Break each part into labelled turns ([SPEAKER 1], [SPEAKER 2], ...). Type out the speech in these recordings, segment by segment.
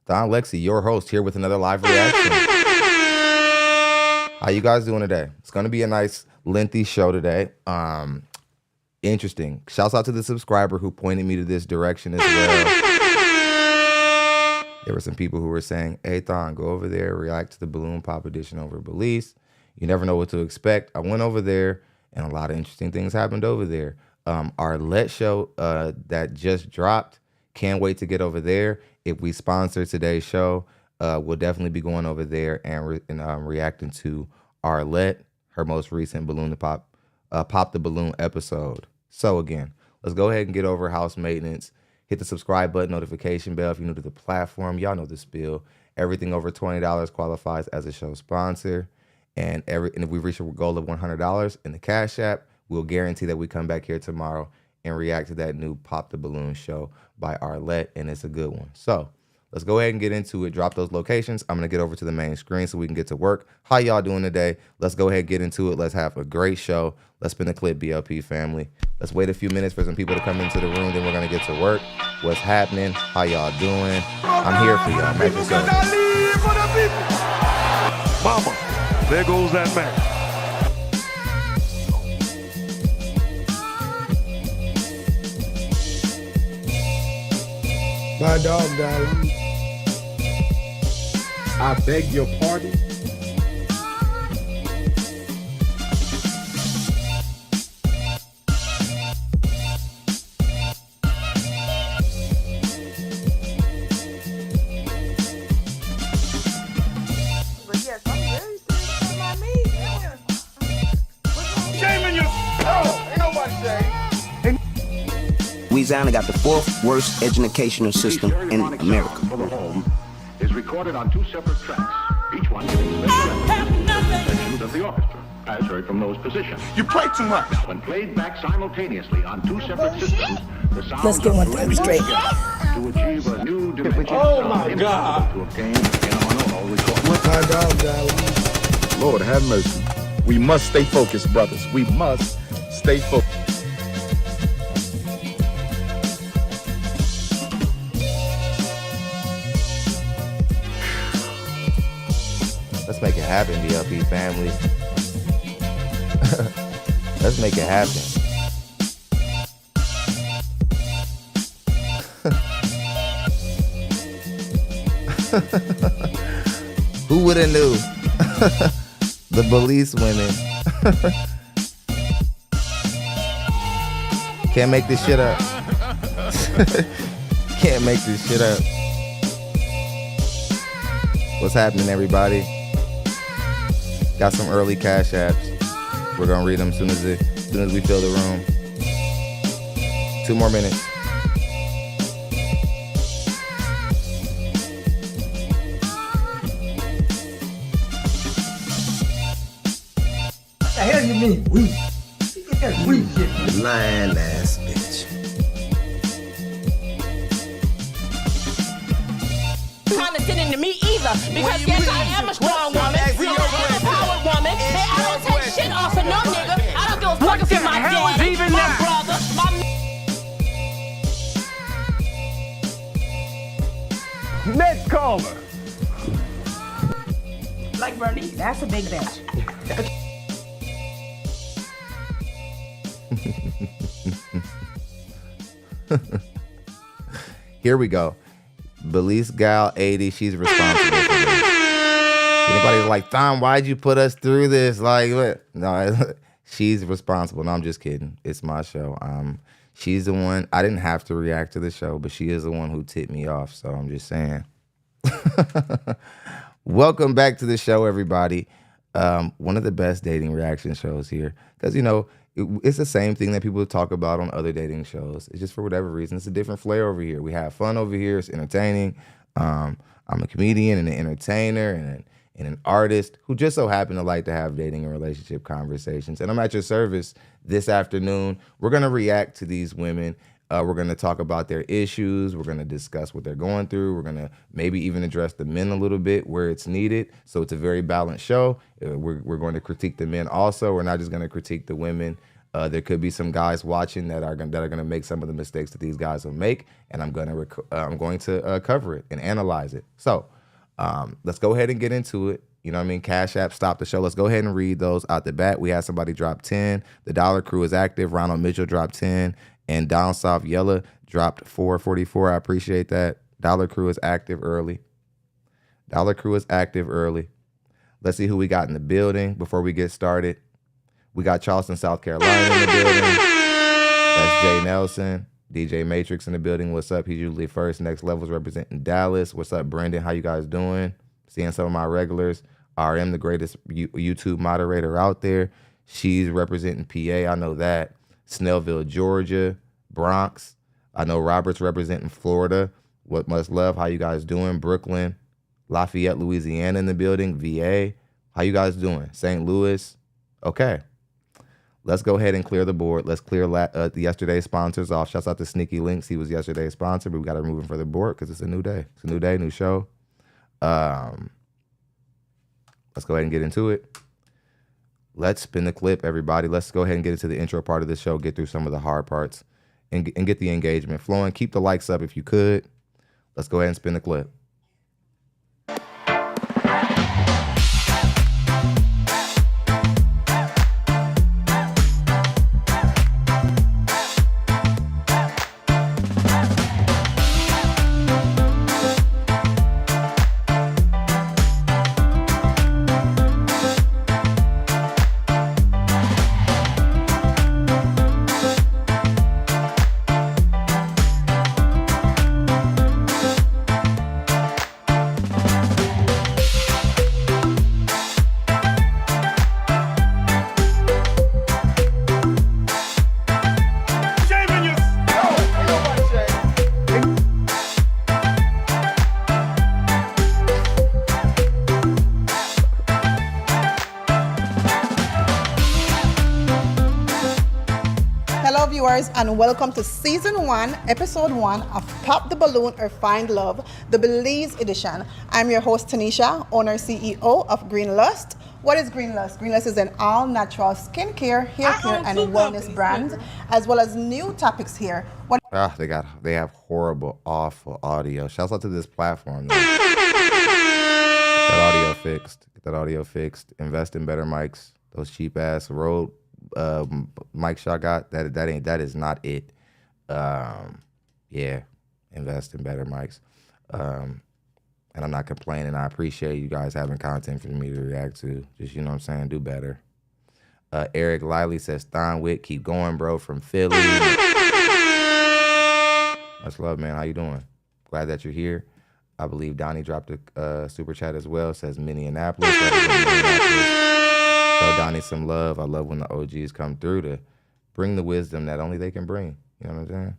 [SPEAKER 1] BLPThonLexy, your host, here with another live reaction. How you guys doing today? It's going to be a nice, lengthy show today. Interesting. Shouts out to the subscriber who pointed me to this direction as well. There were some people who were saying, hey, Thon, go over there, react to the Balloon Pop edition over Belize. You never know what to expect. I went over there, and a lot of interesting things happened over there. Our Let show that just dropped, can't wait to get over there. If we sponsor today's show, we'll definitely be going over there and reacting to Arlette, her most recent Balloon Pop the Balloon episode. So again, let's go ahead and get over house maintenance. Hit the subscribe button, notification bell if you're new to the platform. Y'all know the spiel. Everything over $20 qualifies as a show sponsor. And if we reach a goal of $100 in the Cash App, we'll guarantee that we come back here tomorrow and react to that new Pop the Balloon show by Arlette, and it's a good one. So let's go ahead and get into it. Drop those locations. I'm going to get over to the main screen so we can get to work. How y'all doing today? Let's go ahead and get into it. Let's have a great show. Let's spin the clip, BLP family. Let's wait a few minutes for some people to come into the room, then we're going to get to work. What's happening? How y'all doing? I'm here for y'all. Make yourself.
[SPEAKER 2] Mama, there goes that man.
[SPEAKER 3] My dog, darling. I beg your pardon.
[SPEAKER 4] But yes, I'm very serious on my knees.
[SPEAKER 2] Shame in your... Oh, ain't nobody saying.
[SPEAKER 5] Louisiana got the 4th worst educational system in America.
[SPEAKER 6] For the home is recorded on 2 separate tracks, each one giving special sections of the orchestra, as heard from those positions.
[SPEAKER 2] You play too much.
[SPEAKER 6] When played back simultaneously on 2 separate systems, the sound
[SPEAKER 7] Let's get one thing straight.
[SPEAKER 6] to achieve a new dimension.
[SPEAKER 2] Oh my God!
[SPEAKER 6] To obtain in on recording.
[SPEAKER 3] My dog, darling.
[SPEAKER 8] Lord have mercy. We must stay focused, brothers. We must stay focused.
[SPEAKER 1] Let's make it happen, BLP family. Let's make it happen. Who would have knew? The Belize women. Can't make this shit up. Can't make this shit up. What's happening, everybody? Got some early cash apps. We're gonna read them as soon as we fill the room. 2 more minutes.
[SPEAKER 7] What the hell you mean, we? Get that we shit.
[SPEAKER 5] Lying ass bitch.
[SPEAKER 4] Condescending to me either, because yes, I am a strong woman. I am a powered woman. And I don't take shit off of no nigga. I don't give a fuck if you're my daddy, my brother, my...
[SPEAKER 2] Next caller.
[SPEAKER 7] Like Bernie, that's a big bitch.
[SPEAKER 1] Here we go. Belize Gal 80, she's responsible for this. Anybody's like, Thom, why'd you put us through this? Like, what? No, she's responsible. No, I'm just kidding. It's my show. She's the one. I didn't have to react to the show, but she is the one who tipped me off. So I'm just saying. Welcome back to the show, everybody. One of the best dating reaction shows here. Because, you know, it's the same thing that people talk about on other dating shows. It's just for whatever reason. It's a different flair over here. We have fun over here. It's entertaining. I'm a comedian and an entertainer and an artist who just so happen to like to have dating and relationship conversations. And I'm at your service this afternoon. We're going to react to these women. We're going to talk about their issues. We're going to discuss what they're going through. We're going to maybe even address the men a little bit where it's needed. So it's a very balanced show. We're going to critique the men also. We're not just going to critique the women. There could be some guys watching that are gonna make some of the mistakes that these guys will make, and I'm going to cover it and analyze it. So let's go ahead and get into it. You know what I mean? Cash App stopped the show. Let's go ahead and read those out the bat. We had somebody drop 10. The Dollar Crew is active. Ronald Mitchell dropped 10. And Down South Yella dropped 444. I appreciate that. Dollar Crew is active early. Dollar Crew is active early. Let's see who we got in the building before we get started. We got Charleston, South Carolina in the building. That's Jay Nelson. DJ Matrix in the building. What's up? He's usually first. Next Level's representing Dallas. What's up, Brendan? How you guys doing? Seeing some of my regulars. RM, the greatest YouTube moderator out there. She's representing PA. I know that. Snellville, Georgia. Bronx. I know Robert's representing Florida. What Must Love. How you guys doing? Brooklyn. Lafayette, Louisiana in the building. VA. How you guys doing? St. Louis. Okay. Let's go ahead and clear the board. Let's clear yesterday's sponsors off. Shouts out to Sneaky Links. He was yesterday's sponsor, but we got to remove him for the board because it's a new day. It's a new day, new show. Let's go ahead and get into it. Let's spin the clip, everybody. Let's go ahead and get into the intro part of the show, get through some of the hard parts, and get the engagement flowing. Keep the likes up if you could. Let's go ahead and spin the clip.
[SPEAKER 9] And welcome to Season 1, Episode 1 of Pop the Balloon or Find Love, the Belize edition. I'm your host, Tanisha, owner CEO of Green Lust. What is Green Lust? Green Lust is an all-natural skincare, hair care, and wellness brand, as well as new topics here.
[SPEAKER 1] They have horrible, awful audio. Shouts out to this platform, though. Get that audio fixed. Invest in better mics. Those cheap ass Rode mics y'all got, that is not it. Yeah, invest in better mics. And I'm not complaining. I appreciate you guys having content for me to react to. Just, you know what I'm saying, do better. Eric Lively says, Thonwick, keep going, bro, from Philly. Much love, man. How you doing? Glad that you're here. I believe Donnie dropped a super chat as well. Says Minneapolis. Show Donnie some love. I love when the OGs come through to bring the wisdom that only they can bring. You know what I'm saying?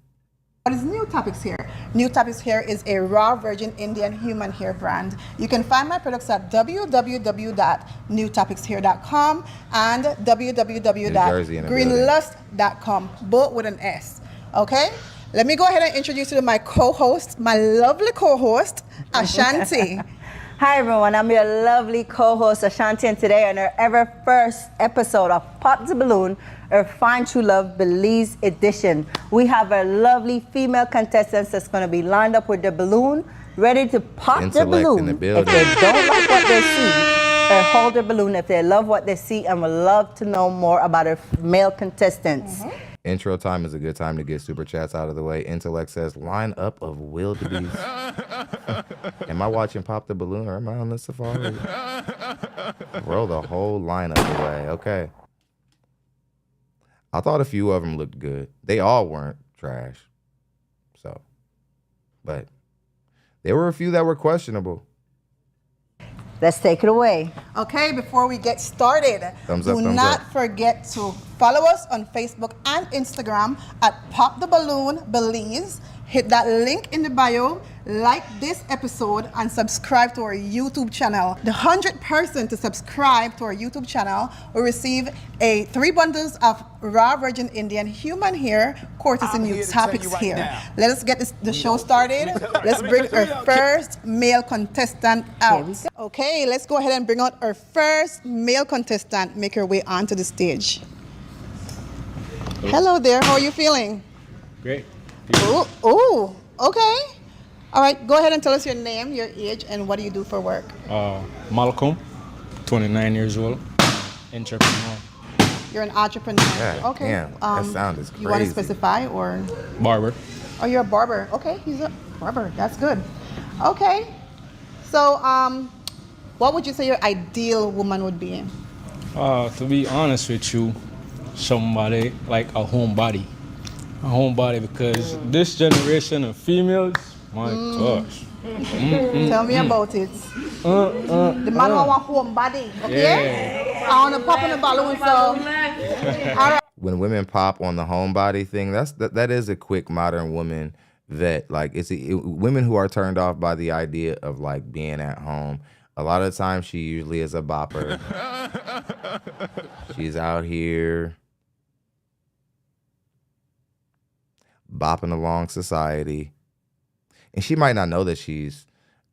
[SPEAKER 9] What is New Topics Hair? New Topics Hair is a raw virgin Indian human hair brand. You can find my products at www.newtopicshair.com and www.greenlust.com, both with an S. Okay? Let me go ahead and introduce you to my co-host, my lovely co-host, Ashanti.
[SPEAKER 10] Hi everyone, I'm your lovely co-host Ashanti, and today on our ever first episode of Pop the Balloon, our Find True Love Belize edition. We have our lovely female contestants that's going to be lined up with their balloon, ready to pop their balloon if they don't like what they see, or hold their balloon if they love what they see and would love to know more about our male contestants.
[SPEAKER 9] Mm-hmm.
[SPEAKER 1] Intro time is a good time to get super chats out of the way. Intellect says, line up of wildebeest. Am I watching Pop the Balloon or am I on the safari? Roll the whole lineup away. Okay. I thought a few of them looked good. They all weren't trash. So, but there were a few that were questionable.
[SPEAKER 10] Let's take it away.
[SPEAKER 9] Okay, before we get started, do not forget to follow us on Facebook and Instagram at Pop the Balloon Belize. Hit that link in the bio, like this episode, and subscribe to our YouTube channel. The 100th person to subscribe to our YouTube channel will receive 3 bundles of raw virgin Indian human hair, courtesy New Topics Hair. Let us get the show started. Let's bring our first male contestant out. Okay, let's go ahead and bring out our first male contestant. Make your way onto the stage. Hello there. How are you feeling?
[SPEAKER 11] Great.
[SPEAKER 9] Ooh. Okay. All right. Go ahead and tell us your name, your age, and what do you do for work?
[SPEAKER 11] Malcolm, 29 years old, entrepreneur.
[SPEAKER 9] You're an entrepreneur.
[SPEAKER 1] Yeah,
[SPEAKER 9] Okay.
[SPEAKER 1] damn, that sound is
[SPEAKER 9] You want to
[SPEAKER 1] crazy.
[SPEAKER 9] specify or?
[SPEAKER 11] Barber.
[SPEAKER 9] Oh, you're a barber. Okay, he's a barber. That's good. Okay. So, what would you say your ideal woman would be?
[SPEAKER 11] To be honest with you, somebody like a homebody. A homebody, because this generation of females, my gosh.
[SPEAKER 9] Tell me about it. The man who want homebody, okay? I want to pop in the balloon, so. All right.
[SPEAKER 1] When women pop on the homebody thing, that is a quick modern woman vet. Like women who are turned off by the idea of like being at home. A lot of the time, she usually is a bopper. She's out here bopping along society, and she might not know that she's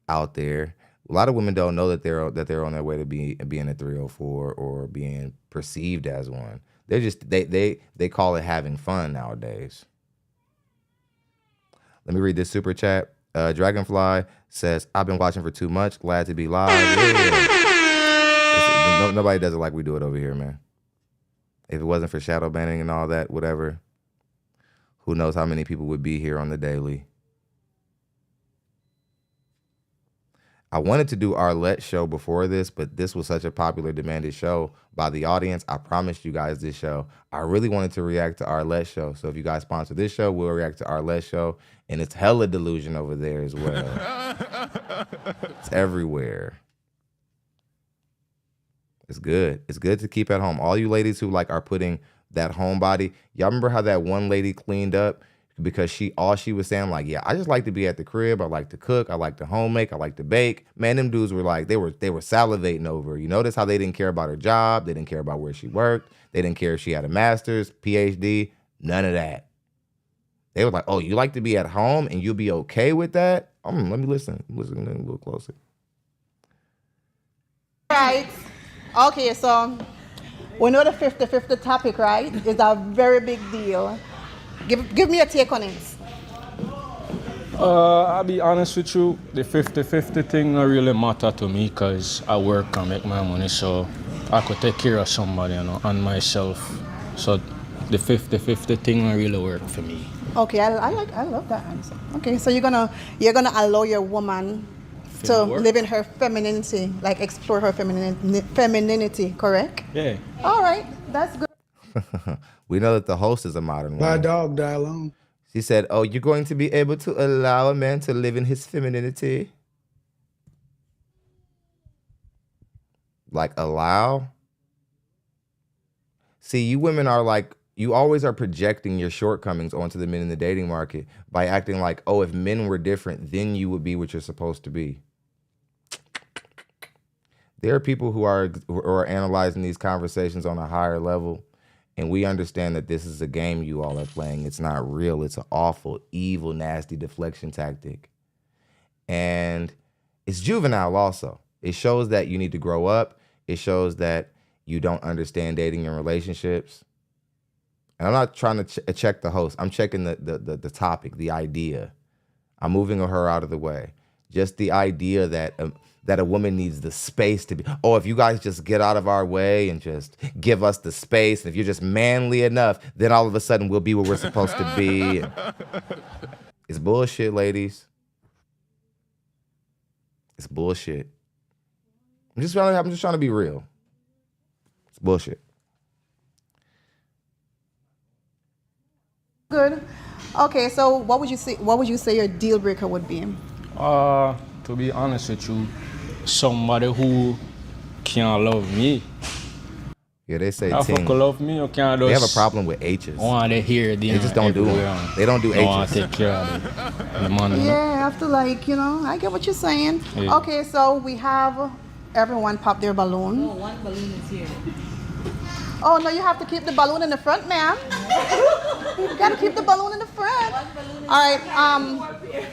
[SPEAKER 1] out there. A lot of women don't know that they're on their way to being a 304 or being perceived as one. They're just they call it having fun nowadays. Let me read this super chat. Dragonfly says, "I've been watching for too much. Glad to be live." Yeah. Nobody does it like we do it over here, man. If it wasn't for shadow banning and all that, whatever, who knows how many people would be here on the daily. I wanted to do our Let's show before this, but this was such a popular demanded show by the audience. I promised you guys this show. I really wanted to react to our Let's show. So if you guys sponsor this show, we'll react to our Let's show. And it's hella delusion over there as well. It's everywhere. It's good. It's good to keep at home. All you ladies who like are putting that homebody. Y'all remember how that one lady cleaned up? Because all she was saying, like, yeah, I just like to be at the crib. I like to cook. I like to home make. I like to bake. Man, them dudes were like, they were salivating over her. You notice how they didn't care about her job. They didn't care about where she worked. They didn't care if she had a master's, PhD, none of that. They were like, oh, you like to be at home and you'll be okay with that? Let me listen. Listen a little closer.
[SPEAKER 9] Right. Okay, so we know the 50-50 topic, right? It's a very big deal. Give me a take on it.
[SPEAKER 11] I'll be honest with you, the 50-50 thing don't really matter to me because I work and make my money, so I could take care of somebody, and myself. So the 50-50 thing don't really work for me.
[SPEAKER 9] Okay, I love that answer. Okay, so you're gonna allow your woman to live in her femininity, like explore her femininity, correct?
[SPEAKER 11] Yeah.
[SPEAKER 9] All right, that's good.
[SPEAKER 1] We know that the host is a modern woman.
[SPEAKER 3] My dog died alone.
[SPEAKER 1] She said, oh, you're going to be able to allow a man to live in his femininity? Like, allow? See, you women are like, you always are projecting your shortcomings onto the men in the dating market by acting like, oh, if men were different, then you would be what you're supposed to be. There are people who are analyzing these conversations on a higher level. And we understand that this is a game you all are playing. It's not real. It's an awful, evil, nasty deflection tactic. And it's juvenile also. It shows that you need to grow up. It shows that you don't understand dating and relationships. And I'm not trying to check the host. I'm checking the topic, the idea. I'm moving her out of the way. Just the idea that a woman needs the space to be, oh, if you guys just get out of our way and just give us the space, and if you're just manly enough, then all of a sudden we'll be where we're supposed to be. It's bullshit, ladies. It's bullshit. I'm just trying to be real. It's bullshit.
[SPEAKER 9] Good. Okay, so what would you say your deal breaker would be?
[SPEAKER 11] To be honest with you, somebody who can't love me.
[SPEAKER 1] Yeah, they say
[SPEAKER 11] if you love me, you can't just.
[SPEAKER 1] They have a problem with H's.
[SPEAKER 11] Want to hear
[SPEAKER 1] they just don't do them. They don't do H's.
[SPEAKER 11] Want to take care of the money.
[SPEAKER 9] Yeah, after I get what you're saying. Yeah. Okay, so we have everyone pop their balloon.
[SPEAKER 4] No, one balloon is here.
[SPEAKER 9] Oh no, you have to keep the balloon in the front, ma'am. You gotta keep the balloon in the front. All right.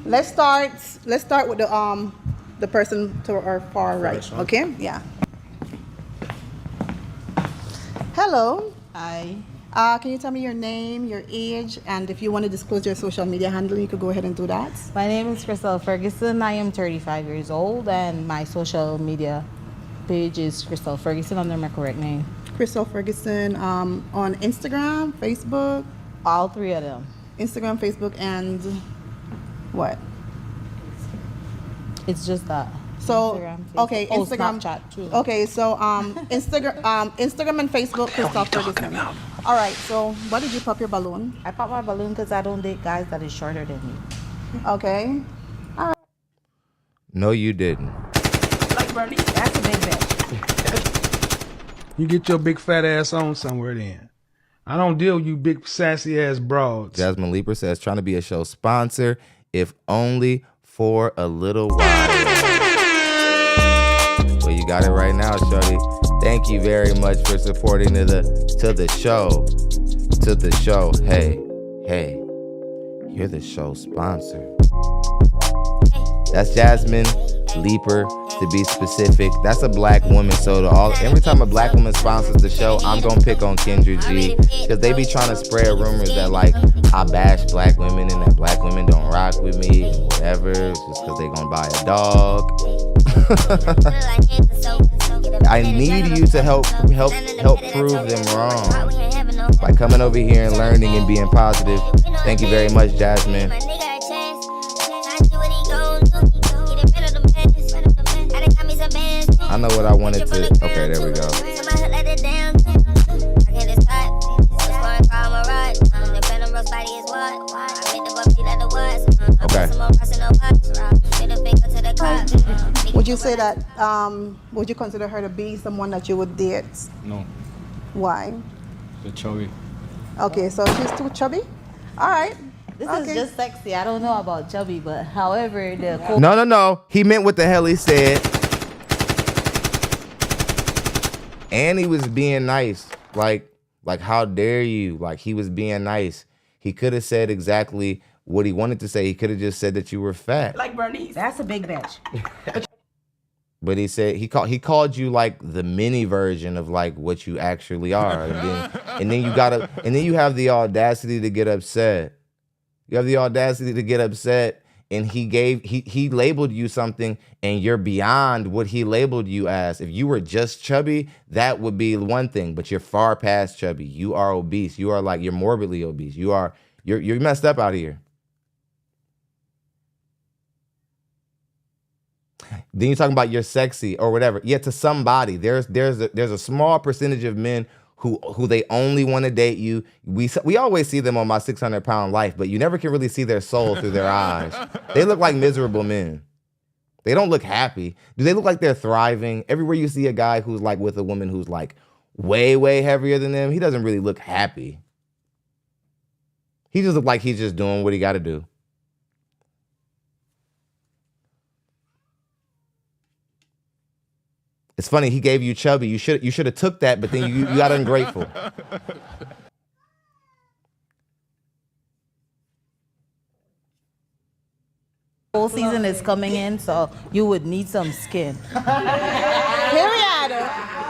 [SPEAKER 9] Let's start with the person to our far right. Okay? Yeah. Hello.
[SPEAKER 12] Hi.
[SPEAKER 9] Can you tell me your name, your age, and if you want to disclose your social media handle, you could go ahead and do that.
[SPEAKER 12] My name is Crystal Ferguson. I am 35 years old, and my social media page is Crystal Ferguson under my correct name.
[SPEAKER 9] Crystal Ferguson on Instagram, Facebook?
[SPEAKER 12] All three of them.
[SPEAKER 9] Instagram, Facebook, and what?
[SPEAKER 12] It's just that.
[SPEAKER 9] So,
[SPEAKER 12] Instagram,
[SPEAKER 9] okay,
[SPEAKER 12] oh,
[SPEAKER 9] Instagram.
[SPEAKER 12] Snapchat too.
[SPEAKER 9] Okay, so Instagram and Facebook, Crystal Ferguson. All right, so why did you pop your balloon?
[SPEAKER 12] I pop my balloon because I don't date guys that is shorter than me.
[SPEAKER 9] Okay. All right.
[SPEAKER 1] No, you didn't.
[SPEAKER 12] Like Bernie, that's a big bitch.
[SPEAKER 3] You get your big fat ass on somewhere then. I don't deal with you big sassy ass broads.
[SPEAKER 1] Jasmine Leaper says, trying to be a show sponsor, if only for a little while. Well, you got it right now, shorty. Thank you very much for supporting to the show. To the show. Hey, you're the show sponsor. That's Jasmine Leaper, to be specific. That's a black woman. So every time a black woman sponsors the show, I'm gonna pick on Kendra G, because they be trying to spread rumors that like I bash black women and that black women don't rock with me and whatever, just because they gonna buy a dog. I need you to help prove them wrong by coming over here and learning and being positive. Thank you very much, Jasmine. I know what I wanted to. Okay, there we go.
[SPEAKER 9] Okay. Would you say that, would you consider her to be someone that you would date?
[SPEAKER 11] No.
[SPEAKER 9] Why?
[SPEAKER 11] The chubby.
[SPEAKER 9] Okay, so she's too chubby? All right.
[SPEAKER 12] This is just sexy. I don't know about chubby, but however, the
[SPEAKER 1] No. He meant what the hell he said. And he was being nice. Like how dare you? Like, he was being nice. He could have said exactly what he wanted to say. He could have just said that you were fat.
[SPEAKER 12] Like Bernice. That's a big bitch.
[SPEAKER 1] But he said he called you like the mini version of like what you actually are. And then you have the audacity to get upset. You have the audacity to get upset, and he labeled you something, and you're beyond what he labeled you as. If you were just chubby, that would be one thing, but you're far past chubby. You are obese. You are like, you're morbidly obese. You're messed up out here. Then you're talking about you're sexy or whatever. Yeah, to somebody. There's a small percentage of men who they only want to date you. We always see them on My 600-Pound Life, but you never can really see their soul through their eyes. They look like miserable men. They don't look happy. Do they look like they're thriving? Everywhere you see a guy who's like with a woman who's like way, way heavier than them, he doesn't really look happy. He just looks like he's just doing what he got to do. It's funny, he gave you chubby. You should have took that, but then you got ungrateful.
[SPEAKER 12] Whole season is coming in, so you would need some skin.
[SPEAKER 9] Period.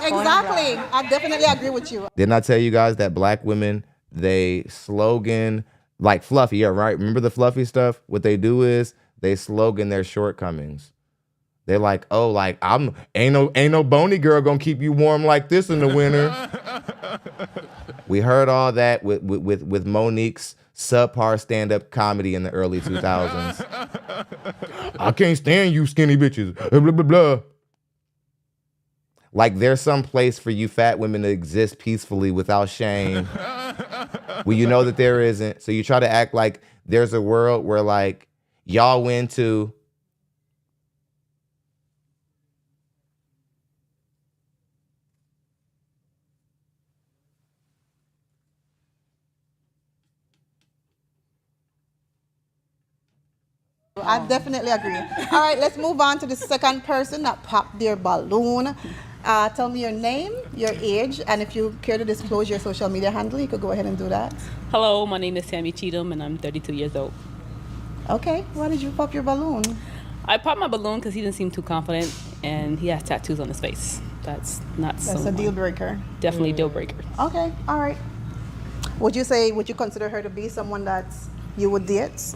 [SPEAKER 9] Exactly. I definitely agree with you.
[SPEAKER 1] Didn't I tell you guys that black women, they slogan like fluffy? Yeah, right. Remember the fluffy stuff? What they do is they slogan their shortcomings. They're like, oh, like ain't no bony girl gonna keep you warm like this in the winter. We heard all that with Monique's subpar stand-up comedy in the early 2000s. I can't stand you skinny bitches. Blah, blah, blah, blah. Like there's some place for you fat women to exist peacefully without shame. Well, you know that there isn't. So you try to act like there's a world where like y'all win too.
[SPEAKER 9] I definitely agree. All right, let's move on to the second person that popped their balloon. Tell me your name, your age, and if you care to disclose your social media handle, you could go ahead and do that.
[SPEAKER 13] Hello, my name is Tammy Cheatham, and I'm 32 years old.
[SPEAKER 9] Okay, why did you pop your balloon?
[SPEAKER 13] I popped my balloon because he didn't seem too confident, and he has tattoos on his face. That's not so.
[SPEAKER 9] That's a deal breaker.
[SPEAKER 13] Definitely a deal breaker.
[SPEAKER 9] Okay, all right. Would you consider her to be someone that you would date?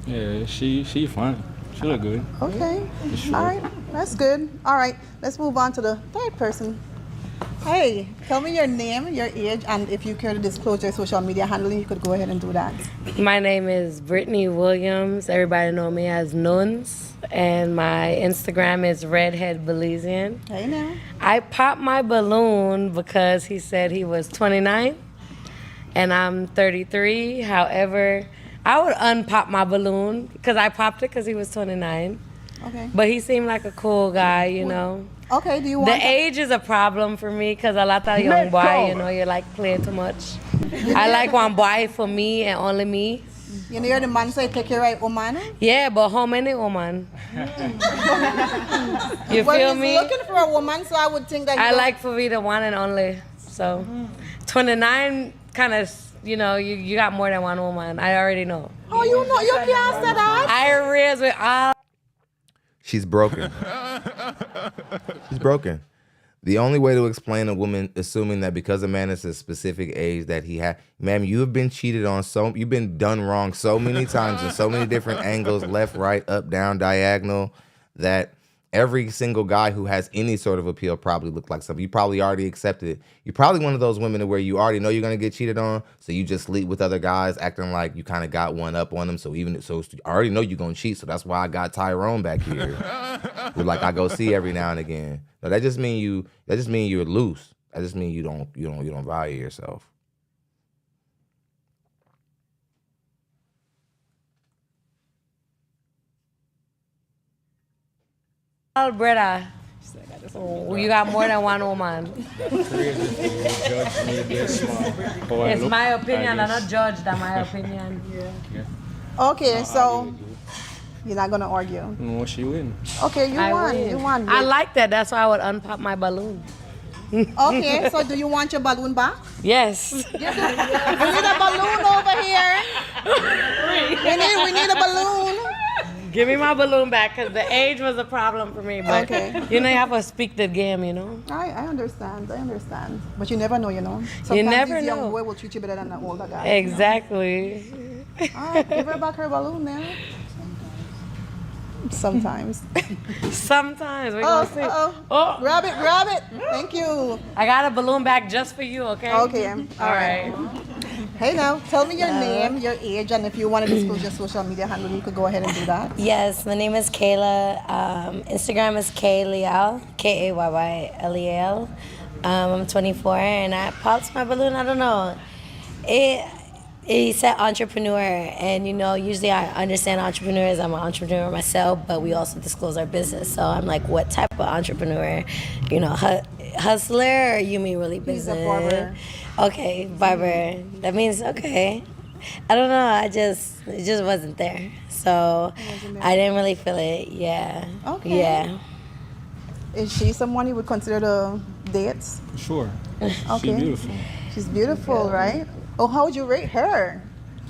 [SPEAKER 11] Yeah, she fine. She look good.
[SPEAKER 9] Okay.
[SPEAKER 11] Sure.
[SPEAKER 9] All right. That's good. All right. Let's move on to the third person. Hey, tell me your name, your age, and if you care to disclose your social media handle, you could go ahead and do that.
[SPEAKER 14] My name is Brittany Williams. Everybody know me as Nuns. And my Instagram is Redhead Belizean.
[SPEAKER 9] Hey now.
[SPEAKER 14] I popped my balloon because he said he was 29 and I'm 33. However, I would unpop my balloon because I popped it because he was 29.
[SPEAKER 9] Okay.
[SPEAKER 14] But he seemed like a cool guy, you know.
[SPEAKER 9] Okay, do you want
[SPEAKER 14] the age is a problem for me because a lot of young boy, you know, you like playing too much. I like one boy for me and only me.
[SPEAKER 9] You know, you're the man, so you take your right woman?
[SPEAKER 14] Yeah, but how many woman? You
[SPEAKER 9] well,
[SPEAKER 14] feel
[SPEAKER 9] he's
[SPEAKER 14] me?
[SPEAKER 9] looking for a woman, so I would think that
[SPEAKER 14] I like for me the one and only. So 29 kind of, you know, you got more than one woman. I already know.
[SPEAKER 9] Oh, you know, you can't say that.
[SPEAKER 14] I raised with all.
[SPEAKER 1] She's broken. She's broken. The only way to explain a woman assuming that because a man is a specific age that he had, ma'am, you have been cheated on you've been done wrong so many times in so many different angles, left, right, up, down, diagonal, that every single guy who has any sort of appeal probably looked like something. You probably already accepted it. You're probably one of those women where you already know you're gonna get cheated on, so you just sleep with other guys, acting like you kind of got one up on them. So you already know you're gonna cheat. So that's why I got Tyrone back here. Who like I go see every now and again. No, that just mean you're loose. That just mean you don't value yourself.
[SPEAKER 14] Brother, you got more than one woman. It's my opinion. I'm not judged. That's my opinion.
[SPEAKER 9] Okay, so you're not gonna argue.
[SPEAKER 11] No, she win.
[SPEAKER 9] Okay, you won.
[SPEAKER 14] Win.
[SPEAKER 9] You won.
[SPEAKER 14] I like that. That's why I would unpop my balloon.
[SPEAKER 9] Okay, so do you want your balloon back?
[SPEAKER 14] Yes.
[SPEAKER 9] We need a balloon over here. We need a balloon.
[SPEAKER 14] Give me my balloon back because the age was a problem for me. But you know, you have to speak the game, you know.
[SPEAKER 9] I understand. But you never know, you know. Sometimes
[SPEAKER 14] you never
[SPEAKER 9] this young
[SPEAKER 14] know.
[SPEAKER 9] boy will treat you better than an older guy.
[SPEAKER 14] Exactly.
[SPEAKER 9] You know? All right, give her back her balloon now. Sometimes.
[SPEAKER 14] Sometimes. We're gonna see.
[SPEAKER 9] Oh, grab it. Thank you.
[SPEAKER 14] I got a balloon back just for you, okay?
[SPEAKER 9] Okay.
[SPEAKER 14] All right.
[SPEAKER 9] Hey now, tell me your name, your age, and if you want to disclose your social media handle, you could go ahead and do that.
[SPEAKER 15] Yes, my name is Kayla. Instagram is Kayleal, Kayleal. I'm 24 and I popped my balloon. I don't know. It said entrepreneur, and you know, usually I understand entrepreneurs. I'm an entrepreneur myself, but we also disclose our business. So I'm like, what type of entrepreneur? You know, hustler, or you mean really business?
[SPEAKER 9] He's a barber.
[SPEAKER 15] Okay, barber. That means okay. I don't know. It just wasn't there. So I didn't really feel it. Yeah.
[SPEAKER 9] Okay.
[SPEAKER 15] Yeah.
[SPEAKER 9] Is she someone you would consider to date?
[SPEAKER 11] Sure.
[SPEAKER 9] Okay.
[SPEAKER 11] She's beautiful.
[SPEAKER 9] She's beautiful, right? Oh, how would you rate her?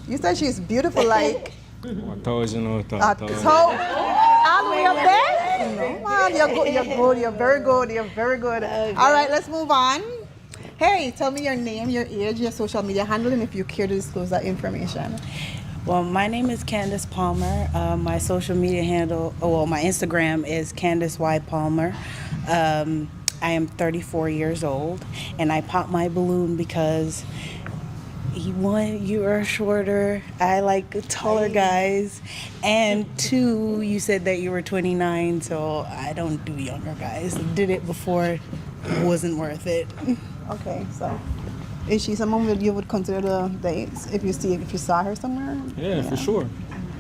[SPEAKER 9] You said she's beautiful, like
[SPEAKER 11] 1,000 out of 1,000.
[SPEAKER 9] so all the way up there? No, man, you're good. You're very good.
[SPEAKER 15] Okay.
[SPEAKER 9] All right, let's move on. Hey, tell me your name, your age, your social media handle, and if you care to disclose that information.
[SPEAKER 16] Well, my name is Candace Palmer. My social media handle, my Instagram is Candace Y. Palmer. I am 34 years old, and I popped my balloon because one, you are shorter. I like taller guys. And two, you said that you were 29, so I don't do younger guys. Did it before, it wasn't worth it.
[SPEAKER 9] Okay, so is she someone that you would consider to date if you saw her somewhere?
[SPEAKER 11] Yeah, for sure.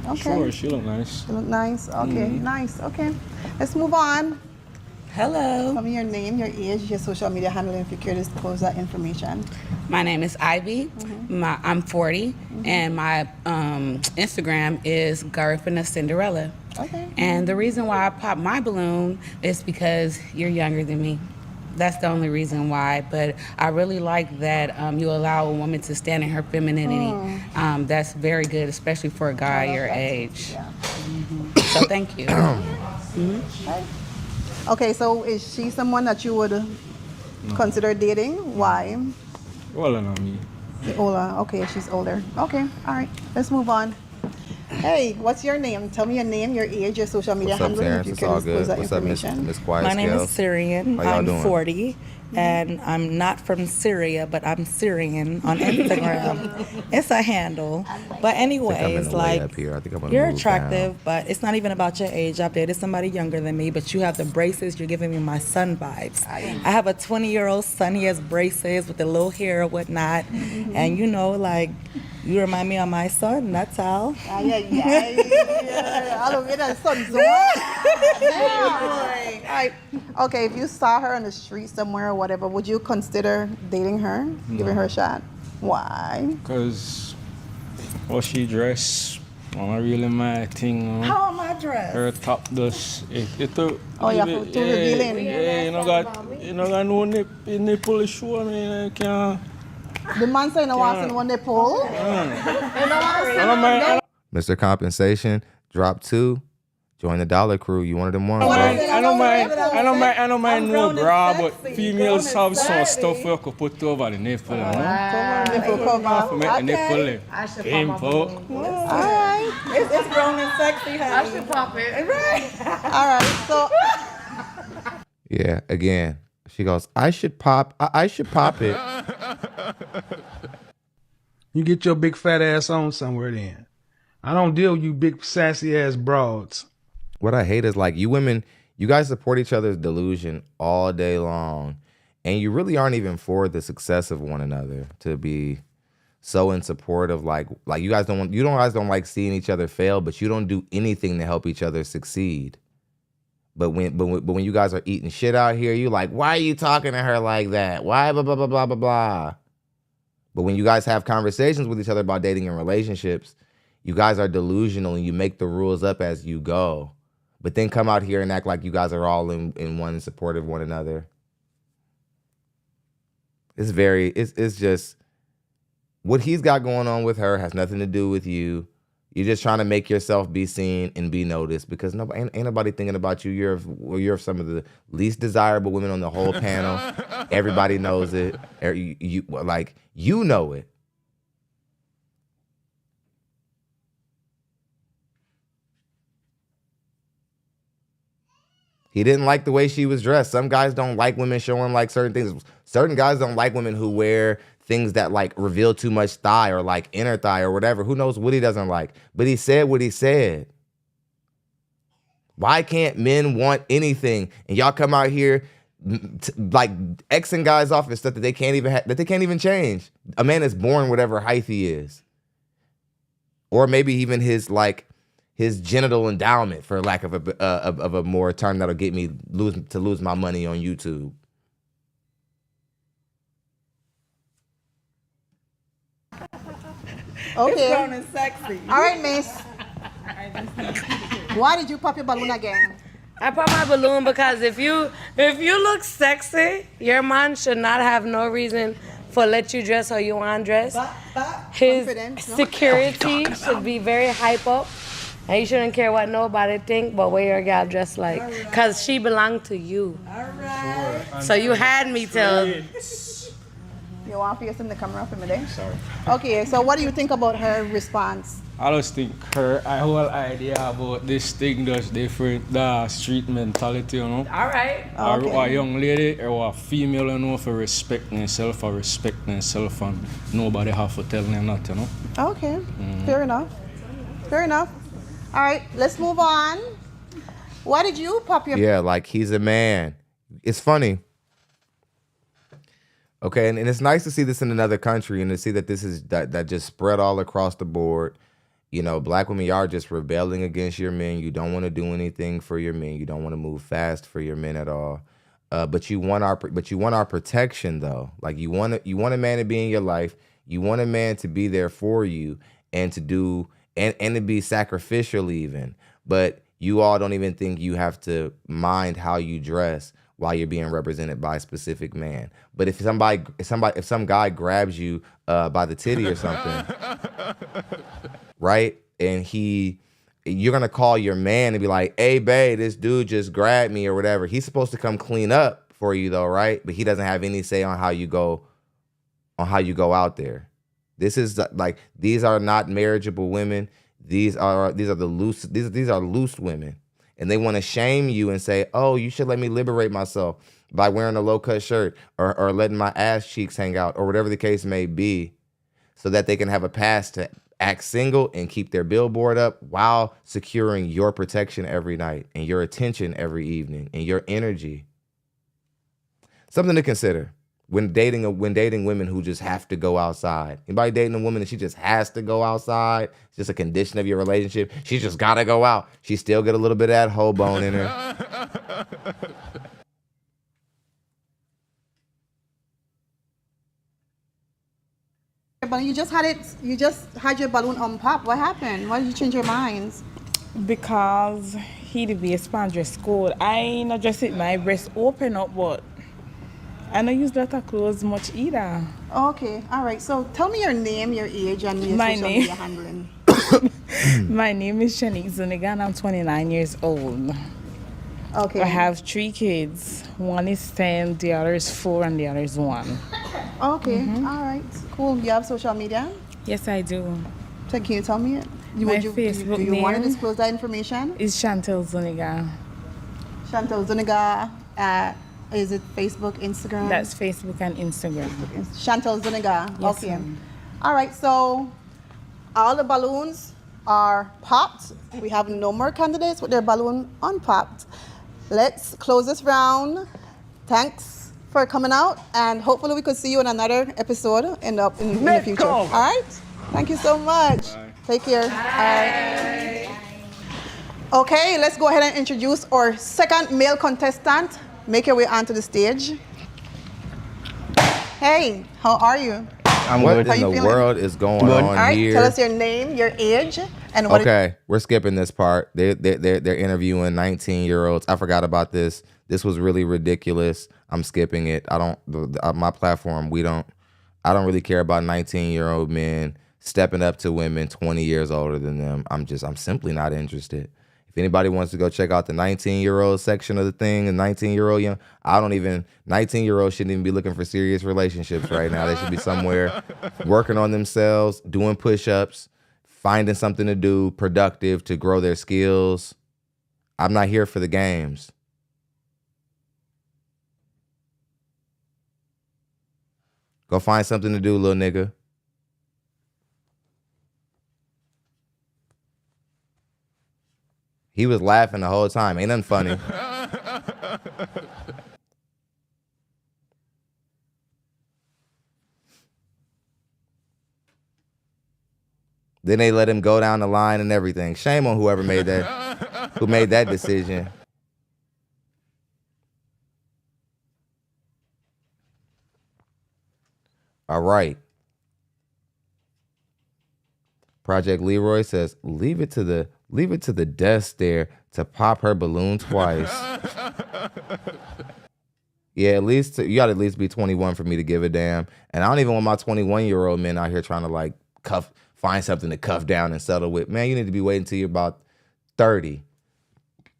[SPEAKER 9] Okay.
[SPEAKER 11] Sure, she look nice.
[SPEAKER 9] She look nice. Okay, nice. Okay, let's move on.
[SPEAKER 17] Hello.
[SPEAKER 9] Tell me your name, your age, your social media handle, and if you care to disclose that information.
[SPEAKER 17] My name is Ivy. I'm 40, and my Instagram is Garifina Cinderella.
[SPEAKER 9] Okay.
[SPEAKER 17] And the reason why I popped my balloon is because you're younger than me. That's the only reason why. But I really like that you allow a woman to stand in her femininity. That's very good, especially for a guy your age.
[SPEAKER 9] Yeah.
[SPEAKER 17] So thank you.
[SPEAKER 9] Okay, so is she someone that you would consider dating? Why?
[SPEAKER 11] Well, I know me.
[SPEAKER 9] Older. Okay, she's older. Okay, all right. Let's move on. Hey, what's your name? Tell me your name, your age, your social media
[SPEAKER 1] What's up,
[SPEAKER 9] handle.
[SPEAKER 1] Terrence?
[SPEAKER 9] If you
[SPEAKER 1] It's
[SPEAKER 9] can
[SPEAKER 1] all
[SPEAKER 9] disclose
[SPEAKER 1] good.
[SPEAKER 9] that
[SPEAKER 1] What's up,
[SPEAKER 9] information.
[SPEAKER 1] Miss Quiet
[SPEAKER 18] My name is
[SPEAKER 1] Scales?
[SPEAKER 18] Syrian.
[SPEAKER 1] How y'all
[SPEAKER 18] I'm
[SPEAKER 1] doing?
[SPEAKER 18] 40, and I'm not from Syria, but I'm Syrian on Instagram. It's a handle. But
[SPEAKER 1] I think I'm in
[SPEAKER 18] anyways,
[SPEAKER 1] the way
[SPEAKER 18] like,
[SPEAKER 1] up here. I think I'm gonna
[SPEAKER 18] you're
[SPEAKER 1] move
[SPEAKER 18] attractive,
[SPEAKER 1] down.
[SPEAKER 18] but it's not even about your age. I've dated somebody younger than me, but you have the braces. You're giving me my son vibes. I have a 20-year-old son. He has braces with the little hair or whatnot. And, you know, like, you remind me of my son. That's all.
[SPEAKER 9] All right. Okay, if you saw her on the street somewhere or whatever, would you consider dating her, giving her a shot? Why?
[SPEAKER 11] Because how she dress, not really my thing.
[SPEAKER 18] How am I dressed?
[SPEAKER 11] Her top does
[SPEAKER 9] Oh, yeah, too revealing.
[SPEAKER 11] Yeah, you know got no nipple show. I mean, I can't.
[SPEAKER 9] The man saying no wants to one they pull.
[SPEAKER 1] Mr. Compensation, drop 2. Join the dollar crew. You one of them ones.
[SPEAKER 11] I don't mind no bra, but females have some stuff where you could put over the nipple.
[SPEAKER 9] Nipple cover.
[SPEAKER 11] For make the nipple
[SPEAKER 18] I should
[SPEAKER 11] painful.
[SPEAKER 9] All right.
[SPEAKER 18] It's grown and sexy, honey.
[SPEAKER 12] I should pop it.
[SPEAKER 9] Right. All right. So.
[SPEAKER 1] Yeah. Again, she goes. I should pop it.
[SPEAKER 3] You get your big fat ass on somewhere then. I don't deal with you big sassy ass broads.
[SPEAKER 1] What I hate is like you women, you guys support each other's delusion all day long, and you really aren't even for the success of one another. To be so in support of like you guys don't like seeing each other fail, but you don't do anything to help each other succeed. But when you guys are eating shit out here, you like, why are you talking to her like that? Why blah blah blah blah blah blah. But when you guys have conversations with each other about dating and relationships, you guys are delusional and you make the rules up as you go. But then come out here and act like you guys are all in one support of one another. It's just what he's got going on with her has nothing to do with you. You're just trying to make yourself be seen and be noticed because ain't nobody thinking about you. You're some of the least desirable women on the whole panel. Everybody knows it. You know it. He didn't like the way she was dressed. Some guys don't like women showing like certain things. Certain guys don't like women who wear things that like reveal too much thigh or like inner thigh or whatever. Who knows what he doesn't like? But he said what he said. Why can't men want anything? And y'all come out here like Xing guys off and stuff that they can't even change. A man is born whatever height he is. Or maybe even his genital endowment, for lack of a more term that'll get me lose my money on YouTube.
[SPEAKER 9] Okay.
[SPEAKER 18] It's grown and sexy.
[SPEAKER 9] All right, miss. Why did you pop your balloon again?
[SPEAKER 14] I pop my balloon because if you look sexy, your man should not have no reason for let you dress how you want to dress. His security should be very hype up. And you shouldn't care what nobody think, but what your gal dressed like. Because she belonged to you.
[SPEAKER 9] All right.
[SPEAKER 14] So you had me till...
[SPEAKER 9] You want to face in the camera for me there?
[SPEAKER 11] Sorry.
[SPEAKER 9] Okay, so what do you think about her response?
[SPEAKER 11] I just think her whole idea about this thing does different, the street mentality, you know.
[SPEAKER 14] All right.
[SPEAKER 11] Or a young lady or a female, you know, for respecting herself and nobody have to tell them that, you know.
[SPEAKER 9] Okay, fair enough. Fair enough. All right, let's move on. Why did you pop your...
[SPEAKER 1] Yeah, like he's a man. It's funny. Okay, and it's nice to see this in another country and to see that this is that just spread all across the board. You know, black women, y'all are just rebelling against your men. You don't want to do anything for your men. You don't want to move fast for your men at all. But you want our protection though. Like you want a man to be in your life. You want a man to be there for you and to do and to be sacrificial even. But you all don't even think you have to mind how you dress while you're being represented by a specific man. But if some guy grabs you by the titty or something, right? And you're gonna call your man and be like, "Hey, babe, this dude just grabbed me," or whatever. He's supposed to come clean up for you though, right? But he doesn't have any say on how you go out there. This is like, these are not marriageable women. These are loose women. And they want to shame you and say, oh, you should let me liberate myself by wearing a low-cut shirt or letting my ass cheeks hang out or whatever the case may be, so that they can have a pass to act single and keep their billboard up while securing your protection every night and your attention every evening and your energy. Something to consider when dating women who just have to go outside. Anybody dating a woman and she just has to go outside? It's just a condition of your relationship. She just got to go out. She still get a little bit of that hoe bone in her.
[SPEAKER 9] But you just had your balloon unpop. What happened? Why did you change your minds?
[SPEAKER 19] Because he the waistband dress code. I not just sit my breast open up, but I don't use that clothes much either.
[SPEAKER 9] Okay, all right. So tell me your name, your age, and your social media handling.
[SPEAKER 19] My name is Shanique Zuniga, and I'm 29 years old.
[SPEAKER 9] Okay.
[SPEAKER 19] I have 3 kids. One is 10, the other is 4, and the other is 1.
[SPEAKER 9] Okay, all right. Cool. You have social media?
[SPEAKER 19] Yes, I do.
[SPEAKER 9] So can you tell me it?
[SPEAKER 19] My Facebook
[SPEAKER 9] do you want to disclose that information?
[SPEAKER 19] Is Chantel Zuniga.
[SPEAKER 9] Chantel Zuniga. Is it Facebook, Instagram?
[SPEAKER 19] That's Facebook and Instagram.
[SPEAKER 9] Chantel Zuniga.
[SPEAKER 19] Yes,
[SPEAKER 9] Okay.
[SPEAKER 19] ma'am.
[SPEAKER 9] All right. So all the balloons are popped. We have no more candidates with their balloon unpopped. Let's close this round. Thanks for coming out, and hopefully we could see you in another episode in the future. All right? Thank you so much. Bye. Take care. Bye. Okay, let's go ahead and introduce our second male contestant. Make your way onto the stage. Hey, how are you?
[SPEAKER 1] What in the world is going on
[SPEAKER 9] All right,
[SPEAKER 1] here?
[SPEAKER 9] tell us your name, your age, and what.
[SPEAKER 1] Okay, we're skipping this part. They're interviewing 19-year-olds. I forgot about this. This was really ridiculous. I'm skipping it. My platform, I don't really care about 19-year-old men stepping up to women 20 years older than them. I'm simply not interested. If anybody wants to go check out the 19-year-old section of the thing, the 19-year-old young, 19-year-olds shouldn't even be looking for serious relationships right now. They should be somewhere working on themselves, doing push-ups, finding something to do productive to grow their skills. I'm not here for the games. Go find something to do, little nigga. He was laughing the whole time. Ain't nothing funny. Then they let him go down the line and everything. Shame on whoever made that, who made that decision. All right. Project Leroy says, leave it to the desk there to pop her balloon twice. Yeah, at least you got to at least be 21 for me to give a damn. And I don't even want my 21-year-old men out here trying to like find something to cuff down and settle with. Man, you need to be waiting till you're about 30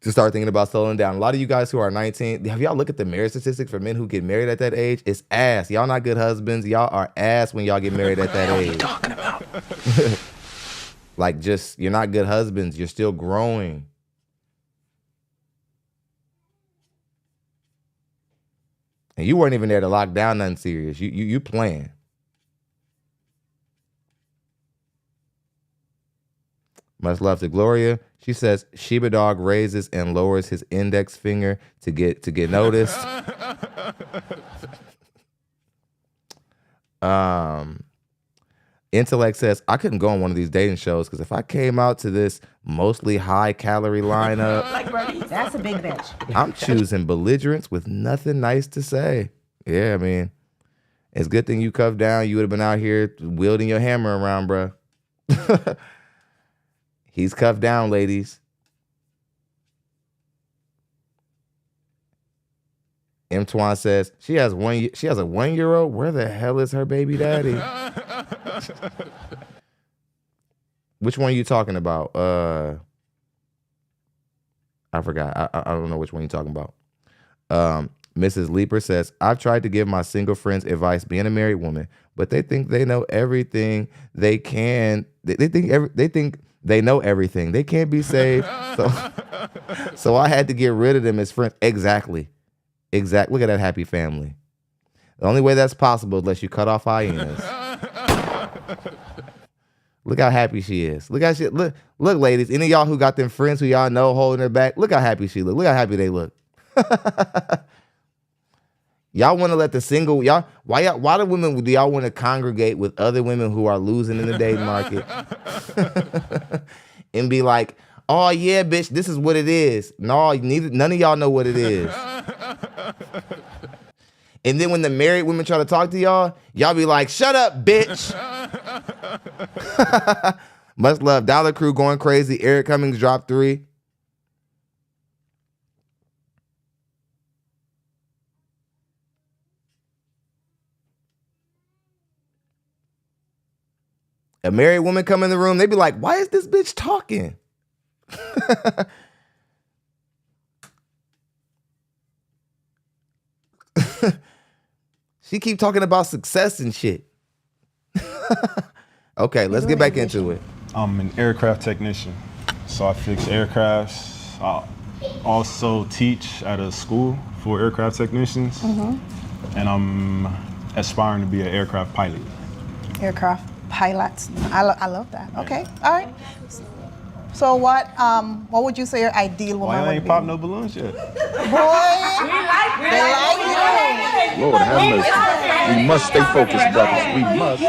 [SPEAKER 1] to start thinking about settling down. A lot of you guys who are 19, have y'all look at the marriage statistics for men who get married at that age? It's ass. Y'all not good husbands. Y'all are ass when y'all get married at that age. What are you talking about? Like, just, you're not good husbands. You're still growing. And you weren't even there to lock down nothing serious. You playing. Much love to Gloria. She says Sheba Dog raises and lowers his index finger to get noticed. Intellect says, I couldn't go on one of these dating shows because if I came out to this mostly high-calorie lineup,
[SPEAKER 7] Like Bernie, that's a big bitch.
[SPEAKER 1] I'm choosing belligerents with nothing nice to say. Yeah, I mean, it's a good thing you cuffed down. You would have been out here wielding your hammer around, bro. He's cuffed down, ladies. M. Twan says, she has a 1-year-old? Where the hell is her baby daddy? Which one are you talking about? I forgot. I don't know which one you're talking about. Mrs. Leeper says, I've tried to give my single friends advice being a married woman, but they think they know everything they can. They think they know everything. They can't be saved. So I had to get rid of them as friends. Exactly. Look at that happy family. The only way that's possible is unless you cut off hyenas. Look how happy she is. Look, ladies, any of y'all who got them friends who y'all know holding her back, look how happy she look. Look how happy they look. Y'all want to let the single, why do women, do y'all want to congregate with other women who are losing in the dating market? And be like, oh yeah, bitch, this is what it is. No, none of y'all know what it is. And then when the married women try to talk to y'all be like, shut up, bitch. Much love. Dollar Crew going crazy. Eric Cummings dropped 3. A married woman come in the room, they be like, why is this bitch talking? She keep talking about success and shit. Okay, let's get back into it.
[SPEAKER 20] I'm an aircraft technician, so I fix aircrafts. I also teach at a school for aircraft technicians, and I'm aspiring to be an aircraft pilot.
[SPEAKER 9] Aircraft pilots. I love that. Okay, all right. So what would you say your ideal woman would be?
[SPEAKER 20] Why I ain't popped no balloons yet?
[SPEAKER 9] Boy, they like you.
[SPEAKER 8] Lord have mercy. We must stay focused, brothers. We must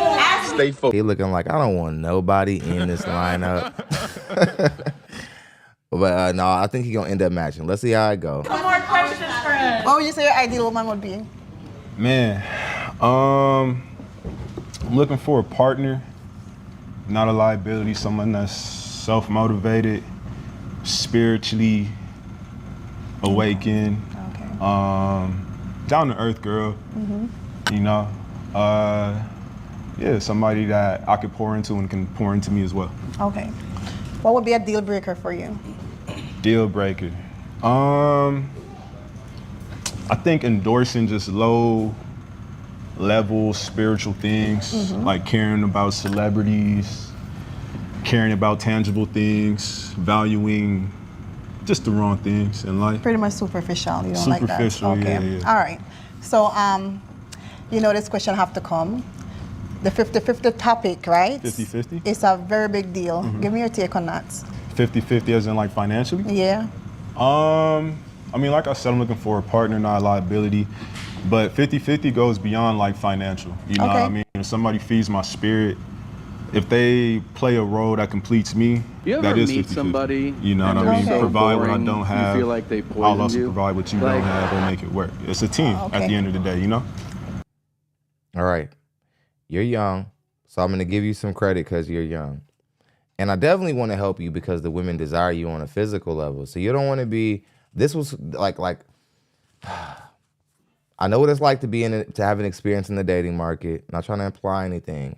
[SPEAKER 8] stay focused.
[SPEAKER 1] He looking like, I don't want nobody in this lineup. But no, I think he's going to end up matching. Let's see how it goes.
[SPEAKER 9] One more question for us. What would you say your ideal woman would be?
[SPEAKER 20] Man, I'm looking for a partner, not a liability, someone that's self-motivated, spiritually awakened, down-to-earth girl, you know. Yeah, somebody that I could pour into and can pour into me as well.
[SPEAKER 9] Okay. What would be a deal breaker for you?
[SPEAKER 20] Deal breaker. I think endorsing just low-level spiritual things, like caring about celebrities, caring about tangible things, valuing just the wrong things in life.
[SPEAKER 9] Pretty much superficial. You don't like that?
[SPEAKER 20] Superficial,
[SPEAKER 9] Okay.
[SPEAKER 20] yeah.
[SPEAKER 9] All right. So, you know this question have to come. The 50-50 topic, right?
[SPEAKER 20] 50-50?
[SPEAKER 9] It's a very big deal. Give me your take on that.
[SPEAKER 20] 50-50 as in like financially?
[SPEAKER 9] Yeah.
[SPEAKER 20] I mean, like I said, I'm looking for a partner, not a liability. But 50-50 goes beyond like financial. You know what I mean? If somebody feeds my spirit, if they play a role that completes me,
[SPEAKER 21] You ever
[SPEAKER 20] that is
[SPEAKER 21] meet
[SPEAKER 20] 50-50.
[SPEAKER 21] somebody
[SPEAKER 20] You know what I mean?
[SPEAKER 21] so
[SPEAKER 20] Provide what I
[SPEAKER 21] boring,
[SPEAKER 20] don't have.
[SPEAKER 21] You feel like they poisoned
[SPEAKER 20] I'll also
[SPEAKER 21] you?
[SPEAKER 20] provide what you
[SPEAKER 21] Like-
[SPEAKER 20] don't have and make it work. It's a team at the end of the day, you know?
[SPEAKER 1] All right. You're young, so I'm going to give you some credit because you're young. And I definitely want to help you because the women desire you on a physical level. So you don't want to be, this was like I know what it's like to have an experience in the dating market. I'm not trying to imply anything,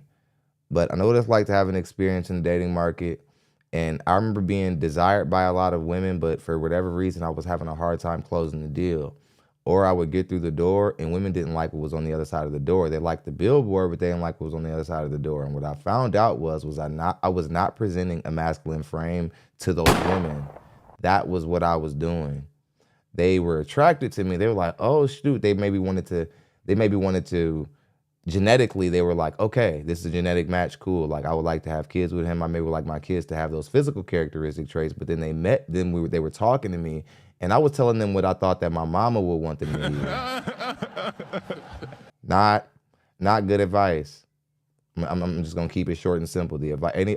[SPEAKER 1] but I know what it's like to have an experience in the dating market. And I remember being desired by a lot of women, but for whatever reason, I was having a hard time closing the deal. Or I would get through the door and women didn't like what was on the other side of the door. They liked the billboard, but they didn't like what was on the other side of the door. And what I found out was I was not presenting a masculine frame to those women. That was what I was doing. They were attracted to me. They were like, oh shoot, they maybe wanted to, genetically, they were like, okay, this is a genetic match, cool. Like I would like to have kids with him. I maybe would like my kids to have those physical characteristic traits, but then they were talking to me. And I was telling them what I thought that my mama would want them to hear. Not good advice. I'm just gonna keep it short and simple.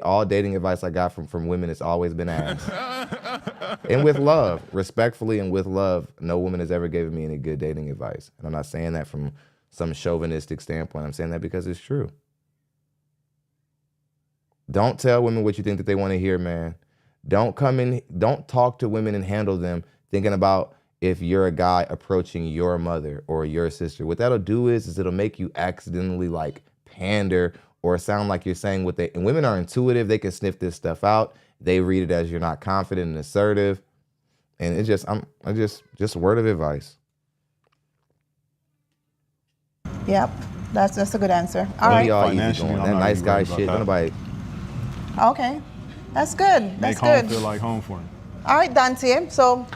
[SPEAKER 1] All dating advice I got from women has always been ass. And with love, respectfully and with love, no woman has ever given me any good dating advice. And I'm not saying that from some chauvinistic standpoint. I'm saying that because it's true. Don't tell women what you think that they want to hear, man. Don't talk to women and handle them thinking about if you're a guy approaching your mother or your sister. What that'll do is it'll make you accidentally like pander or sound like you're saying what and women are intuitive. They can sniff this stuff out. They read it as you're not confident and assertive. And it's just a word of advice.
[SPEAKER 9] Yep, that's a good answer. All
[SPEAKER 1] We
[SPEAKER 9] right.
[SPEAKER 1] all easy
[SPEAKER 20] Financially,
[SPEAKER 1] going.
[SPEAKER 20] I'm
[SPEAKER 1] That
[SPEAKER 20] not
[SPEAKER 1] nice
[SPEAKER 20] even
[SPEAKER 1] guy
[SPEAKER 20] worried about
[SPEAKER 1] shit.
[SPEAKER 20] that.
[SPEAKER 1] Nobody.
[SPEAKER 9] Okay, that's good.
[SPEAKER 20] Make
[SPEAKER 9] That's
[SPEAKER 20] home
[SPEAKER 9] good.
[SPEAKER 20] feel like home for him.
[SPEAKER 9] All right, Dante. So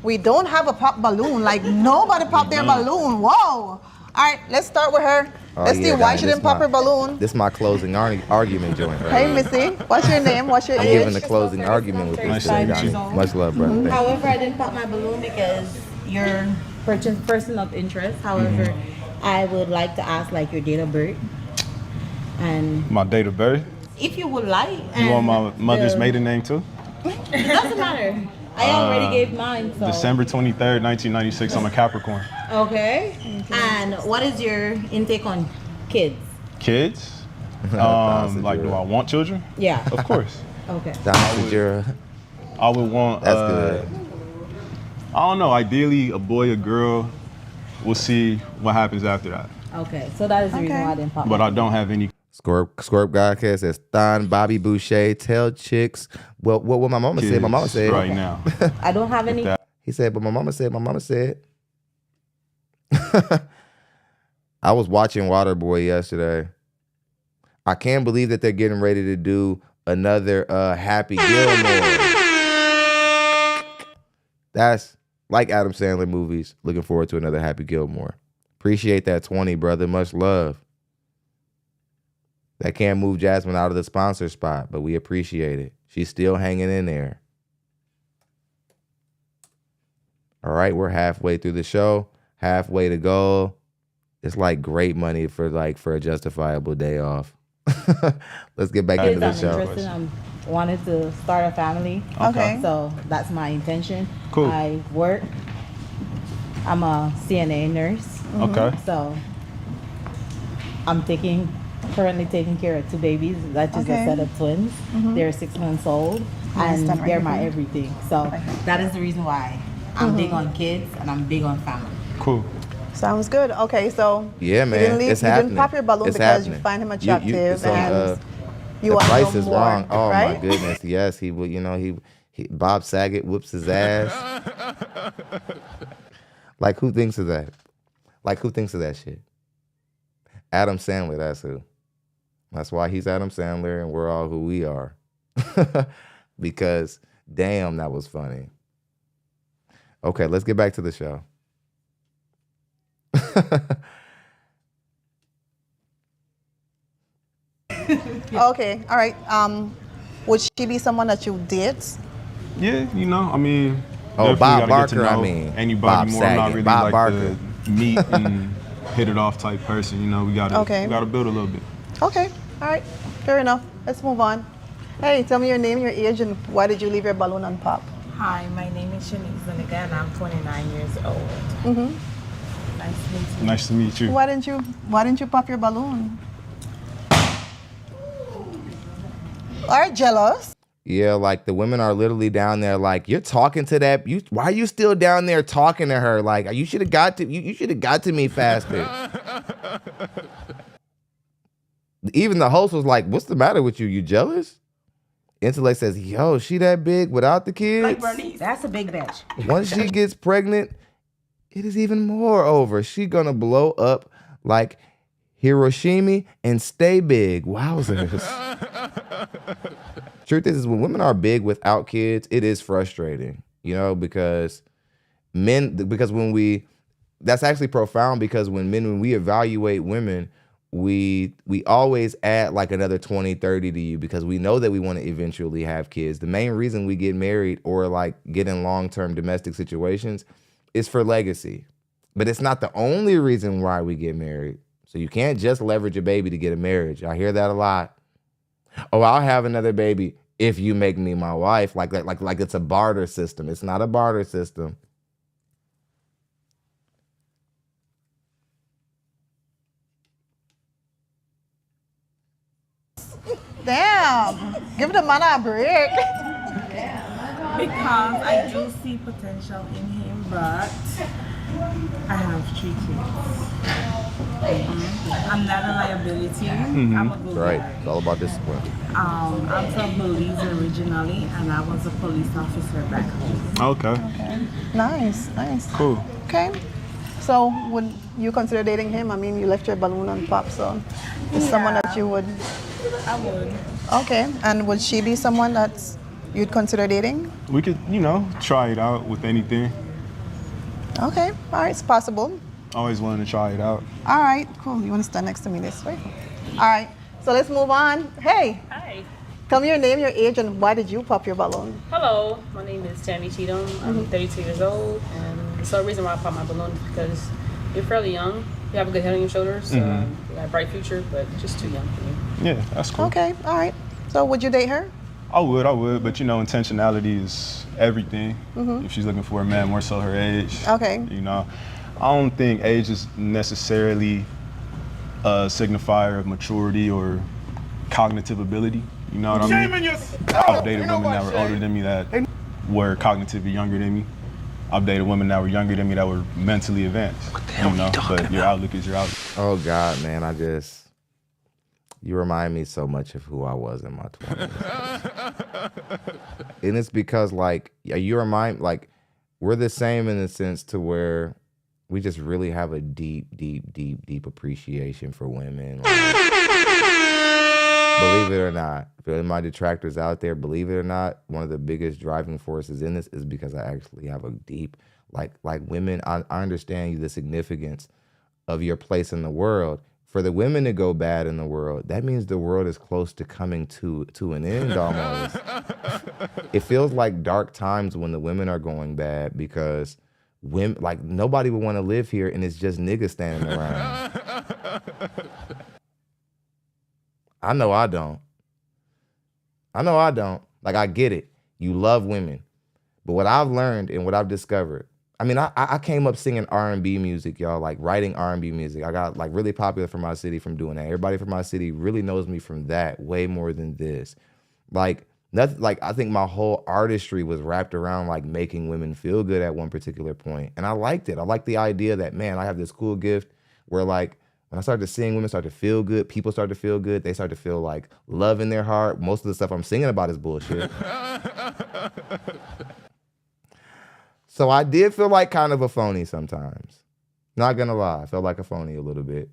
[SPEAKER 9] we don't have a pop balloon. Like nobody popped their
[SPEAKER 20] None.
[SPEAKER 9] balloon. Whoa. All right, let's start with her.
[SPEAKER 1] Oh,
[SPEAKER 9] Let's see
[SPEAKER 1] yeah,
[SPEAKER 9] why
[SPEAKER 1] Donnie,
[SPEAKER 9] she
[SPEAKER 1] this
[SPEAKER 9] didn't pop
[SPEAKER 1] my-
[SPEAKER 9] her balloon.
[SPEAKER 1] This is my closing argument joint. Right
[SPEAKER 9] Hey,
[SPEAKER 1] here.
[SPEAKER 9] Missy. What's your name? What's your
[SPEAKER 1] I'm
[SPEAKER 9] age?
[SPEAKER 1] giving the closing argument with this today, Donnie. Much love, brother. Thank you.
[SPEAKER 12] However, I didn't pop my balloon because you're person of interest. However, I would like to ask like your date of birth and
[SPEAKER 20] My date of birth.
[SPEAKER 12] if you would like.
[SPEAKER 20] You want my
[SPEAKER 12] and
[SPEAKER 20] mother's
[SPEAKER 12] the-
[SPEAKER 20] maiden name too?
[SPEAKER 12] It doesn't matter. I already gave mine. So.
[SPEAKER 20] December 23rd, 1996. I'm a Capricorn.
[SPEAKER 12] Okay. And what is your intake on kids?
[SPEAKER 20] Kids? Like, do I want children?
[SPEAKER 12] Yeah.
[SPEAKER 20] Of course.
[SPEAKER 12] Okay.
[SPEAKER 20] I would want.
[SPEAKER 1] That's good.
[SPEAKER 20] I don't know. Ideally, a boy, a girl. We'll see what happens after that.
[SPEAKER 12] Okay. So that is the reason why I didn't pop.
[SPEAKER 20] But
[SPEAKER 12] mine.
[SPEAKER 20] I don't have any.
[SPEAKER 1] Scorp Godcast says, Thon, Bobby Boucher, tell chicks. Well, what my mama said, my mama said.
[SPEAKER 20] Right now.
[SPEAKER 12] I don't have any.
[SPEAKER 1] He said, but my mama said. I was watching Waterboy yesterday. I can't believe that they're getting ready to do another Happy Gilmore. That's like Adam Sandler movies. Looking forward to another Happy Gilmore. Appreciate that 20, brother. Much love. That can't move Jasmine out of the sponsor spot, but we appreciate it. She's still hanging in there. All right, we're halfway through the show. Halfway to go. It's like great money for a justifiable day off. Let's get back into the show.
[SPEAKER 12] I wanted to start a family.
[SPEAKER 9] Okay.
[SPEAKER 12] So that's my intention.
[SPEAKER 20] Cool.
[SPEAKER 12] I work. I'm a CNA nurse.
[SPEAKER 20] Okay.
[SPEAKER 12] So I'm currently taking care of 2 babies. That is
[SPEAKER 9] Okay.
[SPEAKER 12] a set of twins. They're 6 months old, and
[SPEAKER 9] Understand
[SPEAKER 12] they're my
[SPEAKER 9] everything.
[SPEAKER 12] everything. So that is the reason why I'm big on kids and I'm big on family.
[SPEAKER 20] Cool.
[SPEAKER 9] Sounds good. Okay, so
[SPEAKER 1] Yeah, man.
[SPEAKER 9] you didn't
[SPEAKER 1] It's
[SPEAKER 9] you
[SPEAKER 1] happening.
[SPEAKER 9] didn't pop your balloon
[SPEAKER 1] It's
[SPEAKER 9] because you
[SPEAKER 1] happening.
[SPEAKER 9] find him attractive
[SPEAKER 1] it's on,
[SPEAKER 9] and you
[SPEAKER 1] the
[SPEAKER 9] want
[SPEAKER 1] price
[SPEAKER 9] to know
[SPEAKER 1] is
[SPEAKER 9] more,
[SPEAKER 1] wrong. Oh
[SPEAKER 9] right?
[SPEAKER 1] my goodness. Yes, he will. He Bob Saget whoops his ass. Like who thinks of that? Like who thinks of that shit? Adam Sandler. That's who. That's why he's Adam Sandler, and we're all who we are. Because damn, that was funny. Okay, let's get back to the show.
[SPEAKER 9] Okay, all right. Would she be someone that you date?
[SPEAKER 20] Yeah, I mean.
[SPEAKER 1] Oh,
[SPEAKER 20] definitely
[SPEAKER 1] Bob
[SPEAKER 20] gotta get to
[SPEAKER 1] Barker, I
[SPEAKER 20] know
[SPEAKER 1] mean.
[SPEAKER 20] Anybody
[SPEAKER 1] Bob
[SPEAKER 20] more. I'm not
[SPEAKER 1] Saget.
[SPEAKER 20] really
[SPEAKER 1] Bob
[SPEAKER 20] like
[SPEAKER 1] Barker.
[SPEAKER 20] the meet and hit it off type person. We gotta build a little bit.
[SPEAKER 9] Okay, all right. Fair enough. Let's move on. Hey, tell me your name, your age, and why did you leave your balloon unpopped?
[SPEAKER 21] Hi, my name is Shanice Zuniga and I'm 29 years old.
[SPEAKER 9] Mm-hmm.
[SPEAKER 21] Nice to meet you.
[SPEAKER 20] Nice to meet you.
[SPEAKER 9] Why didn't you pop your balloon? All right, jealous.
[SPEAKER 1] Yeah, like the women are literally down there like, you're talking to that. Why are you still down there talking to her? Like, you should have got to you should have got to me faster. Even the host was like, what's the matter with you? You jealous? Intellect says, yo, she that big without the kids?
[SPEAKER 21] Like Bernice. That's a big bitch.
[SPEAKER 1] Once she gets pregnant, it is even more over. She gonna blow up like Hiroshima and stay big. Wowzers. Truth is when women are big without kids, it is frustrating, because that's actually profound because when we evaluate women, we always add like another 20, 30 to you because we know that we want to eventually have kids. The main reason we get married or like get in long-term domestic situations is for legacy. But it's not the only reason why we get married. So you can't just leverage a baby to get a marriage. I hear that a lot. Oh, I'll have another baby if you make me my wife. Like it's a barter system. It's not a barter system.
[SPEAKER 9] Damn. Give the man a break.
[SPEAKER 21] Because I do see potential in him, but I have 3 kids. I'm not a liability. I'm a good
[SPEAKER 1] Right.
[SPEAKER 21] guy.
[SPEAKER 1] It's all about discipline.
[SPEAKER 21] I'm from Belize originally, and I was a police officer back home.
[SPEAKER 20] Okay.
[SPEAKER 9] Nice.
[SPEAKER 20] Cool.
[SPEAKER 9] Okay. So would you consider dating him? I mean, you left your balloon on pop, so is someone that you would?
[SPEAKER 21] I would.
[SPEAKER 9] Okay, and would she be someone that you'd consider dating?
[SPEAKER 20] We could, try it out with anything.
[SPEAKER 9] Okay, all right, it's possible.
[SPEAKER 20] Always willing to try it out.
[SPEAKER 9] All right, cool. You want to stand next to me this way? All right, so let's move on. Hey.
[SPEAKER 13] Hi.
[SPEAKER 9] Tell me your name, your age, and why did you pop your balloon?
[SPEAKER 13] Hello, my name is Tammy Cheatham. I'm 32 years old, and the sole reason why I popped my balloon is because you're fairly young. You have a good head on your shoulders. You have a bright future, but just too young for me.
[SPEAKER 20] Yeah, that's cool.
[SPEAKER 9] Okay, all right. So would you date her?
[SPEAKER 20] I would, but intentionality is everything. If she's looking for a man, more so her age.
[SPEAKER 9] Okay.
[SPEAKER 20] I don't think age is necessarily a signifier of maturity or cognitive ability. You know what I mean? I've dated women that were older than me that were cognitively younger than me. I've dated women that were younger than me that were mentally advanced. But your outlook is your outlook.
[SPEAKER 1] Oh God, man, you remind me so much of who I was in my 20s. And it's because we're the same in the sense to where we just really have a deep appreciation for women. Believe it or not, for my detractors out there, believe it or not, one of the biggest driving forces in this is because I actually have a deep, like women, I understand the significance of your place in the world. For the women to go bad in the world, that means the world is close to coming to an end almost. It feels like dark times when the women are going bad because women, nobody would want to live here and it's just niggas standing around. I know I don't. I get it. You love women. But what I've learned and what I've discovered, I came up singing R&B music, y'all, writing R&B music. I got really popular from my city from doing that. Everybody from my city really knows me from that way more than this. I think my whole artistry was wrapped around making women feel good at one particular point. And I liked it. I liked the idea that, man, I have this cool gift where when I started to sing, women start to feel good, people start to feel good, they start to feel love in their heart. Most of the stuff I'm singing about is bullshit. So I did feel like kind of a phony sometimes. Not gonna lie, I felt like a phony a little bit.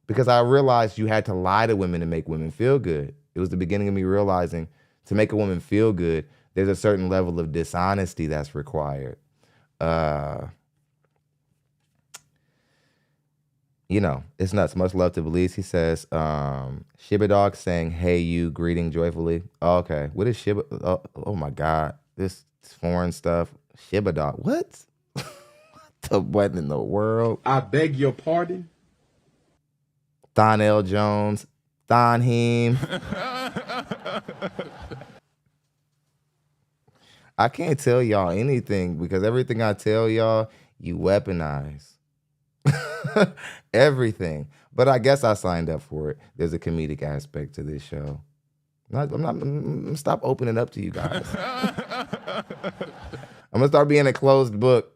[SPEAKER 1] Because I realized you had to lie to women to make women feel good. It was the beginning of me realizing to make a woman feel good, there's a certain level of dishonesty that's required. It's nuts. Much love to Belize. He says, Shiba Dog saying, hey, you, greeting joyfully. Oh, okay. What is Shiba? Oh my God. This foreign stuff. Shiba Dog. What? What in the world?
[SPEAKER 8] I beg your pardon?
[SPEAKER 1] Don L. Jones. Teriim. I can't tell y'all anything because everything I tell y'all, you weaponize. Everything. But I guess I signed up for it. There's a comedic aspect to this show. I'm gonna stop opening up to you guys. I'm gonna start being a closed book.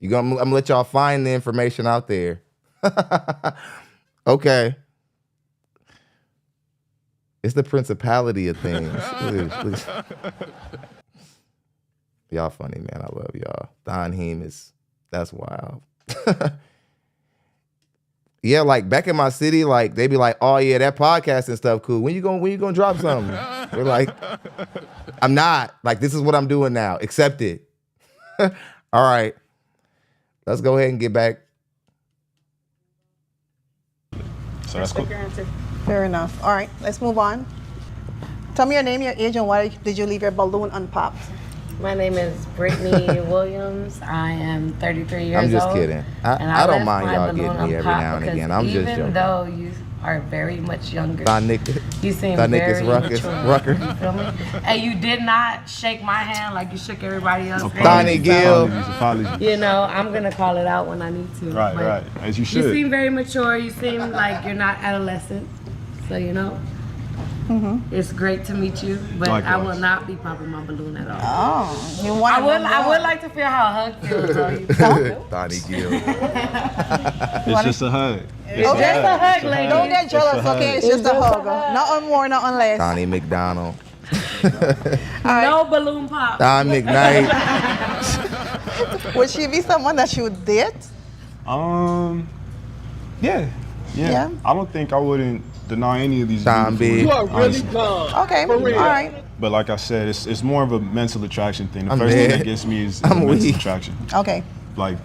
[SPEAKER 1] I'm gonna let y'all find the information out there. Okay. It's the principality of things. Please. Y'all funny, man. I love y'all. Teriim that's wild. Yeah, back in my city, they be like, oh yeah, that podcast and stuff cool. When you gonna drop something? We're like, I'm not. This is what I'm doing now. Accept it. All right. Let's go ahead and get back.
[SPEAKER 20] So that's cool.
[SPEAKER 9] Fair enough. All right, let's move on. Tell me your name, your age, and why did you leave your balloon unpopped?
[SPEAKER 14] My name is Brittany Williams. I am 33 years old.
[SPEAKER 1] I'm just kidding. I don't mind y'all getting me every now and again. I'm just joking.
[SPEAKER 14] Even though you are very much younger, you seem
[SPEAKER 1] Nick
[SPEAKER 14] very
[SPEAKER 1] is
[SPEAKER 14] mature.
[SPEAKER 1] Rucker.
[SPEAKER 14] You feel me? And you did not shake my hand like you shook everybody else's hand.
[SPEAKER 1] Donnie Gill.
[SPEAKER 20] Apologies.
[SPEAKER 14] I'm going to call it out when I need to.
[SPEAKER 20] Right. As you should.
[SPEAKER 14] You seem very mature. You seem like you're not adolescent. So, it's great to meet you, but likewise. I will not be popping my balloon at all.
[SPEAKER 9] Oh, you want
[SPEAKER 14] I would like to feel how a hug feels.
[SPEAKER 1] Donnie Gill.
[SPEAKER 20] It's just a hug.
[SPEAKER 14] It's just a hug, lady.
[SPEAKER 9] Don't get jealous, okay? It's just a hug. Not on more, not on less.
[SPEAKER 1] Donnie McDonald.
[SPEAKER 14] No balloon pop.
[SPEAKER 1] Don McKnight.
[SPEAKER 9] Would she be someone that you would date?
[SPEAKER 20] Yeah. I don't think I wouldn't deny any of these.
[SPEAKER 1] Time B.
[SPEAKER 2] You are really dumb.
[SPEAKER 9] Okay, all right.
[SPEAKER 20] But like I said, it's more of a mental attraction thing. The
[SPEAKER 1] I'm
[SPEAKER 20] first thing
[SPEAKER 1] dead.
[SPEAKER 20] that gets me is
[SPEAKER 1] I'm
[SPEAKER 20] mental
[SPEAKER 1] weak.
[SPEAKER 20] attraction.
[SPEAKER 9] Okay.
[SPEAKER 20] Like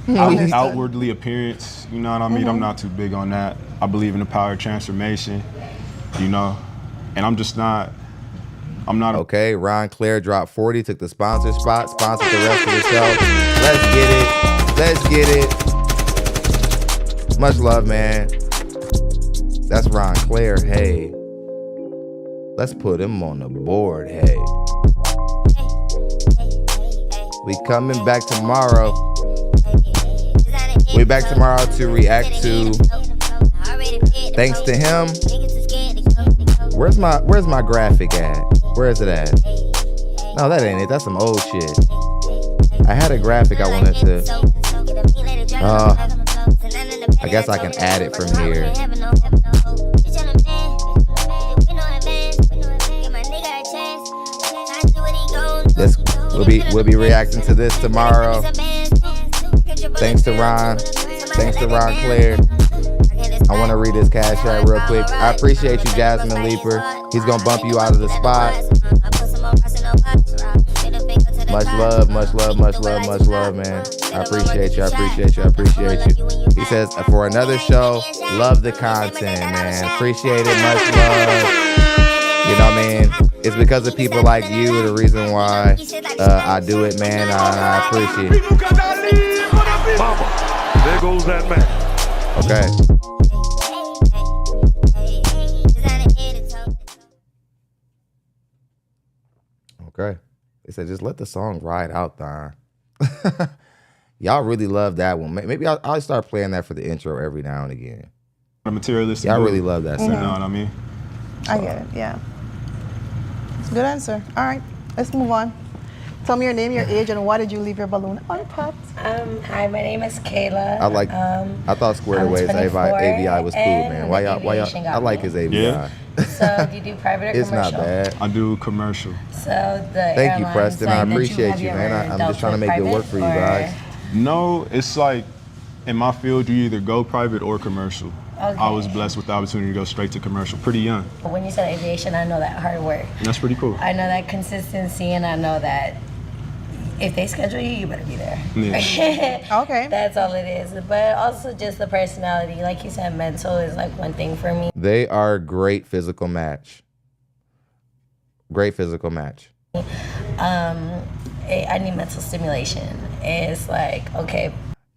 [SPEAKER 9] Understood.
[SPEAKER 20] outwardly appearance, you know what I mean? I'm not too big on that. I believe in the power of transformation, you know, and I'm not
[SPEAKER 1] okay. Ron Claire dropped 40, took the sponsor spot, sponsored the rest of the show. Let's get it. Much love, man. That's Ron Claire. Hey, let's put him on the board. Hey, we coming back tomorrow. We back tomorrow to react to Thanks to Him. Where's my graphic at? Where is it at? No, that ain't it. That's some old shit. I had a graphic I wanted to. I guess I can add it from here. We'll be reacting to this tomorrow. Thanks to Ron Claire. I want to read his cash app real quick. I appreciate you, Jasmine Leaper. He's gonna bump you out of the spot. Much love, man. I appreciate you. He says, for another show, love the content, man. Appreciate it, much love. You know what I mean? It's because of people like you, the reason why I do it, man. I appreciate it.
[SPEAKER 2] Mama, there goes that man.
[SPEAKER 1] Okay. Okay. They said, just let the song ride out, Don. Y'all really love that one. Maybe I'll start playing that for the intro every now and again.
[SPEAKER 20] Materialistic.
[SPEAKER 1] Y'all really love that sound.
[SPEAKER 20] You know what I mean?
[SPEAKER 9] I get it, yeah. It's a good answer. All right, let's move on. Tell me your name, your age, and why did you leave your balloon unpopped?
[SPEAKER 15] Hi, my name is Kayla.
[SPEAKER 1] I thought Squared Away's AVI was cool, man. Why y'all? I like his AVI.
[SPEAKER 20] Yeah.
[SPEAKER 15] So do you do private or
[SPEAKER 1] It's
[SPEAKER 15] commercial?
[SPEAKER 1] not bad.
[SPEAKER 20] I do commercial.
[SPEAKER 15] So the
[SPEAKER 1] Thank you,
[SPEAKER 15] airlines,
[SPEAKER 1] Preston.
[SPEAKER 15] like,
[SPEAKER 1] I
[SPEAKER 15] that you
[SPEAKER 1] appreciate
[SPEAKER 15] have
[SPEAKER 1] you,
[SPEAKER 15] ever
[SPEAKER 1] man. I'm
[SPEAKER 15] dealt
[SPEAKER 1] just trying to
[SPEAKER 15] with
[SPEAKER 1] make it
[SPEAKER 15] private,
[SPEAKER 1] work for you
[SPEAKER 15] or-
[SPEAKER 1] guys.
[SPEAKER 20] No, it's like in my field, you either go private or commercial.
[SPEAKER 15] Okay.
[SPEAKER 20] I was blessed with the opportunity to go straight to commercial pretty young.
[SPEAKER 15] When you said aviation, I know that hard work.
[SPEAKER 20] And that's pretty cool.
[SPEAKER 15] I know that consistency, and I know that if they schedule you, you better be there.
[SPEAKER 20] Yeah.
[SPEAKER 9] Okay.
[SPEAKER 15] That's all it is. But also just the personality. Like you said, mental is like one thing for me.
[SPEAKER 1] They are a great physical match. Great physical match.
[SPEAKER 15] I need mental stimulation. It's like, okay.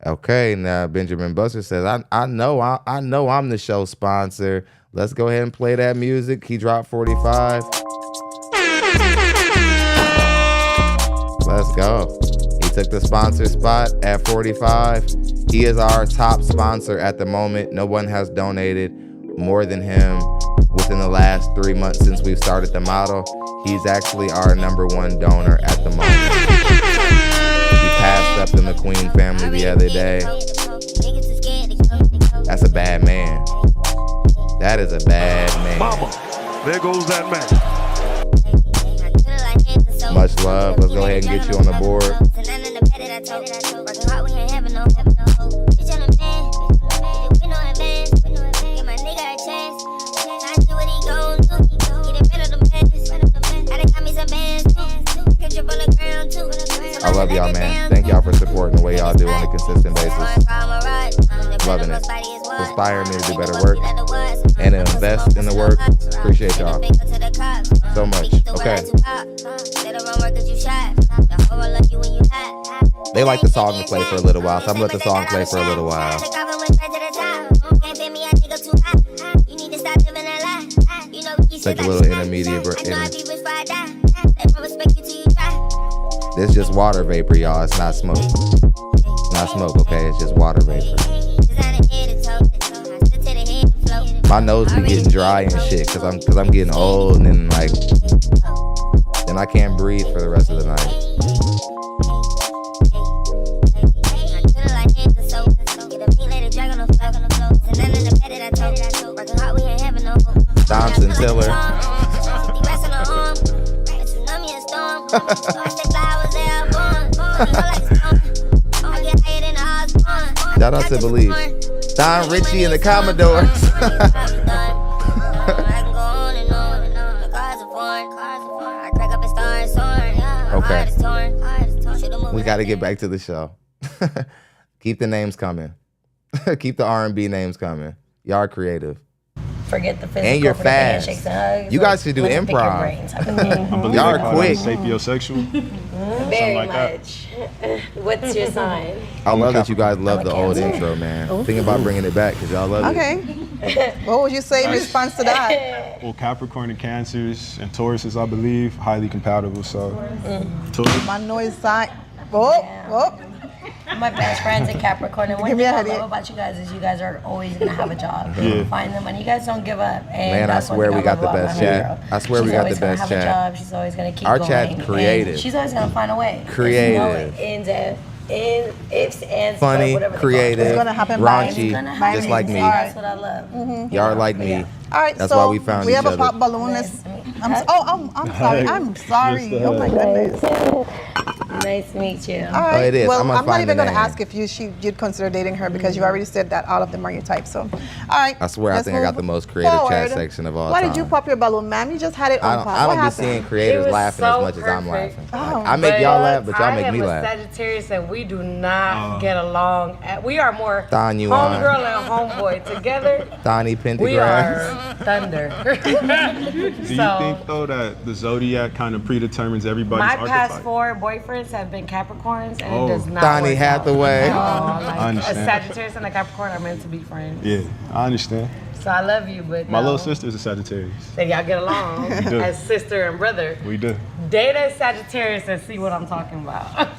[SPEAKER 1] Okay, now Benjamin Buster says, I know I'm the show sponsor. Let's go ahead and play that music. He dropped 45. Let's go. He took the sponsor spot at 45. He is our top sponsor at the moment. No one has donated more than him within the last 3 months since we've started the model. He's actually our #1 donor at the moment. He passed up in the Queen family the other day. That's a bad man. That is a bad man.
[SPEAKER 2] Mama, there goes that man.
[SPEAKER 1] Much love. Let's go ahead and get you on the board. I love y'all, man. Thank y'all for supporting the way y'all do on a consistent basis. Loving it. It's inspiring me to do better work and to invest in the work. Appreciate y'all so much. Okay. They like the song to play for a little while, so I'm gonna let the song play for a little while. Take a little intermediate break. This is just water vapor, y'all. It's not smoke. It's not smoke, okay? It's just water vapor. My nose be getting dry and shit cause I'm getting old, and then like then I can't breathe for the rest of the night. Thompson Tiller. Shout out to Belize. Don Richie and the Commodores. Okay. We got to get back to the show. Keep the names coming. Keep the R&B names coming. Y'all are creative.
[SPEAKER 15] Forget the physical.
[SPEAKER 1] And you're
[SPEAKER 15] for the handshakes
[SPEAKER 1] fast.
[SPEAKER 15] and hugs.
[SPEAKER 1] You guys should do
[SPEAKER 15] Let me pick your
[SPEAKER 1] improv.
[SPEAKER 15] brains.
[SPEAKER 1] Y'all are quick.
[SPEAKER 20] Sapiosexual.
[SPEAKER 15] Very
[SPEAKER 20] like that.
[SPEAKER 15] much. What's your sign?
[SPEAKER 1] I love that you guys love the old intro, man. Think about bringing it back because y'all love it.
[SPEAKER 9] Okay. What would you say in response to that?
[SPEAKER 20] Well, Capricorn and Cancers and Tauruses, I believe, highly compatible. So, Taurus.
[SPEAKER 9] My noise sign. Oh.
[SPEAKER 15] My best friend's a Capricorn, and one
[SPEAKER 9] Give me
[SPEAKER 15] thing
[SPEAKER 9] a
[SPEAKER 15] I
[SPEAKER 9] headache.
[SPEAKER 15] love about you guys is you guys are always gonna have a job.
[SPEAKER 20] Yeah.
[SPEAKER 15] Find the money. You guys don't give up. And
[SPEAKER 1] Man, I
[SPEAKER 15] that's one
[SPEAKER 1] swear
[SPEAKER 15] thing
[SPEAKER 1] we got
[SPEAKER 15] love
[SPEAKER 1] the
[SPEAKER 15] about
[SPEAKER 1] best
[SPEAKER 15] my
[SPEAKER 1] chat.
[SPEAKER 15] girl.
[SPEAKER 1] I swear we
[SPEAKER 15] She's
[SPEAKER 1] got
[SPEAKER 15] always
[SPEAKER 1] the
[SPEAKER 15] gonna
[SPEAKER 1] best
[SPEAKER 15] have a
[SPEAKER 1] chat.
[SPEAKER 15] job. She's always gonna keep
[SPEAKER 1] Our
[SPEAKER 15] going.
[SPEAKER 1] chat's
[SPEAKER 15] and
[SPEAKER 1] creative.
[SPEAKER 15] She's always gonna find a way.
[SPEAKER 1] Creative.
[SPEAKER 15] Ifs, ands,
[SPEAKER 1] Funny,
[SPEAKER 15] whatever.
[SPEAKER 1] creative,
[SPEAKER 9] It's gonna happen by-
[SPEAKER 1] raunchy,
[SPEAKER 9] It's gonna happen.
[SPEAKER 1] just like me.
[SPEAKER 15] That's what I love.
[SPEAKER 1] Y'all are like me.
[SPEAKER 9] All right,
[SPEAKER 1] That's
[SPEAKER 9] so
[SPEAKER 1] why we found
[SPEAKER 9] we
[SPEAKER 1] each
[SPEAKER 9] have a
[SPEAKER 1] other.
[SPEAKER 9] pop balloon. I'm sorry. I'm sorry. Oh my goodness.
[SPEAKER 15] Nice to meet you.
[SPEAKER 9] All right.
[SPEAKER 1] Oh, it is.
[SPEAKER 9] Well,
[SPEAKER 1] I'm gonna
[SPEAKER 9] I'm not
[SPEAKER 1] find
[SPEAKER 9] even
[SPEAKER 1] the
[SPEAKER 9] going to
[SPEAKER 1] name.
[SPEAKER 9] ask if you'd consider dating her because you already said that all of them are your type. So, all right.
[SPEAKER 1] I swear, I
[SPEAKER 9] let's
[SPEAKER 1] think I got
[SPEAKER 9] move
[SPEAKER 1] the most creative chat
[SPEAKER 9] forward.
[SPEAKER 1] section of all
[SPEAKER 9] Why
[SPEAKER 1] time.
[SPEAKER 9] did you pop your balloon, ma'am? You just had it on pop.
[SPEAKER 1] I
[SPEAKER 9] What
[SPEAKER 1] don't be
[SPEAKER 9] happened?
[SPEAKER 1] seeing creators
[SPEAKER 14] It was
[SPEAKER 1] laughing
[SPEAKER 14] so
[SPEAKER 1] as much as I'm
[SPEAKER 14] perfect.
[SPEAKER 1] laughing.
[SPEAKER 9] Oh.
[SPEAKER 1] Like, I make y'all laugh, but y'all make me
[SPEAKER 14] I
[SPEAKER 1] laugh.
[SPEAKER 14] am a Sagittarius and we do not get along. We are more
[SPEAKER 1] Thon you
[SPEAKER 14] homegirl
[SPEAKER 1] on.
[SPEAKER 14] and homeboy together.
[SPEAKER 1] Donnie
[SPEAKER 14] We
[SPEAKER 1] Pentagram.
[SPEAKER 14] are thunder.
[SPEAKER 20] Do you think though that the zodiac kind of predetermines everybody's
[SPEAKER 14] My
[SPEAKER 20] archetype?
[SPEAKER 14] past 4 boyfriends have been Capricorns, and
[SPEAKER 20] Oh.
[SPEAKER 14] it does not
[SPEAKER 1] Donnie
[SPEAKER 14] work
[SPEAKER 1] Hathaway.
[SPEAKER 14] out. No,
[SPEAKER 20] I
[SPEAKER 14] like, a
[SPEAKER 20] understand.
[SPEAKER 14] Sagittarius and a Capricorn are meant to be friends.
[SPEAKER 20] Yeah, I understand.
[SPEAKER 14] So I love you, but
[SPEAKER 20] My
[SPEAKER 14] no.
[SPEAKER 20] little sister's a Sagittarius.
[SPEAKER 14] So y'all get along
[SPEAKER 20] We do.
[SPEAKER 14] as sister and brother.
[SPEAKER 20] We do.
[SPEAKER 14] Date a Sagittarius and see what I'm talking about.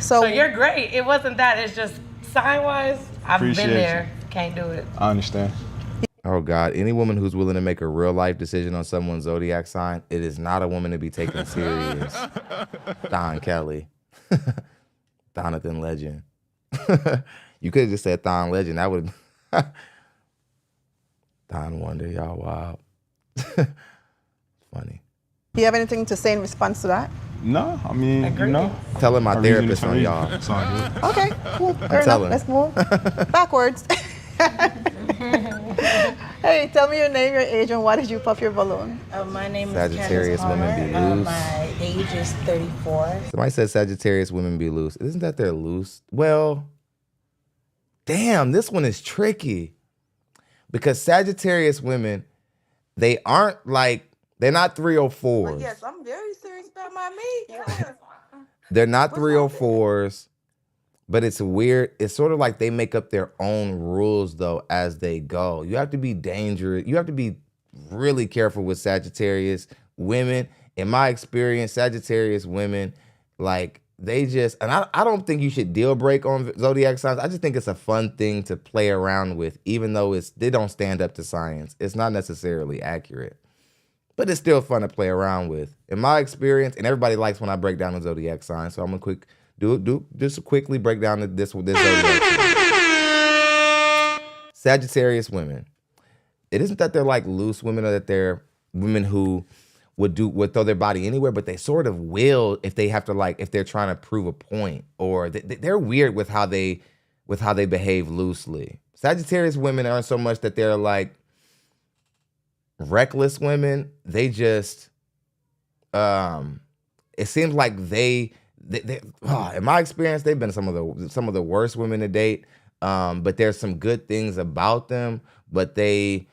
[SPEAKER 14] So you're great. It wasn't that. It's just sign-wise, I've
[SPEAKER 20] Appreciate
[SPEAKER 14] been
[SPEAKER 20] you.
[SPEAKER 14] there. Can't do it.
[SPEAKER 20] I understand.
[SPEAKER 1] Oh God, any woman who's willing to make a real life decision on someone's zodiac sign, it is not a woman to be taken serious. Don Kelly. Donathan Legend. You could have just said Don Legend. That would Don Wonder, y'all wild. Funny.
[SPEAKER 9] Do you have anything to say in response to that?
[SPEAKER 20] No, I mean, you know.
[SPEAKER 1] Telling my
[SPEAKER 20] a reason
[SPEAKER 1] therapist
[SPEAKER 20] to
[SPEAKER 1] on
[SPEAKER 20] read.
[SPEAKER 1] y'all.
[SPEAKER 20] It's all good.
[SPEAKER 9] Okay, cool. Fair
[SPEAKER 1] tell
[SPEAKER 9] enough.
[SPEAKER 1] him.
[SPEAKER 9] Let's move backwards. Hey, tell me your name, your age, and why did you pop your balloon?
[SPEAKER 16] My name is
[SPEAKER 1] Sagittarius
[SPEAKER 16] Candace
[SPEAKER 1] women be
[SPEAKER 16] Palmer.
[SPEAKER 1] loose.
[SPEAKER 16] My age is 34.
[SPEAKER 1] Somebody said Sagittarius women be loose. Isn't that they're loose? Well, damn, this one is tricky. Because Sagittarius women, they aren't like, they're not 304s.
[SPEAKER 16] Yes, I'm very serious about my meat.
[SPEAKER 1] They're not 304s, but it's weird. It's sort of like they make up their own rules though as they go. You have to be dangerous. You have to be really careful with Sagittarius women. In my experience, Sagittarius women, like they just, and I don't think you should deal break on zodiac signs. I just think it's a fun thing to play around with, even though they don't stand up to science. It's not necessarily accurate, but it's still fun to play around with. In my experience, and everybody likes when I break down the zodiac sign, so I'm gonna just quickly break down this zodiac sign. Sagittarius women. It isn't that they're like loose women or that they're women who would throw their body anywhere, but they sort of will if they have to, like, if they're trying to prove a point, or they're weird with how they behave loosely. Sagittarius women aren't so much that they're like reckless women. They just, it seems like they in my experience, they've been some of the worst women to date. But there's some good things about them. But they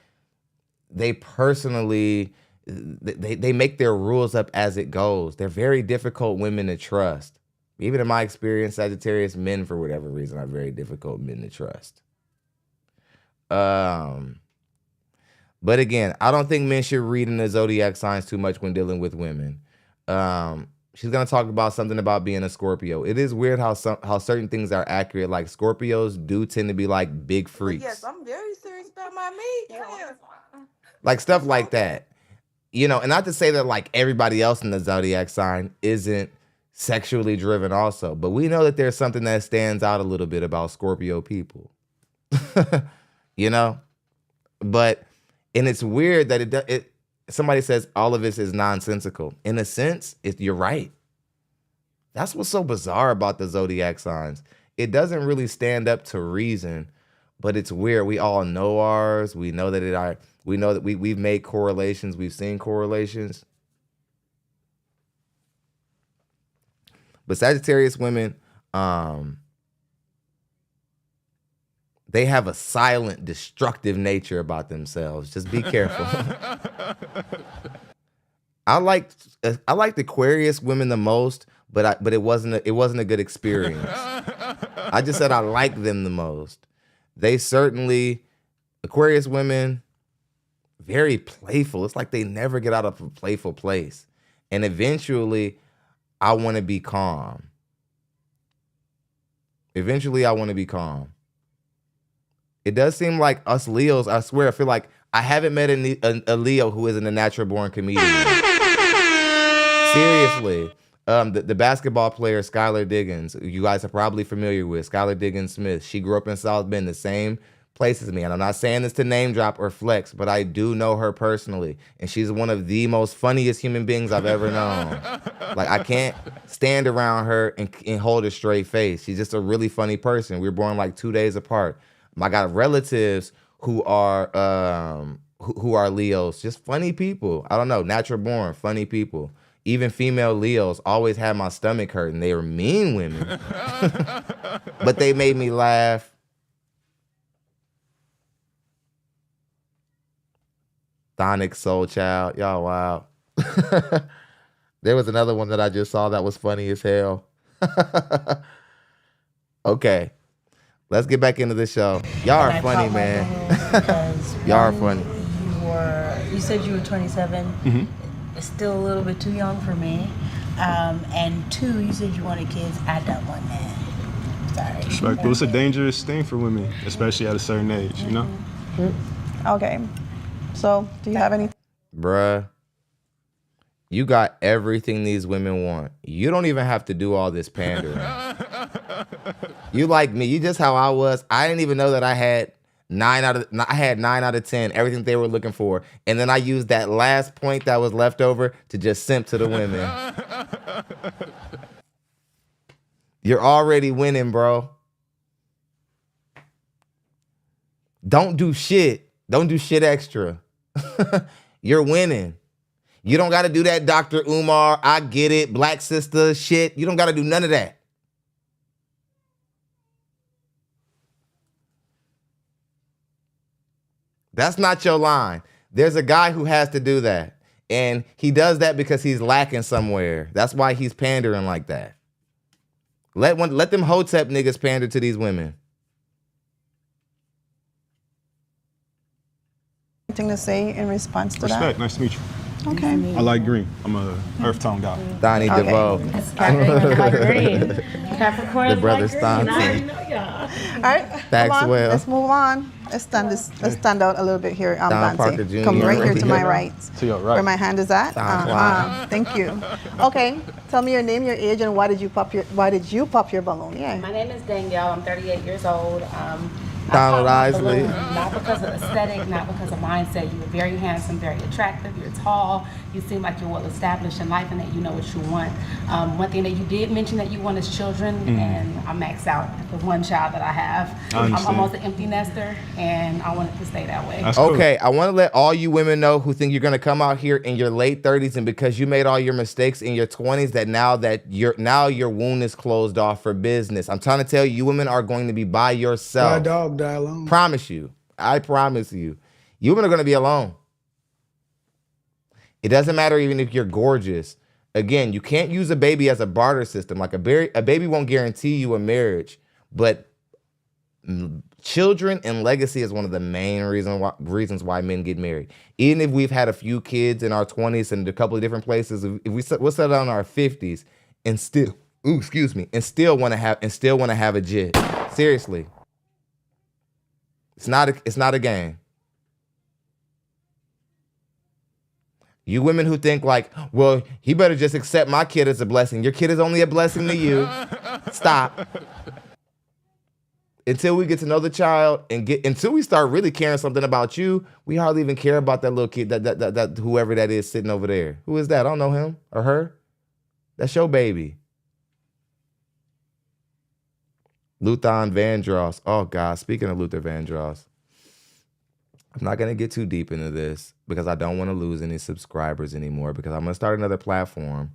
[SPEAKER 1] personally, they make their rules up as it goes. They're very difficult women to trust. Even in my experience, Sagittarius men, for whatever reason, are very difficult men to trust. But again, I don't think men should read in the zodiac signs too much when dealing with women. She's gonna talk about something about being a Scorpio. It is weird how certain things are accurate. Like Scorpios do tend to be like big freaks.
[SPEAKER 16] Yes, I'm very serious about my meat.
[SPEAKER 1] Like stuff like that. You know, and not to say that like everybody else in the zodiac sign isn't sexually driven also, but we know that there's something that stands out a little bit about Scorpio people. You know? And it's weird that somebody says all of this is nonsensical. In a sense, you're right. That's what's so bizarre about the zodiac signs. it doesn't really stand up to reason, but it's weird. We all know ours. We know that we've made correlations. We've seen correlations. But Sagittarius women, they have a silent, destructive nature about themselves. Just be careful. I liked Aquarius women the most, but it wasn't a good experience. I just said I like them the most. They certainly, Aquarius women, very playful. It's like they never get out of a playful place. And eventually, I want to be calm. Eventually, I want to be calm. It does seem like us Leos, I swear, I feel like I haven't met a Leo who isn't a natural born comedian. Seriously. The basketball player, Skylar Diggins, you guys are probably familiar with, Skylar Diggins Smith. She grew up in South Bend, the same place as me. And I'm not saying this to name drop or flex, but I do know her personally. And she's one of the most funniest human beings I've ever known. Like, I can't stand around her and hold a straight face. She's just a really funny person. We were born like 2 days apart. I got relatives who are Leos, just funny people. I don't know, natural born, funny people. Even female Leos always had my stomach hurting. They were mean women, but they made me laugh. Thonic Soul Child, y'all wow. There was another one that I just saw that was funny as hell. Okay. Let's get back into the show. Y'all are funny, man. Y'all are funny.
[SPEAKER 12] You said you were 27.
[SPEAKER 20] Mm-hmm.
[SPEAKER 12] It's still a little bit too young for me. And 2, you said you wanted kids. I don't want that. Sorry.
[SPEAKER 20] Respectful. It's a dangerous thing for women, especially at a certain age, you know?
[SPEAKER 9] Okay. So, do you have any?
[SPEAKER 1] Bruh, you got everything these women want. You don't even have to do all this pandering. You like me. You just how I was. I didn't even know that I had 9 out of 10, everything they were looking for. And then I used that last point that was left over to just simp to the women. You're already winning, bro. Don't do shit. Don't do shit extra. You're winning. You don't got to do that Dr. Umar, I get it, black sister shit. You don't got to do none of that. That's not your line. There's a guy who has to do that. And he does that because he's lacking somewhere. That's why he's pandering like that. Let them Hotep niggas pander to these women.
[SPEAKER 9] Anything to say in response to that?
[SPEAKER 20] Respect. Nice to meet you.
[SPEAKER 9] Okay.
[SPEAKER 20] I like green. I'm a earth tone guy.
[SPEAKER 1] Donnie DeVoe.
[SPEAKER 12] Capricorn.
[SPEAKER 1] The brother Stanton.
[SPEAKER 9] All right.
[SPEAKER 1] Thanks,
[SPEAKER 9] come on.
[SPEAKER 1] Will.
[SPEAKER 9] Let's move on. Let's stand out a little bit here.
[SPEAKER 1] Don
[SPEAKER 9] Dante.
[SPEAKER 1] Parker Jr.
[SPEAKER 9] Come right here to my right.
[SPEAKER 20] To your right.
[SPEAKER 9] Where my hand is at. Thank you. Okay. Tell me your name, your age, and why did you pop your balloon? Yeah.
[SPEAKER 13] My name is Danielle. I'm 38 years old.
[SPEAKER 1] Donald Isley.
[SPEAKER 13] Not because of aesthetic, not because of mindset. You're very handsome, very attractive. You're tall. You seem like you're well established in life and that you know what you want. One thing that you did mention that you want is children, and I maxed out the one child that I have. I'm almost an empty nester, and I want it to stay that way.
[SPEAKER 20] That's cool.
[SPEAKER 1] Okay, I want to let all you women know who think you're going to come out here in your late 30s and because you made all your mistakes in your 20s that now your wound is closed off for business. I'm trying to tell you, you women are going to be by yourself.
[SPEAKER 3] My dog die alone.
[SPEAKER 1] Promise you. I promise you. You women are going to be alone. It doesn't matter even if you're gorgeous. Again, you can't use a baby as a barter system. Like a baby won't guarantee you a marriage, but children and legacy is one of the main reasons why men get married. Even if we've had a few kids in our 20s and a couple of different places, if we'll settle down in our 50s and still want to have a jit. Seriously. It's not a game. You women who think like, well, he better just accept my kid as a blessing. Your kid is only a blessing to you. Stop. Until we get to know the child until we start really caring something about you, we hardly even care about that little kid, that whoever that is sitting over there. Who is that? I don't know him or her. That's your baby. Luther Vandross. Oh God, speaking of Luther Vandross, I'm not gonna get too deep into this because I don't want to lose any subscribers anymore, because I'm gonna start another platform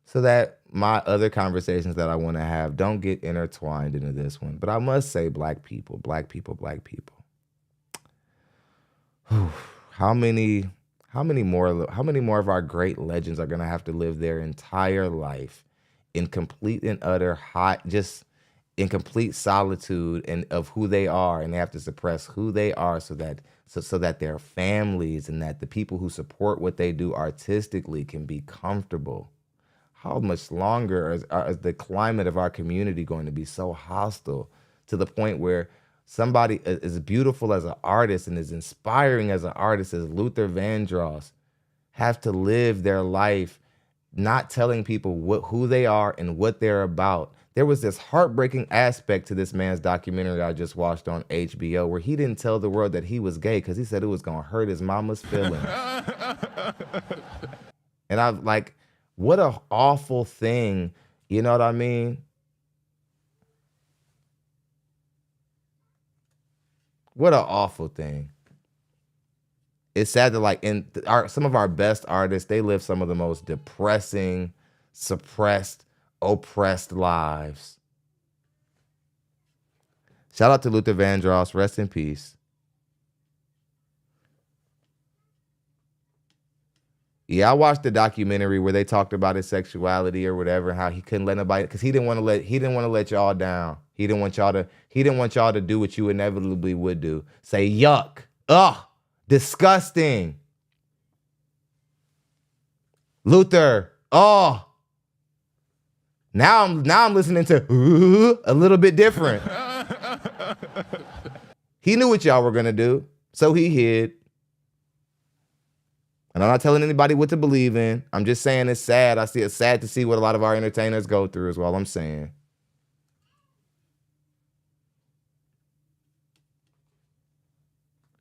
[SPEAKER 1] so that my other conversations that I want to have don't get intertwined into this one. But I must say, black people. How many more of our great legends are gonna have to live their entire life in complete and utter just in complete solitude and of who they are, and they have to suppress who they are so that their families and that the people who support what they do artistically can be comfortable. How much longer is the climate of our community going to be so hostile to the point where somebody as beautiful as an artist and as inspiring as an artist as Luther Vandross have to live their life not telling people who they are and what they're about? There was this heartbreaking aspect to this man's documentary I just watched on HBO where he didn't tell the world that he was gay because he said it was going to hurt his mama's feelings. And I'm like, what an awful thing. You know what I mean? What an awful thing. It's sad that like some of our best artists, they live some of the most depressing, suppressed, oppressed lives. Shout out to Luther Vandross. Rest in peace. Yeah, I watched the documentary where they talked about his sexuality or whatever, how he couldn't let nobody, because he didn't want to let y'all down. He didn't want y'all to do what you inevitably would do. Say yuck, ugh, disgusting. Luther, oh. Now I'm listening to a little bit different. He knew what y'all were gonna do, so he hid. And I'm not telling anybody what to believe in. I'm just saying it's sad. It's sad to see what a lot of our entertainers go through is all I'm saying.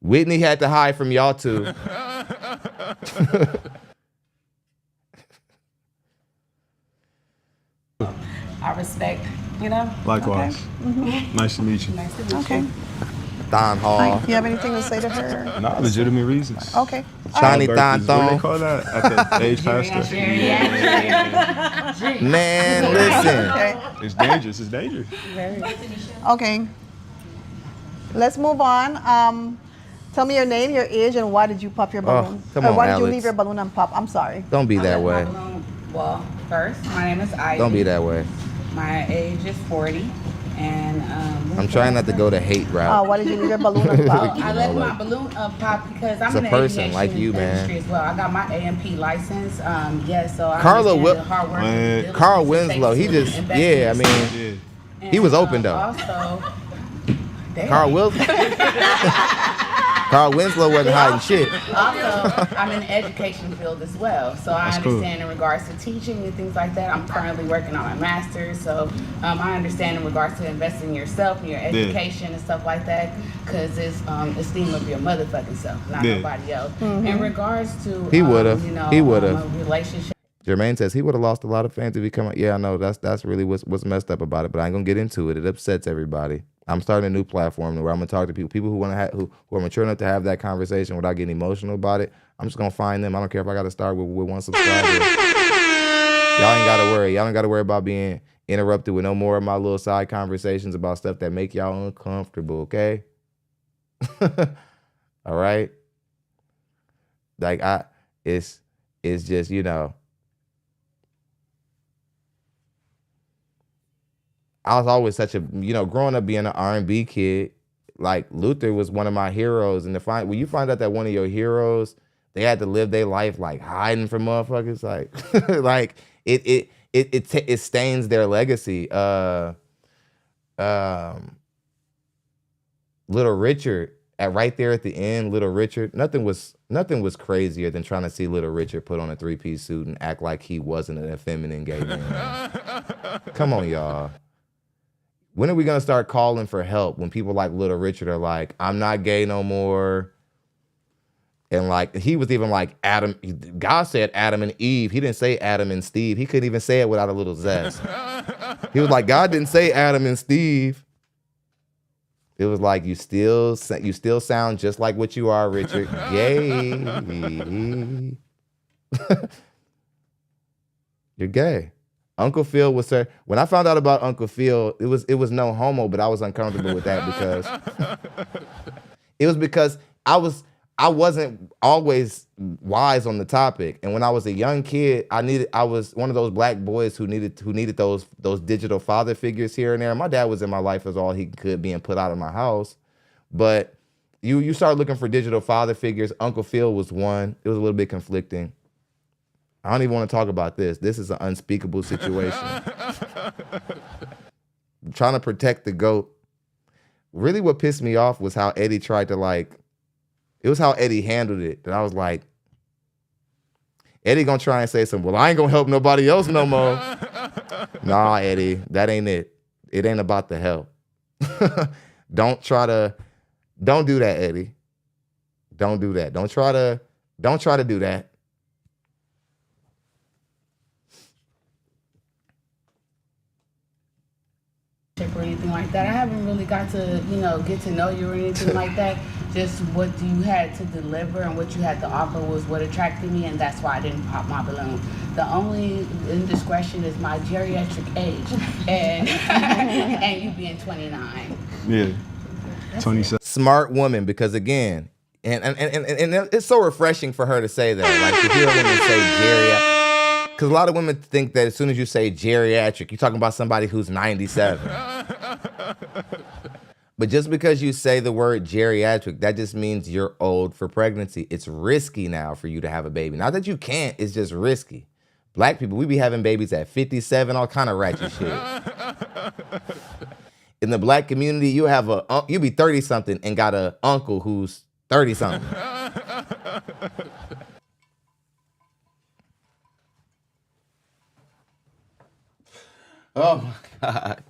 [SPEAKER 1] Whitney had to hide from y'all too.
[SPEAKER 13] I respect, you know?
[SPEAKER 20] Likewise.
[SPEAKER 13] Okay. Mm-hmm.
[SPEAKER 20] Nice to meet you.
[SPEAKER 13] Nice to meet you.
[SPEAKER 9] Okay.
[SPEAKER 1] Thon Hall.
[SPEAKER 9] You have anything to say to her?
[SPEAKER 20] Not legitimate reasons.
[SPEAKER 9] Okay.
[SPEAKER 1] Shiny Thon
[SPEAKER 20] What do
[SPEAKER 1] Thon.
[SPEAKER 20] they call that at the age past?
[SPEAKER 1] Man, listen.
[SPEAKER 9] Okay.
[SPEAKER 20] It's dangerous. It's dangerous.
[SPEAKER 9] Okay. Let's move on. Tell me your name, your age, and why did you pop your balloon?
[SPEAKER 1] Come on,
[SPEAKER 9] why did you
[SPEAKER 1] Alex.
[SPEAKER 9] leave your balloon and pop? I'm sorry.
[SPEAKER 1] Don't be that way.
[SPEAKER 17] Well, first, my name is Ivy.
[SPEAKER 1] Don't be that way.
[SPEAKER 17] My age is 40, and
[SPEAKER 1] I'm trying not to go the hate route.
[SPEAKER 9] Why did you leave your balloon and pop?
[SPEAKER 17] I left my balloon pop because I'm
[SPEAKER 1] It's
[SPEAKER 17] in
[SPEAKER 1] a
[SPEAKER 17] the
[SPEAKER 1] person
[SPEAKER 17] aviation
[SPEAKER 1] like you, man.
[SPEAKER 17] industry as well. I got my AMP license. So I
[SPEAKER 1] Carla
[SPEAKER 17] understand the hard work and diligence
[SPEAKER 1] Carl
[SPEAKER 17] it
[SPEAKER 1] Winslow,
[SPEAKER 17] takes
[SPEAKER 1] he
[SPEAKER 17] to
[SPEAKER 1] just,
[SPEAKER 17] invest
[SPEAKER 1] yeah, I
[SPEAKER 17] in
[SPEAKER 1] mean,
[SPEAKER 17] yourself.
[SPEAKER 1] he was open though.
[SPEAKER 17] Also,
[SPEAKER 1] Carl Winslow. Carl Winslow wasn't hiding shit.
[SPEAKER 17] Also, I'm in the education field as well, so I understand in regards to teaching and things like that. I'm currently working on my master's, so I understand in regards to investing in yourself and your education and stuff like that, because it's esteem of your motherfucking self, not nobody else. In regards to
[SPEAKER 1] He would've. He would've.
[SPEAKER 17] a relationship.
[SPEAKER 1] Jermaine says he would have lost a lot of fans if he come out. Yeah, I know that's really what's messed up about it, but I ain't gonna get into it. It upsets everybody. I'm starting a new platform where I'm gonna talk to people who want to who are mature enough to have that conversation without getting emotional about it. I'm just gonna find them. I don't care if I gotta start with one subscriber. Y'all ain't gotta worry. Y'all don't gotta worry about being interrupted with no more of my little side conversations about stuff that make y'all uncomfortable. Okay. All right. Like it's just, you know. I was always such a, growing up being an R&B kid, like Luther was one of my heroes. And when you find out that one of your heroes, they had to live their life like hiding from motherfuckers, like, like it stains their legacy. Little Richard, right there at the end, Little Richard, nothing was crazier than trying to see Little Richard put on a 3-piece suit and act like he wasn't an effeminate gay man. Come on, y'all. When are we going to start calling for help when people like Little Richard are like, I'm not gay no more? And like, he was even like Adam. God said Adam and Eve. He didn't say Adam and Steve. He couldn't even say it without a little zest. He was like, God didn't say Adam and Steve. It was like you still sound just like what you are, Richard. Gay. You're gay. Uncle Phil was when I found out about Uncle Phil, it was no homo, but I was uncomfortable with that because I wasn't always wise on the topic. And when I was a young kid, I was one of those black boys who needed those digital father figures here and there. My dad was in my life as all he could, being put out of my house. But you start looking for digital father figures. Uncle Phil was one. It was a little bit conflicting. I don't even want to talk about this. This is an unspeakable situation. I'm trying to protect the GOAT. Really what pissed me off was how Eddie tried to it was how Eddie handled it. And I was like, Eddie gonna try and say something. Well, I ain't gonna help nobody else no more. Nah, Eddie, that ain't it. It ain't about the help. Don't do that, Eddie. Don't do that. Don't try to do that.
[SPEAKER 17] Or anything like that. I haven't really got to, get to know you or anything like that. Just what you had to deliver and what you had to offer was what attracted me, and that's why I didn't pop my balloon. The only indiscretion is my geriatric age and you being 29.
[SPEAKER 20] Yeah, 27.
[SPEAKER 1] Smart woman, because again, and it's so refreshing for her to say that. Like to hear women say geriatric. Because a lot of women think that as soon as you say geriatric, you're talking about somebody who's 97. But just because you say the word geriatric, that just means you're old for pregnancy. It's risky now for you to have a baby. Not that you can't, it's just risky. Black people, we be having babies at 57, all kind of ratchet shit. In the black community, you be 30-something and got an uncle who's 30-something. Oh my God.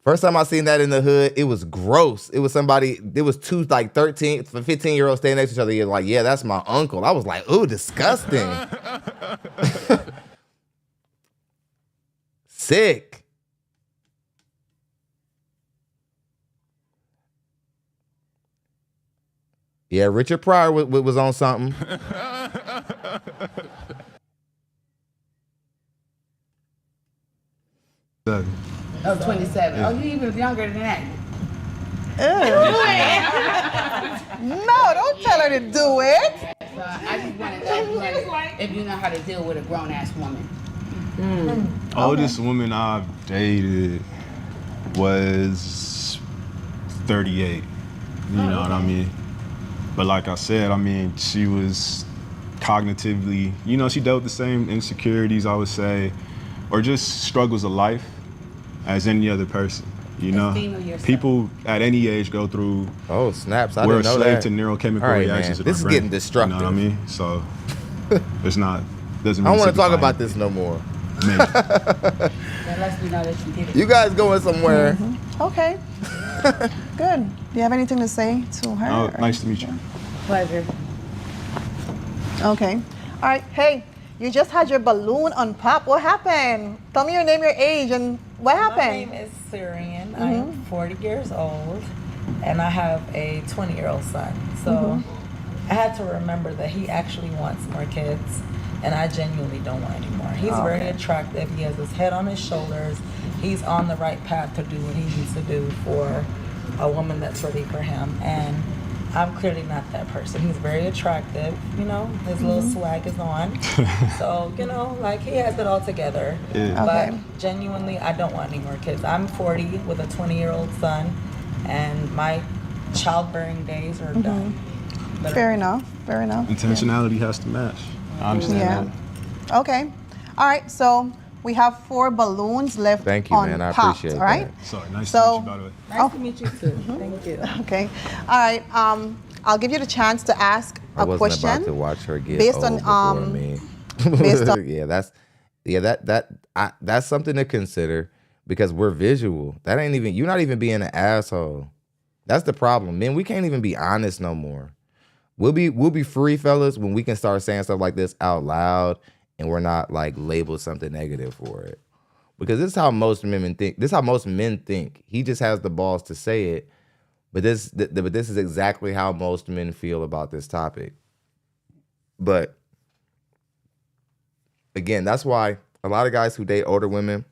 [SPEAKER 1] First time I seen that in the hood, it was gross. It was two 13, 15-year-olds standing next to each other. You're like, yeah, that's my uncle. I was like, ooh, disgusting. Sick. Yeah, Richard Pryor was on something.
[SPEAKER 17] Oh, 27. Oh, you even younger than that.
[SPEAKER 9] No, don't tell her to do it.
[SPEAKER 17] So I just want to know if you know how to deal with a grown-ass woman.
[SPEAKER 20] Oldest woman I've dated was 38. You know what I mean? But like I said, she was cognitively, she dealt with the same insecurities, I would say, or just struggles of life as any other person. People at any age go through.
[SPEAKER 1] Oh snaps! I
[SPEAKER 20] we're
[SPEAKER 1] didn't know
[SPEAKER 20] a slave
[SPEAKER 1] that.
[SPEAKER 20] to neurochemical
[SPEAKER 1] All right,
[SPEAKER 20] reactions.
[SPEAKER 1] man. This is getting destructive.
[SPEAKER 20] You know what I mean? So it's not. Doesn't.
[SPEAKER 1] I don't want to talk about this no more.
[SPEAKER 17] That lets me know that you did it.
[SPEAKER 1] You guys going somewhere?
[SPEAKER 9] Mm-hmm. Okay. Good. Do you have anything to say to her?
[SPEAKER 20] Oh, nice to meet you.
[SPEAKER 17] Pleasure.
[SPEAKER 9] Okay. All right. Hey, you just had your balloon unpop. What happened? Tell me your name, your age, and what happened?
[SPEAKER 18] My name is Teriim. I'm 40 years old, and I have a 20-year-old son. So I had to remember that he actually wants more kids, and I genuinely don't want any more. He's very attractive. He has his head on his shoulders. He's on the right path to do what he needs to do for a woman that's ready for him. And I'm clearly not that person. He's very attractive, his little swag is on. So, he has it all together.
[SPEAKER 20] Yeah.
[SPEAKER 18] But genuinely, I don't want any more kids. I'm 40 with a 20-year-old son, and my childbearing days are done.
[SPEAKER 9] Fair enough.
[SPEAKER 20] Intentionality has to match. I understand that.
[SPEAKER 9] Okay. All right. So we have 4 balloons left.
[SPEAKER 1] Thank you, man. I appreciate
[SPEAKER 9] all right?
[SPEAKER 1] that.
[SPEAKER 20] Sorry, nice to meet you, by the way.
[SPEAKER 18] Nice to meet you, too. Thank you.
[SPEAKER 9] Okay. All right. I'll give you the chance to ask a question.
[SPEAKER 1] I wasn't about to watch her get
[SPEAKER 9] based
[SPEAKER 1] old
[SPEAKER 9] on
[SPEAKER 1] before me.
[SPEAKER 9] based on
[SPEAKER 1] that's something to consider because we're visual. You're not even being an asshole. That's the problem. Man, we can't even be honest no more. We'll be free, fellas, when we can start saying stuff like this out loud and we're not like labeled something negative for it. Because this is how most women think. This is how most men think. He just has the balls to say it. But this is exactly how most men feel about this topic. But again, that's why a lot of guys who date older women,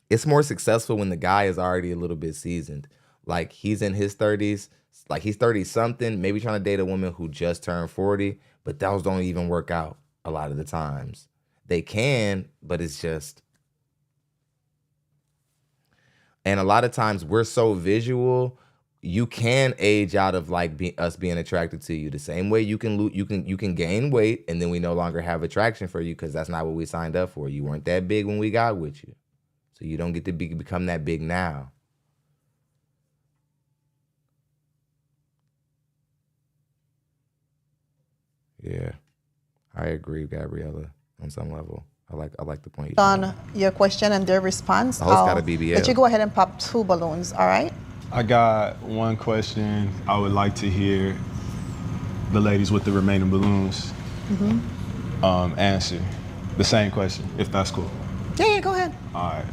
[SPEAKER 1] it's more successful when the guy is already a little bit seasoned. Like he's in his 30s, like he's 30 something, maybe trying to date a woman who just turned 40, but those don't even work out a lot of the times. They can, but it's just. And a lot of times we're so visual, you can age out of like us being attracted to you. The same way you can gain weight and then we no longer have attraction for you because that's not what we signed up for. You weren't that big when we got with you. So you don't get to become that big now. Yeah, I agree, Gabriella, on some level. I like the point you
[SPEAKER 9] On your question and their response,
[SPEAKER 1] the host got a BBL.
[SPEAKER 9] Let you go ahead and pop 2 balloons, all right?
[SPEAKER 20] I got one question. I would like to hear the ladies with the remaining balloons answer the same question, if that's cool.
[SPEAKER 9] Yeah, go ahead.
[SPEAKER 20] All right.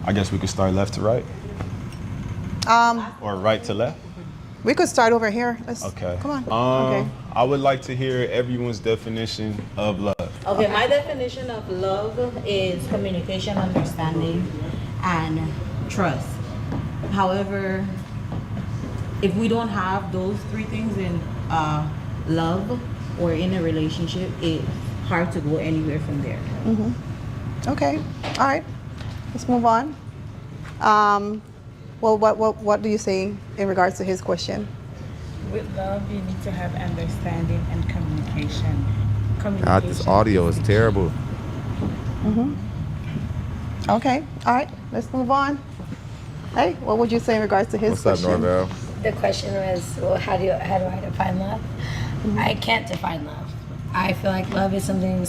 [SPEAKER 20] I guess we could start left to right? Or right to left?
[SPEAKER 9] We could start over here.
[SPEAKER 20] Okay.
[SPEAKER 9] Come on. Okay.
[SPEAKER 20] I would like to hear everyone's definition of love.
[SPEAKER 12] Okay, my definition of love is communication, understanding, and trust. However, if we don't have those 3 things in love or in a relationship, it's hard to go anywhere from there.
[SPEAKER 9] Okay. All right. Let's move on. Well, what do you say in regards to his question?
[SPEAKER 19] With love, you need to have understanding and communication.
[SPEAKER 1] God, this audio is terrible.
[SPEAKER 9] Okay. All right. Let's move on. Hey, what would you say in regards to his
[SPEAKER 1] What's
[SPEAKER 9] question?
[SPEAKER 1] up, Norvell?
[SPEAKER 15] The question was, well, how do I define love? I can't define love. I feel like love is something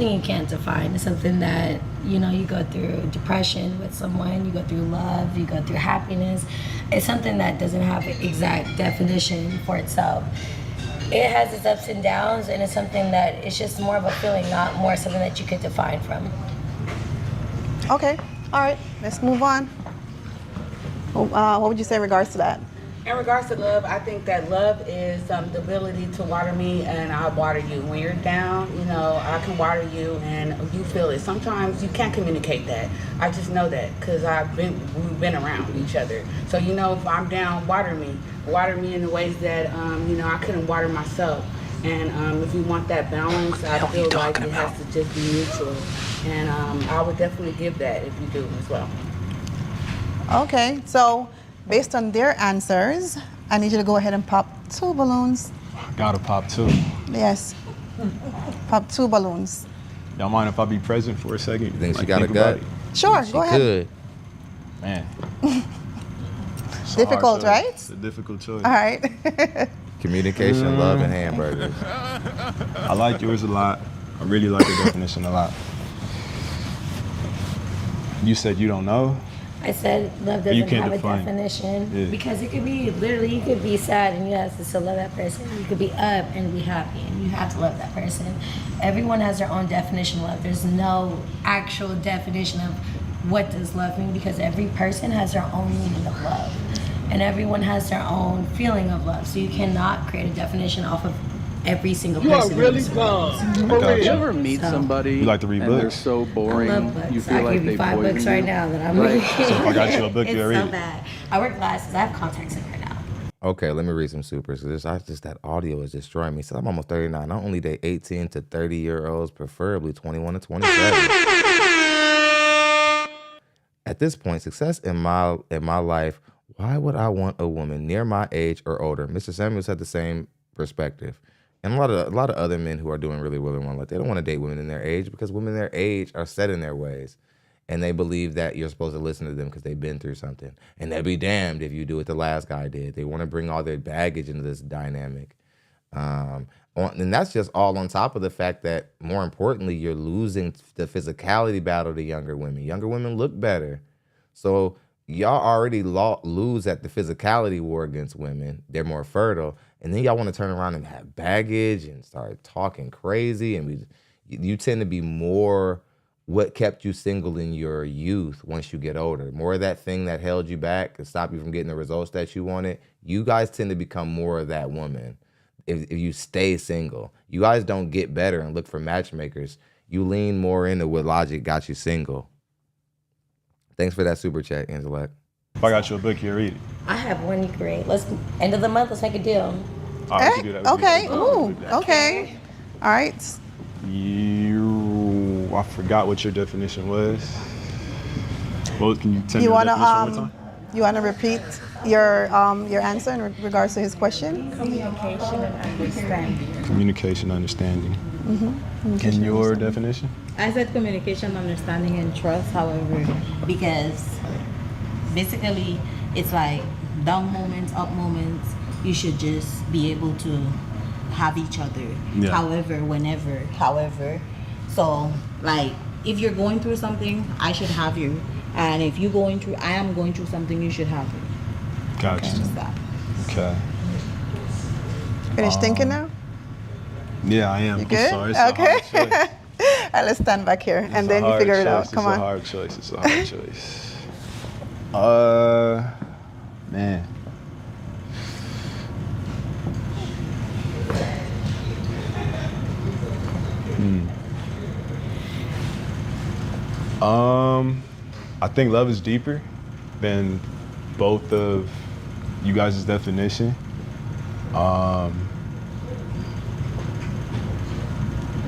[SPEAKER 15] you can't define. It's something that, you go through depression with someone, you go through love, you go through happiness. It's something that doesn't have an exact definition for itself. It has its ups and downs, and it's something that it's just more of a feeling, not more something that you could define from.
[SPEAKER 9] Okay. All right. Let's move on. What would you say in regards to that?
[SPEAKER 17] In regards to love, I think that love is the ability to water me and I'll water you. When you're down, I can water you and you feel it. Sometimes you can't communicate that. I just know that because we've been around each other. So, if I'm down, water me in the ways that, I couldn't water myself. And if you want that balance, I feel like it has to just be mutual. And I would definitely give that if you do as well.
[SPEAKER 9] Okay. So, based on their answers, I need you to go ahead and pop 2 balloons.
[SPEAKER 20] Gotta pop 2.
[SPEAKER 9] Yes. Pop 2 balloons.
[SPEAKER 20] Y'all mind if I be present for a second?
[SPEAKER 1] You think she got a gut?
[SPEAKER 9] Sure,
[SPEAKER 1] She
[SPEAKER 9] go ahead.
[SPEAKER 1] could.
[SPEAKER 20] Man.
[SPEAKER 9] Difficult, right?
[SPEAKER 20] It's a difficult choice.
[SPEAKER 9] All right.
[SPEAKER 1] Communication, love, and hamburgers.
[SPEAKER 20] I like yours a lot. I really like your definition a lot. You said you don't know?
[SPEAKER 15] I said love doesn't have a definition because it could be literally, you could be sad and you have to still love that person. You could be up and be happy and you have to love that person. Everyone has their own definition of love. There's no actual definition of what does love mean because every person has their own meaning of love and everyone has their own feeling of love. So you cannot create a definition off of every single person.
[SPEAKER 6] You are really dumb. You ever meet somebody
[SPEAKER 20] you like to read
[SPEAKER 6] and
[SPEAKER 20] books?
[SPEAKER 6] They're so boring.
[SPEAKER 15] I love books.
[SPEAKER 6] You feel
[SPEAKER 15] I
[SPEAKER 6] like
[SPEAKER 15] give you
[SPEAKER 6] they
[SPEAKER 15] 5
[SPEAKER 6] poison
[SPEAKER 15] books
[SPEAKER 6] you.
[SPEAKER 15] right now that I'm
[SPEAKER 6] Right.
[SPEAKER 15] reading.
[SPEAKER 20] So if I got you a book,
[SPEAKER 15] it's
[SPEAKER 20] you'll read
[SPEAKER 15] so
[SPEAKER 20] it.
[SPEAKER 15] bad. I wear glasses. I have contacts in right now.
[SPEAKER 1] Okay, let me read some supers. That audio is destroying me. So I'm almost 39. I only date 18 to 30-year-olds, preferably 21 to 27. At this point, success in my life, why would I want a woman near my age or older? Mr. Samuels had the same perspective. And a lot of other men who are doing really well in life, they don't want to date women in their age because women in their age are set in their ways. And they believe that you're supposed to listen to them because they've been through something. And they'll be damned if you do what the last guy did. They want to bring all their baggage into this dynamic. And that's just all on top of the fact that, more importantly, you're losing the physicality battle to younger women. Younger women look better. So y'all already lose at the physicality war against women. They're more fertile. And then y'all want to turn around and have baggage and start talking crazy. And you tend to be more what kept you single in your youth once you get older. More of that thing that held you back and stopped you from getting the results that you wanted. You guys tend to become more of that woman if you stay single. You guys don't get better and look for matchmakers. You lean more into what logic got you single. Thanks for that super chat, Angela.
[SPEAKER 20] If I got you a book, you'll read it.
[SPEAKER 15] I have one you can read. Let's end of the month. Let's make a deal.
[SPEAKER 20] All right, we can do that.
[SPEAKER 9] Okay. Ooh. Okay. All right.
[SPEAKER 20] I forgot what your definition was. Well, can you tell me
[SPEAKER 9] You
[SPEAKER 20] the
[SPEAKER 9] wanna
[SPEAKER 20] definition one more time?
[SPEAKER 9] you wanna repeat your answer in regards to his question?
[SPEAKER 21] Communication and understanding.
[SPEAKER 20] Communication, understanding.
[SPEAKER 9] Mm-hmm.
[SPEAKER 20] And your definition?
[SPEAKER 12] I said communication, understanding, and trust. However, because basically it's like down moments, up moments. You should just be able to have each other.
[SPEAKER 20] Yeah.
[SPEAKER 12] However, whenever, however. So, like, if you're going through something, I should have you. And if I am going through something, you should have me.
[SPEAKER 20] Gotcha.
[SPEAKER 12] Just that.
[SPEAKER 20] Okay.
[SPEAKER 9] Finished thinking now?
[SPEAKER 20] Yeah, I am.
[SPEAKER 9] You good?
[SPEAKER 20] I'm sorry.
[SPEAKER 9] Okay.
[SPEAKER 20] It's a hard choice.
[SPEAKER 9] All right, let's stand back here and then you figure it out. Come on.
[SPEAKER 20] It's a hard choice. It's a hard choice. Man. I think love is deeper than both of you guys' definition.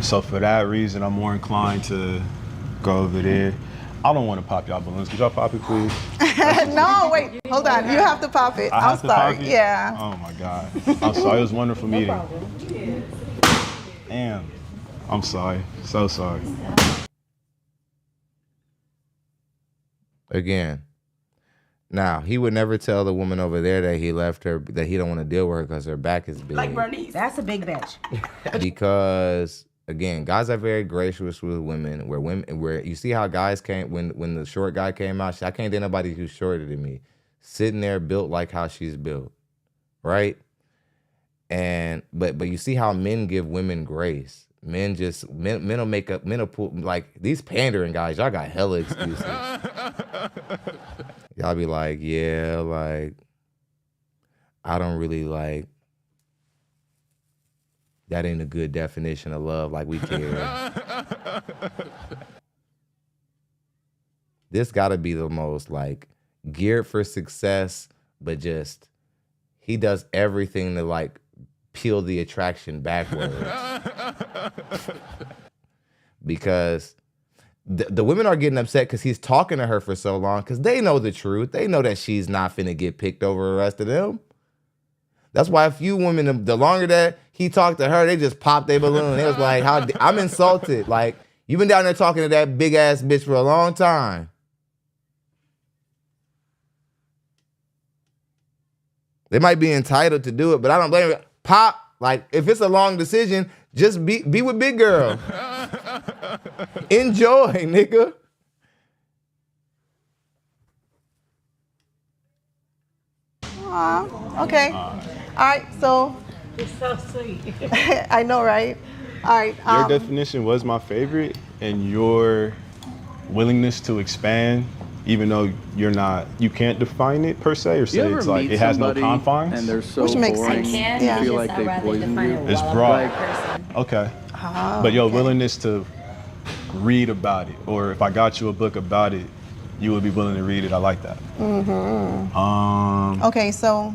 [SPEAKER 20] So for that reason, I'm more inclined to go over there. I don't want to pop y'all balloons. Could y'all pop it, please?
[SPEAKER 9] No, wait, hold on. You have to pop it. I'm sorry. Yeah.
[SPEAKER 20] Oh my God. I'm sorry. It was wonderful meeting.
[SPEAKER 9] No problem.
[SPEAKER 20] Damn. I'm sorry. So sorry.
[SPEAKER 1] Again. Now, he would never tell the woman over there that he left her, that he don't want to deal with her because her back is big.
[SPEAKER 12] Like Bernice. That's a big bitch.
[SPEAKER 1] Because again, guys are very gracious with women. Where you see how guys came when the short guy came out. I can't date nobody who's shorter than me, sitting there built like how she's built, right? And but you see how men give women grace. Men will make up. Men will pull like these pandering guys. Y'all got hella excuses. Y'all be like, yeah, like I don't really like. That ain't a good definition of love, like we care. This gotta be the most like geared for success, but just he does everything to like peel the attraction backwards. Because the women are getting upset because he's talking to her for so long because they know the truth. They know that she's not finna get picked over the rest of them. That's why a few women, the longer that he talked to her, they just popped their balloon. They was like, I'm insulted. Like, you've been down there talking to that big ass bitch for a long time. They might be entitled to do it, but I don't blame them. Pop, like, if it's a long decision, just be with big girl. Enjoy, nigga.
[SPEAKER 9] Okay. All right, so.
[SPEAKER 12] You're so sweet.
[SPEAKER 9] I know, right? All right.
[SPEAKER 20] Your definition was my favorite, and your willingness to expand, even though you can't define it per se, or say it's like it has no confines.
[SPEAKER 6] And they're so
[SPEAKER 9] Which makes
[SPEAKER 6] boring.
[SPEAKER 9] sense.
[SPEAKER 6] You
[SPEAKER 9] Yeah.
[SPEAKER 6] feel like they poison you.
[SPEAKER 20] It's broad. Okay. But your willingness to read about it, or if I got you a book about it, you would be willing to read it. I like that.
[SPEAKER 9] Mm-hmm. Okay, so.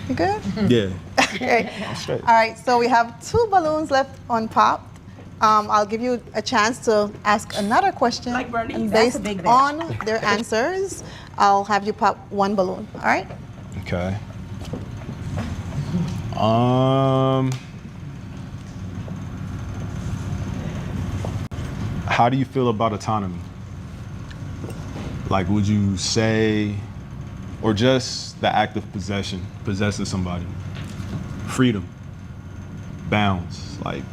[SPEAKER 9] You good?
[SPEAKER 20] Yeah.
[SPEAKER 9] Okay.
[SPEAKER 20] I'm straight.
[SPEAKER 9] All right, so we have 2 balloons left unpopped. I'll give you a chance to ask another question.
[SPEAKER 12] Like Bernice,
[SPEAKER 9] and
[SPEAKER 12] that's a
[SPEAKER 9] based
[SPEAKER 12] big bitch.
[SPEAKER 9] on their answers, I'll have you pop 1 balloon. All right?
[SPEAKER 20] Okay. How do you feel about autonomy? Like, would you say, or just the act of possessing somebody? Freedom, bounds, like,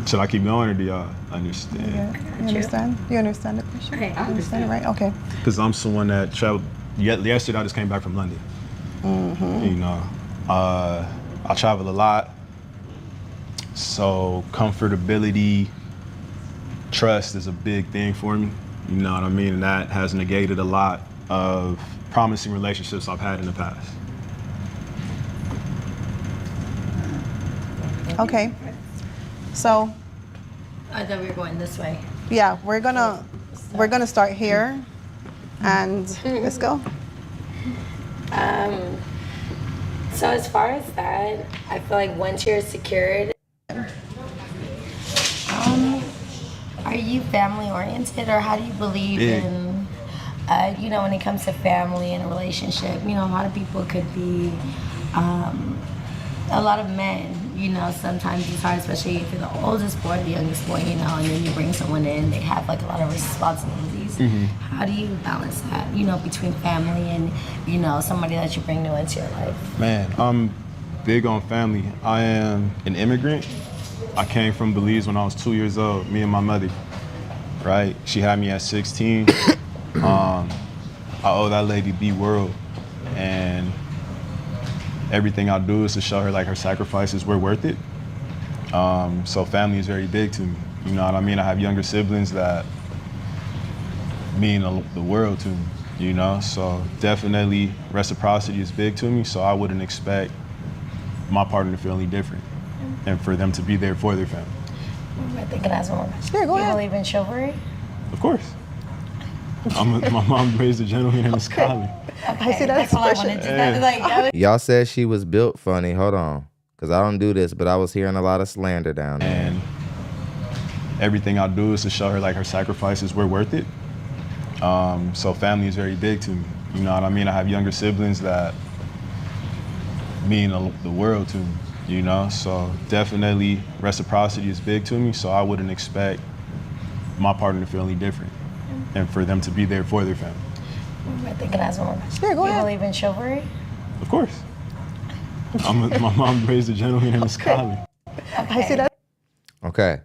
[SPEAKER 20] should I keep going or do y'all understand?
[SPEAKER 9] Yeah. You understand? You understand the question?
[SPEAKER 12] Okay, I
[SPEAKER 9] You understand it, right? Okay.
[SPEAKER 20] Because I'm someone that traveled, yesterday I just came back from London.
[SPEAKER 9] Mm-hmm.
[SPEAKER 20] You know, I travel a lot. So comfortability, trust is a big thing for me. You know what I mean? And that has negated a lot of promising relationships I've had in the past.
[SPEAKER 9] Okay. So.
[SPEAKER 15] I thought we were going this way.
[SPEAKER 9] Yeah, we're gonna start here, and let's go.
[SPEAKER 15] So as far as that, I feel like once you're secured, are you family oriented, or how do you believe in, you know, when it comes to family and a relationship? You know, a lot of people could be, a lot of men, you know, sometimes it's hard, especially if you're the oldest boy, the youngest boy, you know, and then you bring someone in, they have like a lot of responsibilities. How do you balance that, you know, between family and, you know, somebody that you bring new into your life?
[SPEAKER 20] Man, I'm big on family. I am an immigrant. I came from Belize when I was 2 years old, me and my mother, right? She had me at 16. I owe that lady the world, and everything I do is to show her like her sacrifices were worth it. So family is very big to me. You know what I mean? I have younger siblings that mean the world to me, you know? So definitely reciprocity is big to me, so I wouldn't expect my partner to feel any different and for them to be there for their family.
[SPEAKER 15] I think it has one.
[SPEAKER 9] Sure, go ahead.
[SPEAKER 15] You believe in chivalry?
[SPEAKER 20] Of course. My mom raised a gentleman in a scholar.
[SPEAKER 15] Okay, I see that's all I wanted to know. Like,
[SPEAKER 1] Y'all said she was built funny. Hold on. Because I don't do this, but I was hearing a lot of slander down there.
[SPEAKER 20] And everything I do is to show her like her sacrifices were worth it. So family is very big to me. You know what I mean? I have younger siblings that mean the world to me, you know? So definitely reciprocity is big to me, so I wouldn't expect my partner to feel any different and for them to be there for their family.
[SPEAKER 15] I think it has one.
[SPEAKER 9] Sure, go ahead.
[SPEAKER 15] You believe in chivalry?
[SPEAKER 20] Of course. My mom raised a gentleman and a scholar.
[SPEAKER 9] I see that.
[SPEAKER 1] Okay.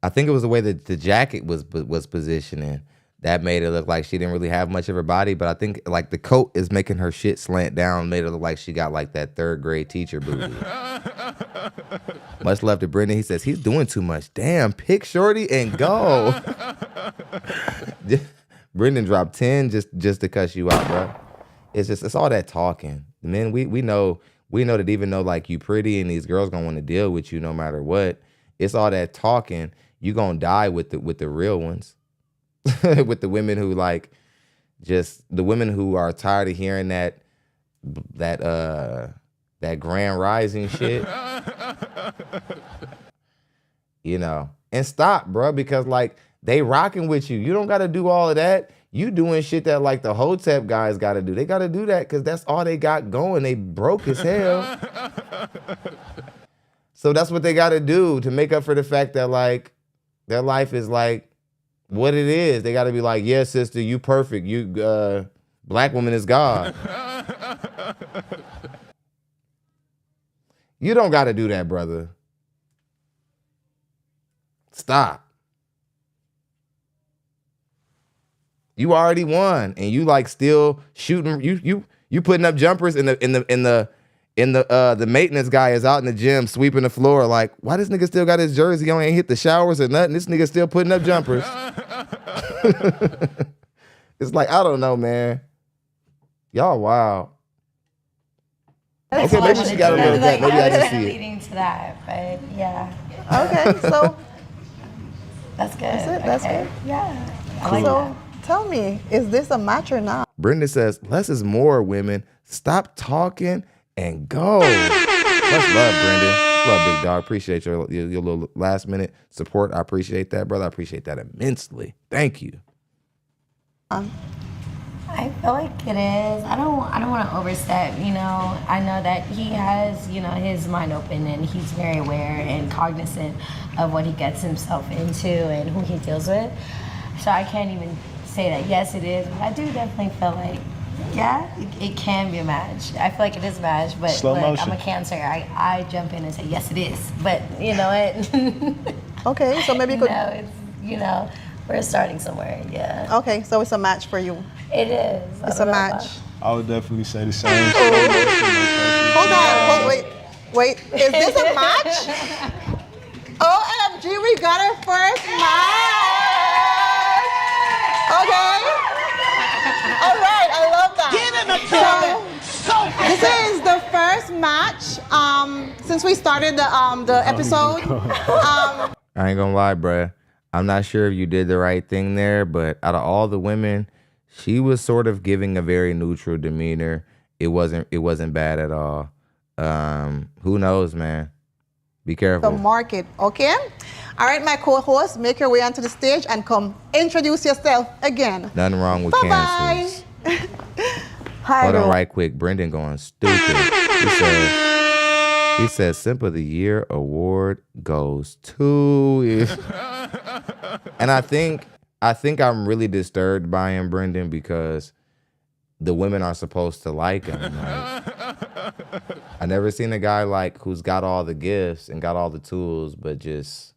[SPEAKER 1] I think it was the way that the jacket was positioning that made it look like she didn't really have much of her body, but I think like the coat is making her shit slant down, made it look like she got like that third grade teacher booty. Much love to Brendan. He says he's doing too much. Damn, pick shorty and go. Brendan dropped 10 just to cuss you out, bro. It's all that talking. Men, we know that even though like you pretty and these girls gonna want to deal with you no matter what, it's all that talking. You gonna die with the real ones. With the women who like just the women who are tired of hearing that grand rising shit. You know. And stop, bro, because like they rocking with you. You don't gotta do all of that. You doing shit that like the Hotep guys gotta do. They gotta do that because that's all they got going. They broke as hell. So that's what they gotta do to make up for the fact that like their life is like what it is. They gotta be like, yeah, sister, you perfect. You black woman is God. You don't gotta do that, brother. Stop. You already won, and you like still shooting. You putting up jumpers in the maintenance guy is out in the gym sweeping the floor. Like, why this nigga still got his jersey on? Ain't hit the showers or nothing. This nigga still putting up jumpers. It's like, I don't know, man. Y'all wild.
[SPEAKER 15] That's
[SPEAKER 1] okay, maybe she got a little bit. Maybe I didn't see it.
[SPEAKER 15] Leading to that, but yeah.
[SPEAKER 9] Okay, so
[SPEAKER 15] that's good.
[SPEAKER 9] That's it. That's
[SPEAKER 15] okay.
[SPEAKER 9] good.
[SPEAKER 15] Yeah. I
[SPEAKER 9] Cool.
[SPEAKER 15] like
[SPEAKER 9] So
[SPEAKER 15] that.
[SPEAKER 9] tell me, is this a match or not?
[SPEAKER 1] Brendan says, less is more, women. Stop talking and go. Much love, Brendan. Much love, big dog. Appreciate your little last minute support. I appreciate that, brother. I appreciate that immensely. Thank you.
[SPEAKER 15] I feel like it is. I don't want to overstep, you know. I know that he has, you know, his mind open and he's very aware and cognizant of what he gets himself into and who he deals with. So I can't even say that yes it is, but I do definitely feel like yeah, it can be a match. I feel like it is a match, but
[SPEAKER 20] Slow
[SPEAKER 15] look,
[SPEAKER 20] motion.
[SPEAKER 15] I'm a Cancer. I jump in and say yes it is, but you know what?
[SPEAKER 9] Okay, so maybe you could.
[SPEAKER 15] No, it's, you know, we're starting somewhere. Yeah.
[SPEAKER 9] Okay, so it's a match for you.
[SPEAKER 15] It is.
[SPEAKER 9] It's a match.
[SPEAKER 20] I would definitely say the same.
[SPEAKER 9] Hold on, wait. Wait, is this a match? OMG, we got our first match. Okay. All right, I love that. This is the first match since we started the episode.
[SPEAKER 1] I ain't gonna lie, bruh. I'm not sure if you did the right thing there, but out of all the women, she was sort of giving a very neutral demeanor. It wasn't bad at all. Who knows, man? Be careful.
[SPEAKER 9] The market, okay? All right, my co-host, make your way onto the stage and come introduce yourself again.
[SPEAKER 1] Nothing wrong with
[SPEAKER 9] Bye-bye.
[SPEAKER 1] cancers. Hold on right quick. Brendan going stupid. He says Simp of the Year award goes to... And I think I'm really disturbed by him, Brendan, because the women are supposed to like him. Like, I never seen a guy like who's got all the gifts and got all the tools, but just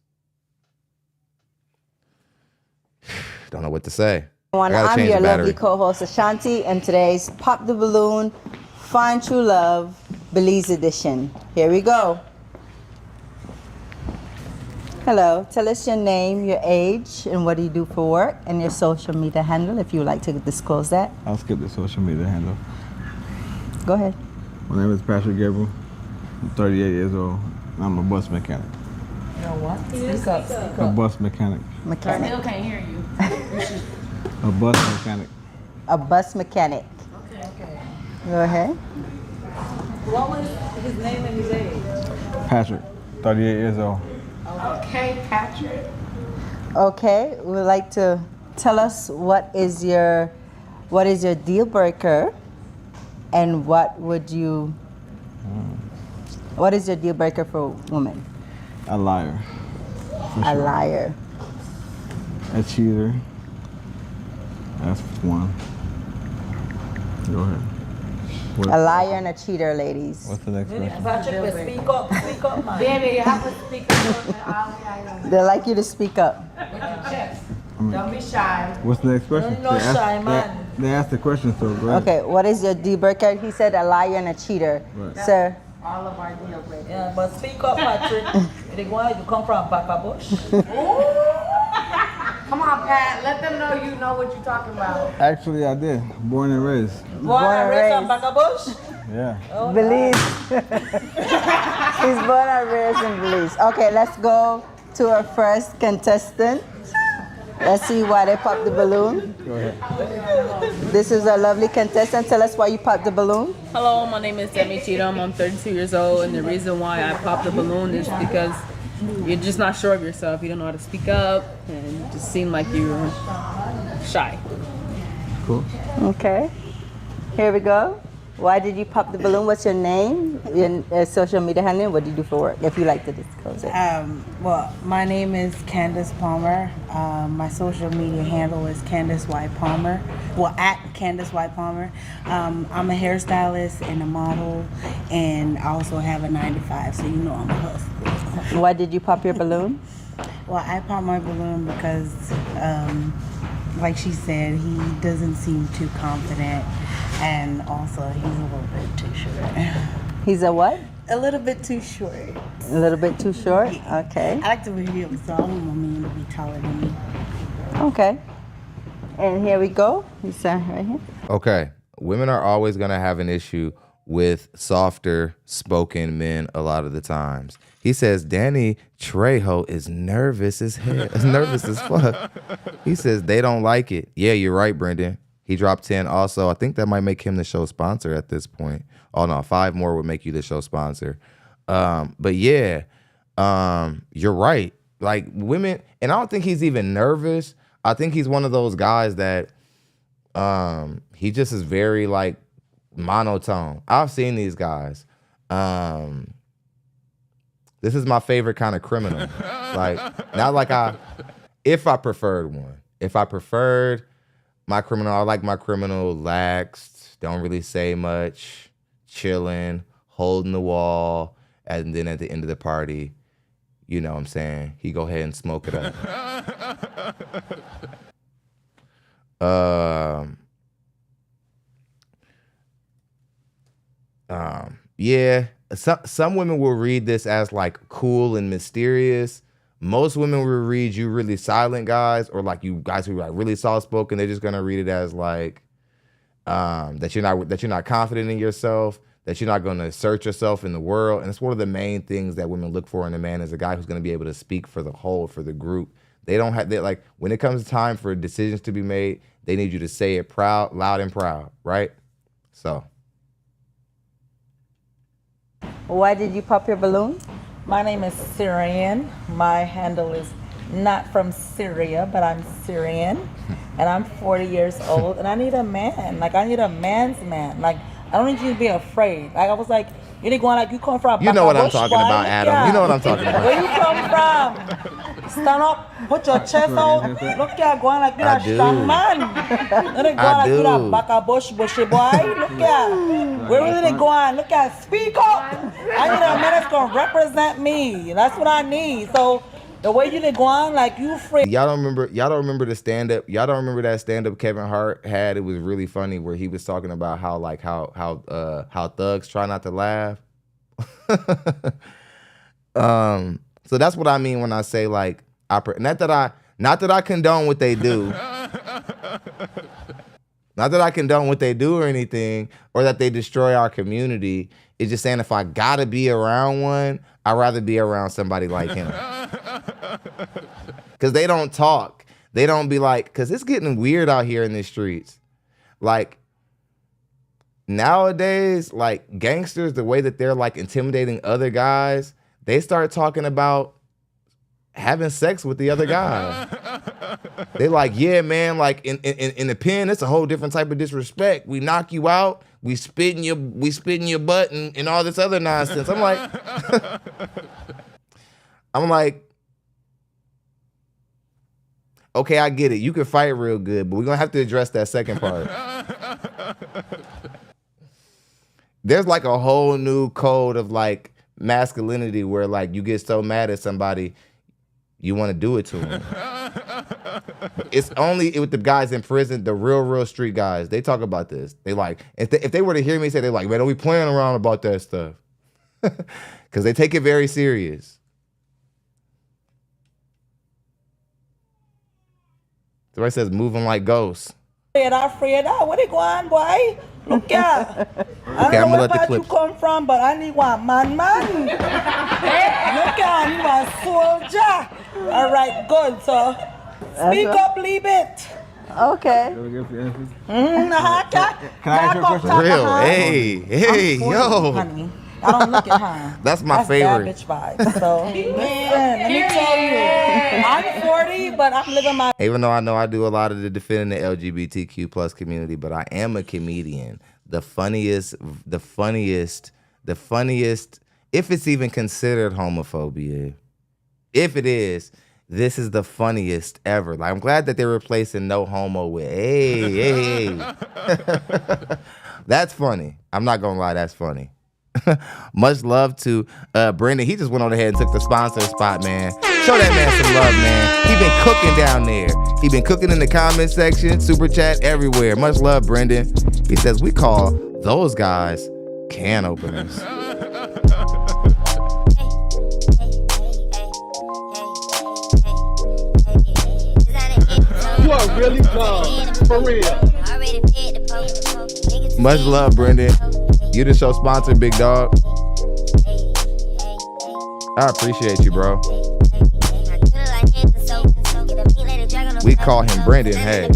[SPEAKER 1] don't know what to say.
[SPEAKER 10] I'm your lovely co-host Ashanti, and today's Pop the Balloon, Find True Love, Belize edition. Here we go. Hello, tell us your name, your age, and what do you do for work, and your social media handle, if you would like to disclose that.
[SPEAKER 5] I'll skip the social media handle.
[SPEAKER 10] Go ahead.
[SPEAKER 5] My name is Patrick Gabriel. I'm 38 years old. I'm a bus mechanic.
[SPEAKER 10] You're what? Speak up.
[SPEAKER 5] A bus mechanic.
[SPEAKER 10] Mechanic.
[SPEAKER 12] I still can't hear you.
[SPEAKER 5] A bus mechanic.
[SPEAKER 10] A bus mechanic.
[SPEAKER 12] Okay.
[SPEAKER 10] Go ahead.
[SPEAKER 12] What was his name and his age?
[SPEAKER 5] Patrick, 38 years old.
[SPEAKER 12] Okay, Patrick.
[SPEAKER 10] Okay, we'd like to tell us what is your deal breaker, and what is your deal breaker for a woman?
[SPEAKER 5] A liar.
[SPEAKER 10] A liar.
[SPEAKER 5] A cheater. That's one. Go ahead.
[SPEAKER 10] A liar and a cheater, ladies.
[SPEAKER 5] What's the next question?
[SPEAKER 7] Patrick, speak up, man.
[SPEAKER 12] Baby, you have to speak up.
[SPEAKER 10] They'd like you to speak up.
[SPEAKER 12] Don't be shy.
[SPEAKER 5] What's the next question?
[SPEAKER 7] No shy, man.
[SPEAKER 5] They asked the question, so go ahead.
[SPEAKER 10] Okay, what is your deal breaker? He said a liar and a cheater.
[SPEAKER 5] Right.
[SPEAKER 10] Sir?
[SPEAKER 12] All of our deal breakers.
[SPEAKER 7] Yeah, but speak up, Patrick. The one you come from Bakabush.
[SPEAKER 12] Come on, Pat. Let them know you know what you're talking about.
[SPEAKER 5] Actually, I did. Born and raised.
[SPEAKER 7] Born and raised in Bakabush?
[SPEAKER 5] Yeah.
[SPEAKER 7] Oh,
[SPEAKER 10] Belize. He's born and raised in Belize. Okay, let's go to our first contestant. Let's see why they popped the balloon.
[SPEAKER 5] Go ahead.
[SPEAKER 10] This is a lovely contestant. Tell us why you popped the balloon.
[SPEAKER 6] Hello, my name is Demi Cheatham. I'm 32 years old, and the reason why I popped the balloon is because you're just not sure of yourself. You don't know how to speak up, and you just seem like you're shy.
[SPEAKER 5] Cool.
[SPEAKER 10] Okay. Here we go. Why did you pop the balloon? What's your name? Your social media handle? What do you do for work? If you like to disclose it.
[SPEAKER 16] Well, my name is Candace Palmer. My social media handle is Candace Y Palmer. Well, at Candace Y Palmer. I'm a hairstylist and a model, and I also have a 9-to-5, so you know I'm a hustler.
[SPEAKER 10] Why did you pop your balloon?
[SPEAKER 16] Well, I popped my balloon because, like she said, he doesn't seem too confident, and also he's a little bit too short.
[SPEAKER 10] He's a what?
[SPEAKER 16] A little bit too short.
[SPEAKER 10] A little bit too short? Okay.
[SPEAKER 16] I like to be real, so I don't want me to be taller than me.
[SPEAKER 10] Okay. And here we go. You said right here.
[SPEAKER 1] Okay. Women are always going to have an issue with softer spoken men a lot of the times. He says Danny Trejo is nervous as hell. Nervous as fuck. He says they don't like it. Yeah, you're right, Brendan. He dropped 10 also. I think that might make him the show sponsor at this point. Oh no, 5 more would make you the show sponsor. But yeah, you're right. Like women, and I don't think he's even nervous. I think he's one of those guys that he just is very like monotone. I've seen these guys. This is my favorite kind of criminal. Like, not like if I preferred one. If I preferred my criminal, I like my criminal laxed, don't really say much, chilling, holding the wall, and then at the end of the party, you know what I'm saying, he go ahead and smoke it up. Yeah, some women will read this as like cool and mysterious. Most women will read you really silent guys, or like you guys who are like really soft spoken. They're just gonna read it as like that you're not confident in yourself, that you're not gonna assert yourself in the world. And it's one of the main things that women look for in a man, is a guy who's gonna be able to speak for the whole, for the group. They don't have, like, when it comes time for decisions to be made, they need you to say it loud and proud, right? So.
[SPEAKER 10] Why did you pop your balloon?
[SPEAKER 18] My name is Syrian. My handle is not from Syria, but I'm Syrian. And I'm 40 years old, and I need a man. Like, I need a man's man. Like, I don't need you to be afraid. Like, I was like, you ain't going like you come from.
[SPEAKER 1] You know what I'm talking about, Adam.
[SPEAKER 18] Yeah.
[SPEAKER 1] You know what I'm talking about.
[SPEAKER 18] Where you come from? Stand up, put your chest out. Look here, going like you're a strong man. Then they going like you're a baka bushy boy. Look here. Where really they going? Look here, speak up. I need a man that's gonna represent me. That's what I need. So the way you go on, like you free.
[SPEAKER 1] Y'all don't remember the stand up. Y'all don't remember that stand up Kevin Hart had. It was really funny where he was talking about how thugs try not to laugh. So that's what I mean when I say like not that I condone what they do. Not that I condone what they do or anything, or that they destroy our community. It's just saying if I gotta be around one, I'd rather be around somebody like him. Because they don't talk. They don't be like, because it's getting weird out here in the streets. Like, nowadays, like, gangsters, the way that they're, like, intimidating other guys, they start talking about having sex with the other guy. They like, yeah, man, like, in the pen, it's a whole different type of disrespect. We knock you out, we spit in your butt and all this other nonsense. I'm like, okay, I get it. You can fight real good, but we're going to have to address that second part. There's like a whole new code of like masculinity where like you get so mad at somebody, you want to do it to them. It's only with the guys in prison, the real street guys. They talk about this. They like, if they were to hear me say, they're like, man, don't be playing around about that stuff. Because they take it very serious. Somebody says moving like ghosts.
[SPEAKER 18] Afraid. Where they going, boy? Look here. I don't know where part you come from, but I need one man. Look here, I need one soldier. All right, good. So speak up, leave it.
[SPEAKER 10] Okay.
[SPEAKER 18] Can I ask you a question?
[SPEAKER 1] Real. Hey, yo.
[SPEAKER 18] Honey. I don't look at her.
[SPEAKER 1] That's my favorite.
[SPEAKER 18] That's bad bitch vibes. So, listen, let me tell you, I'm 40, but I'm living my.
[SPEAKER 1] Even though I know I do a lot of the defending the LGBTQ plus community, but I am a comedian. The funniest, if it's even considered homophobia. If it is, this is the funniest ever. Like, I'm glad that they're replacing no homo with hey. That's funny. I'm not gonna lie, that's funny. Much love to Brendan. He just went on ahead and took the sponsor spot, man. Show that man some love, man. He been cooking down there. He been cooking in the comment section, super chat, everywhere. Much love, Brendan. He says we call those guys can openers.
[SPEAKER 4] You are really dumb, for real.
[SPEAKER 1] Much love, Brendan. You the show sponsor, big dog. I appreciate you, bro. We call him Brendan, hey.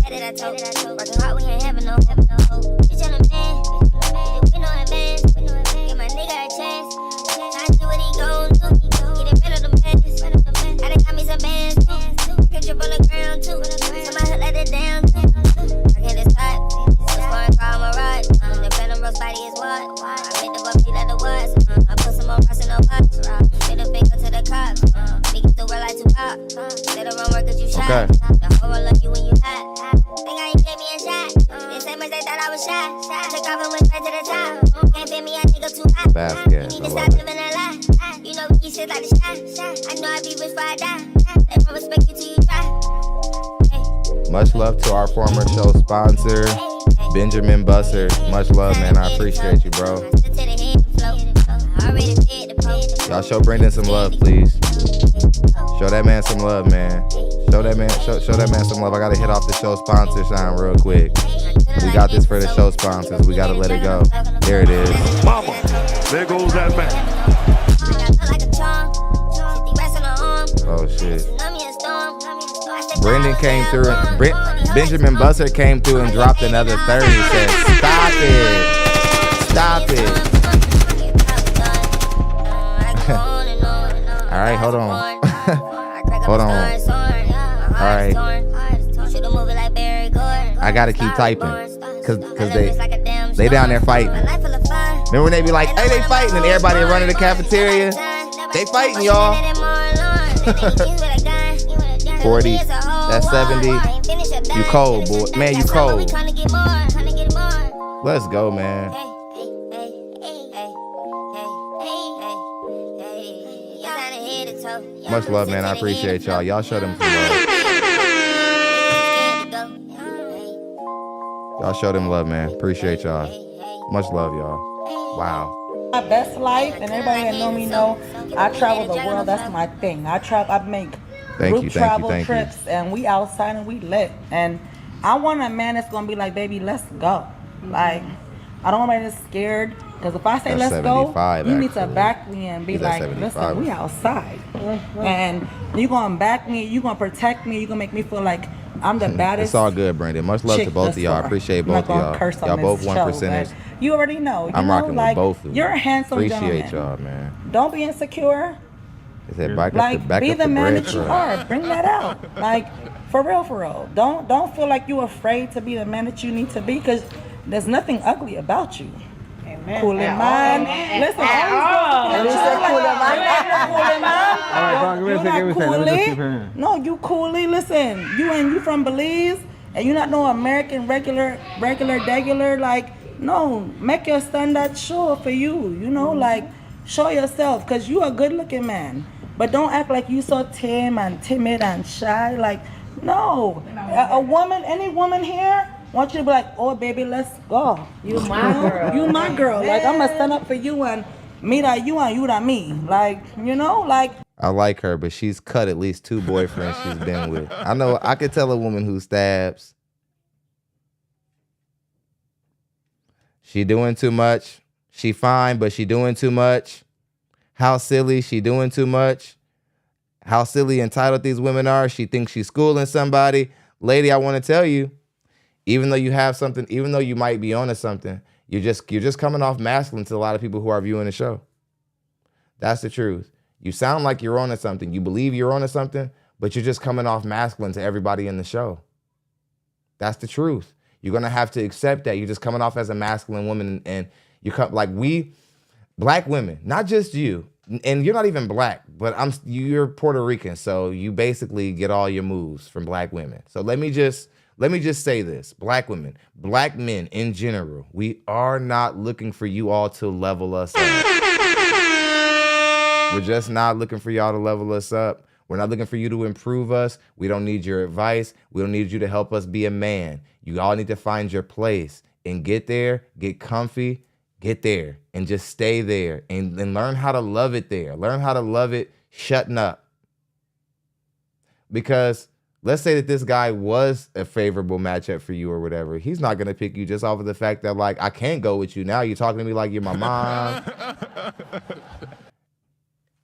[SPEAKER 1] Okay. Basket. I love it. Much love to our former show sponsor, Benjamin Busser. Much love, man. I appreciate you, bro. Y'all show Brendan some love, please. Show that man some love, man. Show that man some love. I gotta hit off the show sponsor sign real quick. We got this for the show sponsors. We gotta let it go. There it is.
[SPEAKER 2] Mama, there goes that man.
[SPEAKER 1] Oh shit. Brendan came through and Benjamin Busser came through and dropped another 30. He said, stop it. Stop it. All right, hold on. Hold on. All right. I gotta keep typing. Cause they down there fighting. Remember when they be like, hey, they fighting, and everybody run to the cafeteria? They fighting, y'all. 40, that's 70. You cold, boy. Man, you cold. Let's go, man. Much love, man. I appreciate y'all. Y'all show them some love. Y'all show them love, man. Appreciate y'all. Much love, y'all. Wow.
[SPEAKER 18] My best life, and everybody that know me know, I travel the world. That's my thing. I make group travel trips, and we outside and we lit. And I want a man that's gonna be like, baby, let's go. Like, I don't want anybody that's scared. Because if I say let's go, you need to back me and be like, listen, we outside. And you're going to back me, you're going to protect me, you're going to make me feel like I'm the baddest.
[SPEAKER 1] It's all good, Brandon. Much love to both of y'all. I appreciate both of y'all. Y'all both 1%ers.
[SPEAKER 18] You already know.
[SPEAKER 1] I'm rocking with both of you.
[SPEAKER 18] You're a handsome
[SPEAKER 1] Appreciate
[SPEAKER 18] gentleman.
[SPEAKER 1] y'all, man.
[SPEAKER 18] Don't be insecure.
[SPEAKER 1] Back
[SPEAKER 18] be
[SPEAKER 1] up
[SPEAKER 18] the man
[SPEAKER 1] bread
[SPEAKER 18] that you
[SPEAKER 1] truck.
[SPEAKER 18] are. Bring that out. Like, for real. Don't feel like you're afraid to be the man that you need to be, because there's nothing ugly about you. Cool in mind. Listen, no, you coolly. Listen, you from Belize, and you not no American regular. Like, no, make your standard show for you. You know, like, show yourself, because you a good looking man. But don't act like you so tame and timid and shy. Like, no, a woman, any woman here, want you to be like, oh baby, let's go.
[SPEAKER 14] You my girl.
[SPEAKER 18] You my girl. Like, I'm gonna stand up for you, and me that you and you that me. Like, you know, like.
[SPEAKER 1] I like her, but she's cut at least 2 boyfriends she's been with. I know, I could tell a woman who stabs. She doing too much. She fine, but she doing too much. How silly, she doing too much. How silly entitled these women are. She thinks she's schooling somebody. Lady, I want to tell you, even though you have something, even though you might be onto something, you're just coming off masculine to a lot of people who are viewing the show. That's the truth. You sound like you're onto something. You believe you're onto something, but you're just coming off masculine to everybody in the show. That's the truth. You're gonna have to accept that. You're just coming off as a masculine woman, and you come like we, black women, not just you, and you're not even black, but you're Puerto Rican, so you basically get all your moves from black women. So let me just say this, black women, black men in general, we are not looking for you all to level us up. We're just not looking for y'all to level us up. We're not looking for you to improve us. We don't need your advice. We don't need you to help us be a man. You all need to find your place and get there, get comfy, get there, and just stay there and learn how to love it there. Learn how to love it shutting up. Because let's say that this guy was a favorable matchup for you or whatever. He's not going to pick you just off of the fact that, like, I can't go with you now. You're talking to me like you're my mom.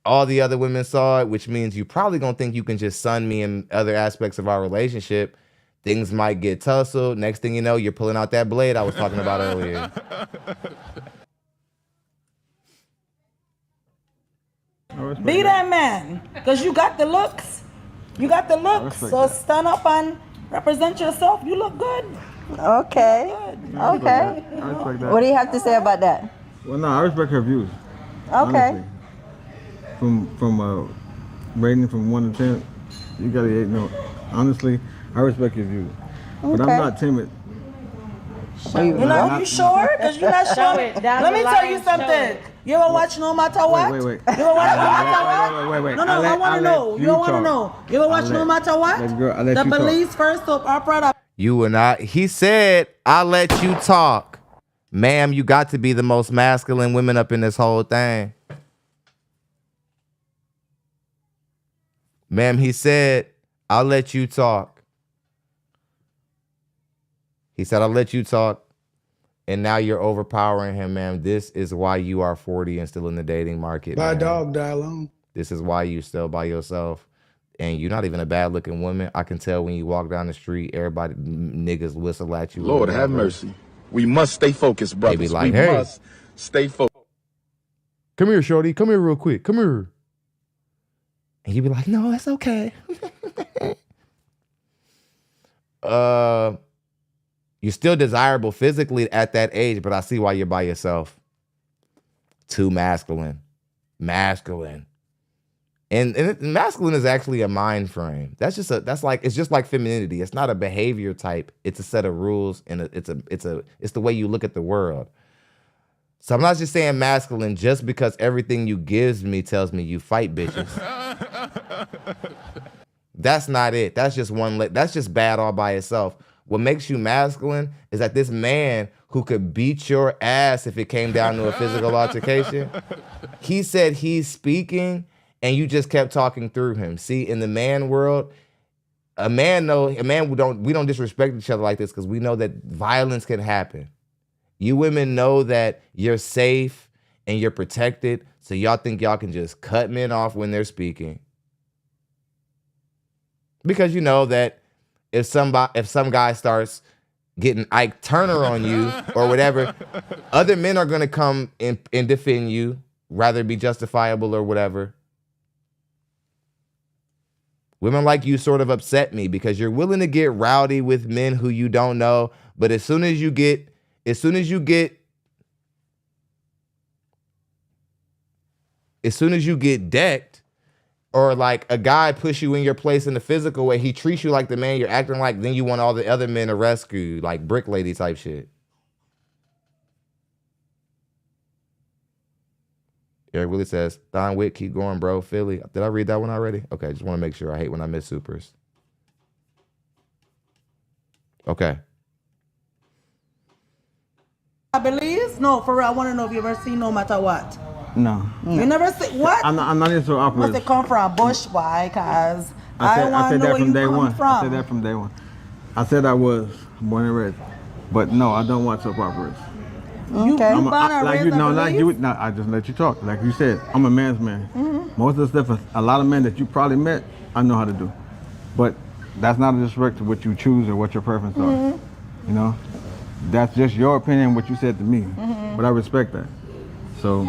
[SPEAKER 1] All the other women saw it, which means you probably going to think you can just sun me in other aspects of our relationship. Things might get tussled. Next thing you know, you're pulling out that blade I was talking about earlier.
[SPEAKER 18] Be that man, because you got the looks. You got the looks, so stand up and represent yourself. You look good.
[SPEAKER 10] Okay.
[SPEAKER 5] I respect that.
[SPEAKER 10] What do you have to say about that?
[SPEAKER 5] Well, no, I respect her views.
[SPEAKER 10] Okay.
[SPEAKER 5] Honestly. From rating from 1 to 10, you got to 8. No, honestly, I respect your views. But I'm not timid.
[SPEAKER 18] You sure? Because you're not sure. Let me tell you something. You ever watch No Matter What?
[SPEAKER 5] Wait.
[SPEAKER 18] You ever watch No Matter What?
[SPEAKER 5] Wait.
[SPEAKER 18] No, I want to know. You don't want to know. You ever watch No Matter What? The Belize first soap opera.
[SPEAKER 1] You and I, he said, I'll let you talk. Ma'am, you got to be the most masculine women up in this whole thing. Ma'am, he said, I'll let you talk. He said, I'll let you talk. And now you're overpowering him, ma'am. This is why you are 40 and still in the dating market.
[SPEAKER 3] Buy a
[SPEAKER 1] ma'am.
[SPEAKER 3] dog, die alone.
[SPEAKER 1] This is why you still by yourself. And you're not even a bad looking woman. I can tell when you walk down the street, everybody, niggas whistle at you.
[SPEAKER 8] Lord have mercy. We must stay focused, brothers.
[SPEAKER 1] They be like,
[SPEAKER 8] we
[SPEAKER 1] hey,
[SPEAKER 8] must stay focused.
[SPEAKER 1] Come here, shorty. Come here real quick. Come here. And you be like, no, it's okay. You're still desirable physically at that age, but I see why you're by yourself. Too masculine. Masculine. And masculine is actually a mind frame. It's just like femininity. It's not a behavior type. It's a set of rules, and it's the way you look at the world. So I'm not just saying masculine just because everything you gives me tells me you fight bitches. That's not it. That's just that's just bad all by itself. What makes you masculine is that this man who could beat your ass if it came down to a physical altercation, he said he's speaking and you just kept talking through him. See, in the man world, we don't disrespect each other like this because we know that violence can happen. You women know that you're safe and you're protected, so y'all think y'all can just cut men off when they're speaking. Because you know that if some guy starts getting Ike Turner on you or whatever, other men are gonna come and defend you, rather be justifiable or whatever. Women like you sort of upset me because you're willing to get rowdy with men who you don't know, but as soon as you get decked, or like a guy push you in your place in the physical way, he treats you like the man you're acting like, then you want all the other men to rescue you, like Brick Lady type shit. Eric Willie says, Don Wick, keep going, bro. Philly. Did I read that one already? Okay, just want to make sure. I hate when I miss supers. Okay.
[SPEAKER 11] I believe? No, for real, I want to know if you ever seen No Matter What.
[SPEAKER 5] No.
[SPEAKER 11] You never see what?
[SPEAKER 5] I'm not into operas.
[SPEAKER 11] Must have come from Bush, why? Because
[SPEAKER 5] I
[SPEAKER 11] want to know where you come from.
[SPEAKER 5] I said that from day one. I said I was born and raised, but no, I don't watch soap operas.
[SPEAKER 11] Okay.
[SPEAKER 5] I just let you talk. Like you said, I'm a man's man.
[SPEAKER 11] Mm-hmm.
[SPEAKER 5] Most of the stuff, a lot of men that you probably met, I know how to do. But that's not a disrespect to what you choose or what your preferences are. You know, that's just your opinion, what you said to me. But I respect that. So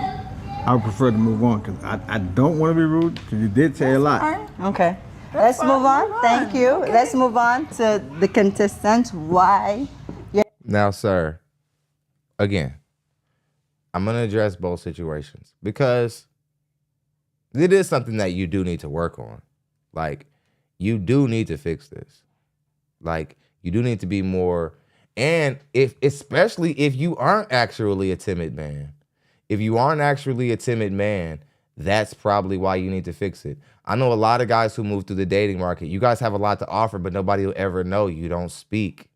[SPEAKER 5] I would prefer to move on because I don't want to be rude because you did say a lot.
[SPEAKER 10] Okay. Let's move on. Thank you. Okay. Let's move on to the contestant. Why?
[SPEAKER 1] Now, sir, again, I'm going to address both situations because it is something that you do need to work on. Like, you do need to fix this. Like, you do need to be more, and especially if you aren't actually a timid man. If you aren't actually a timid man, that's probably why you need to fix it. I know a lot of guys who move through the dating market. You guys have a lot to offer, but nobody will ever know you don't speak.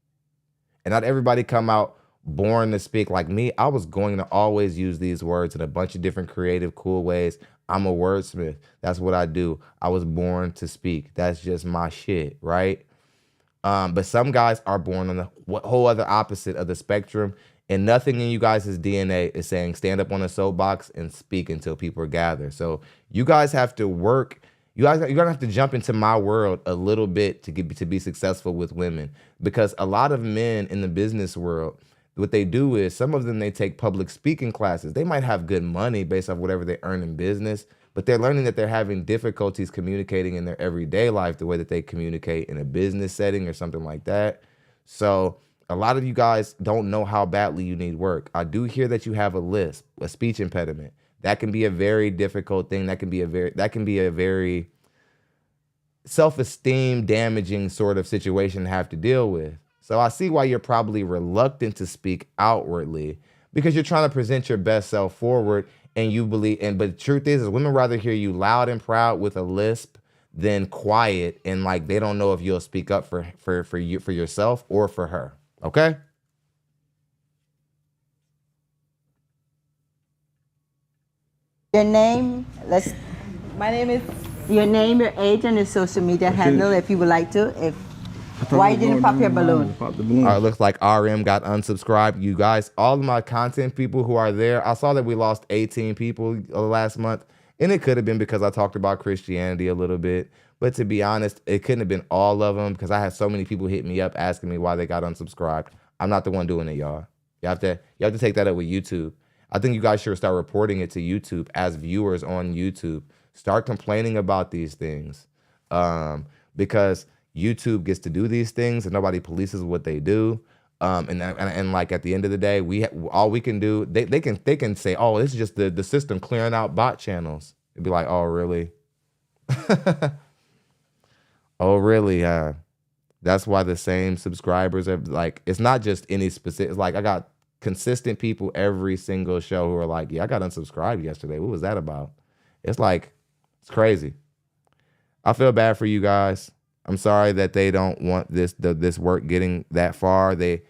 [SPEAKER 1] And not everybody come out born to speak. Like me, I was going to always use these words in a bunch of different creative, cool ways. I'm a wordsmith. That's what I do. I was born to speak. That's just my shit, right? But some guys are born on the whole other opposite of the spectrum. And nothing in you guys' DNA is saying stand up on a soapbox and speak until people gather. So you guys have to work. You're gonna have to jump into my world a little bit to be successful with women. Because a lot of men in the business world, what they do is some of them, they take public speaking classes. They might have good money based off whatever they earn in business, but they're learning that they're having difficulties communicating in their everyday life the way that they communicate in a business setting or something like that. So a lot of you guys don't know how badly you need work. I do hear that you have a lisp, a speech impediment. That can be a very difficult thing. That can be a very self-esteem damaging sort of situation to have to deal with. So I see why you're probably reluctant to speak outwardly because you're trying to present your best self forward and you believe, but the truth is women rather hear you loud and proud with a lisp than quiet and like they don't know if you'll speak up for yourself or for her. Okay?
[SPEAKER 10] Your name?
[SPEAKER 11] My name is
[SPEAKER 10] Your name, your age, and your social media handle, if you would like to. Why you didn't pop your balloon?
[SPEAKER 1] It looks like RM got unsubscribed. You guys, all of my content people who are there, I saw that we lost 18 people last month, and it could have been because I talked about Christianity a little bit. But to be honest, it couldn't have been all of them because I had so many people hit me up asking me why they got unsubscribed. I'm not the one doing it, y'all. You have to take that up with YouTube. I think you guys should start reporting it to YouTube as viewers on YouTube. Start complaining about these things because YouTube gets to do these things and nobody polices what they do. And like at the end of the day, all we can do, they can say, oh, this is just the system clearing out bot channels. It'd be like, oh, really? Oh, really? That's why the same subscribers are like, it's not just any specific, it's like I got consistent people every single show who are like, yeah, I got unsubscribed yesterday. What was that about? It's like, it's crazy. I feel bad for you guys. I'm sorry that they don't want this work getting that far. They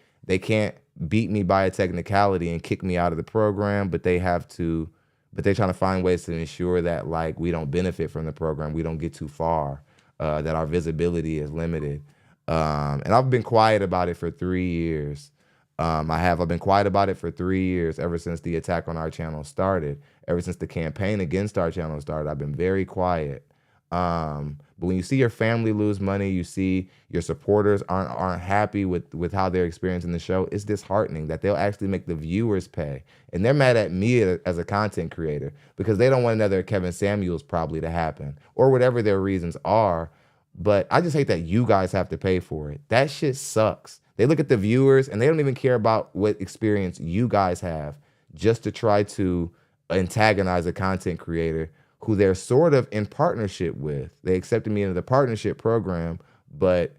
[SPEAKER 1] can't beat me by a technicality and kick me out of the program, but they're trying to find ways to ensure that like we don't benefit from the program, we don't get too far, that our visibility is limited. And I've been quiet about it for 3 years. I've been quiet about it for 3 years, ever since the attack on our channel started, ever since the campaign against our channel started. I've been very quiet. But when you see your family lose money, you see your supporters aren't happy with how they're experiencing the show, it's disheartening that they'll actually make the viewers pay. And they're mad at me as a content creator because they don't want another Kevin Samuels probably to happen or whatever their reasons are. But I just hate that you guys have to pay for it. That shit sucks. They look at the viewers and they don't even care about what experience you guys have just to try to antagonize a content creator who they're sort of in partnership with. They accepted me into the partnership program, but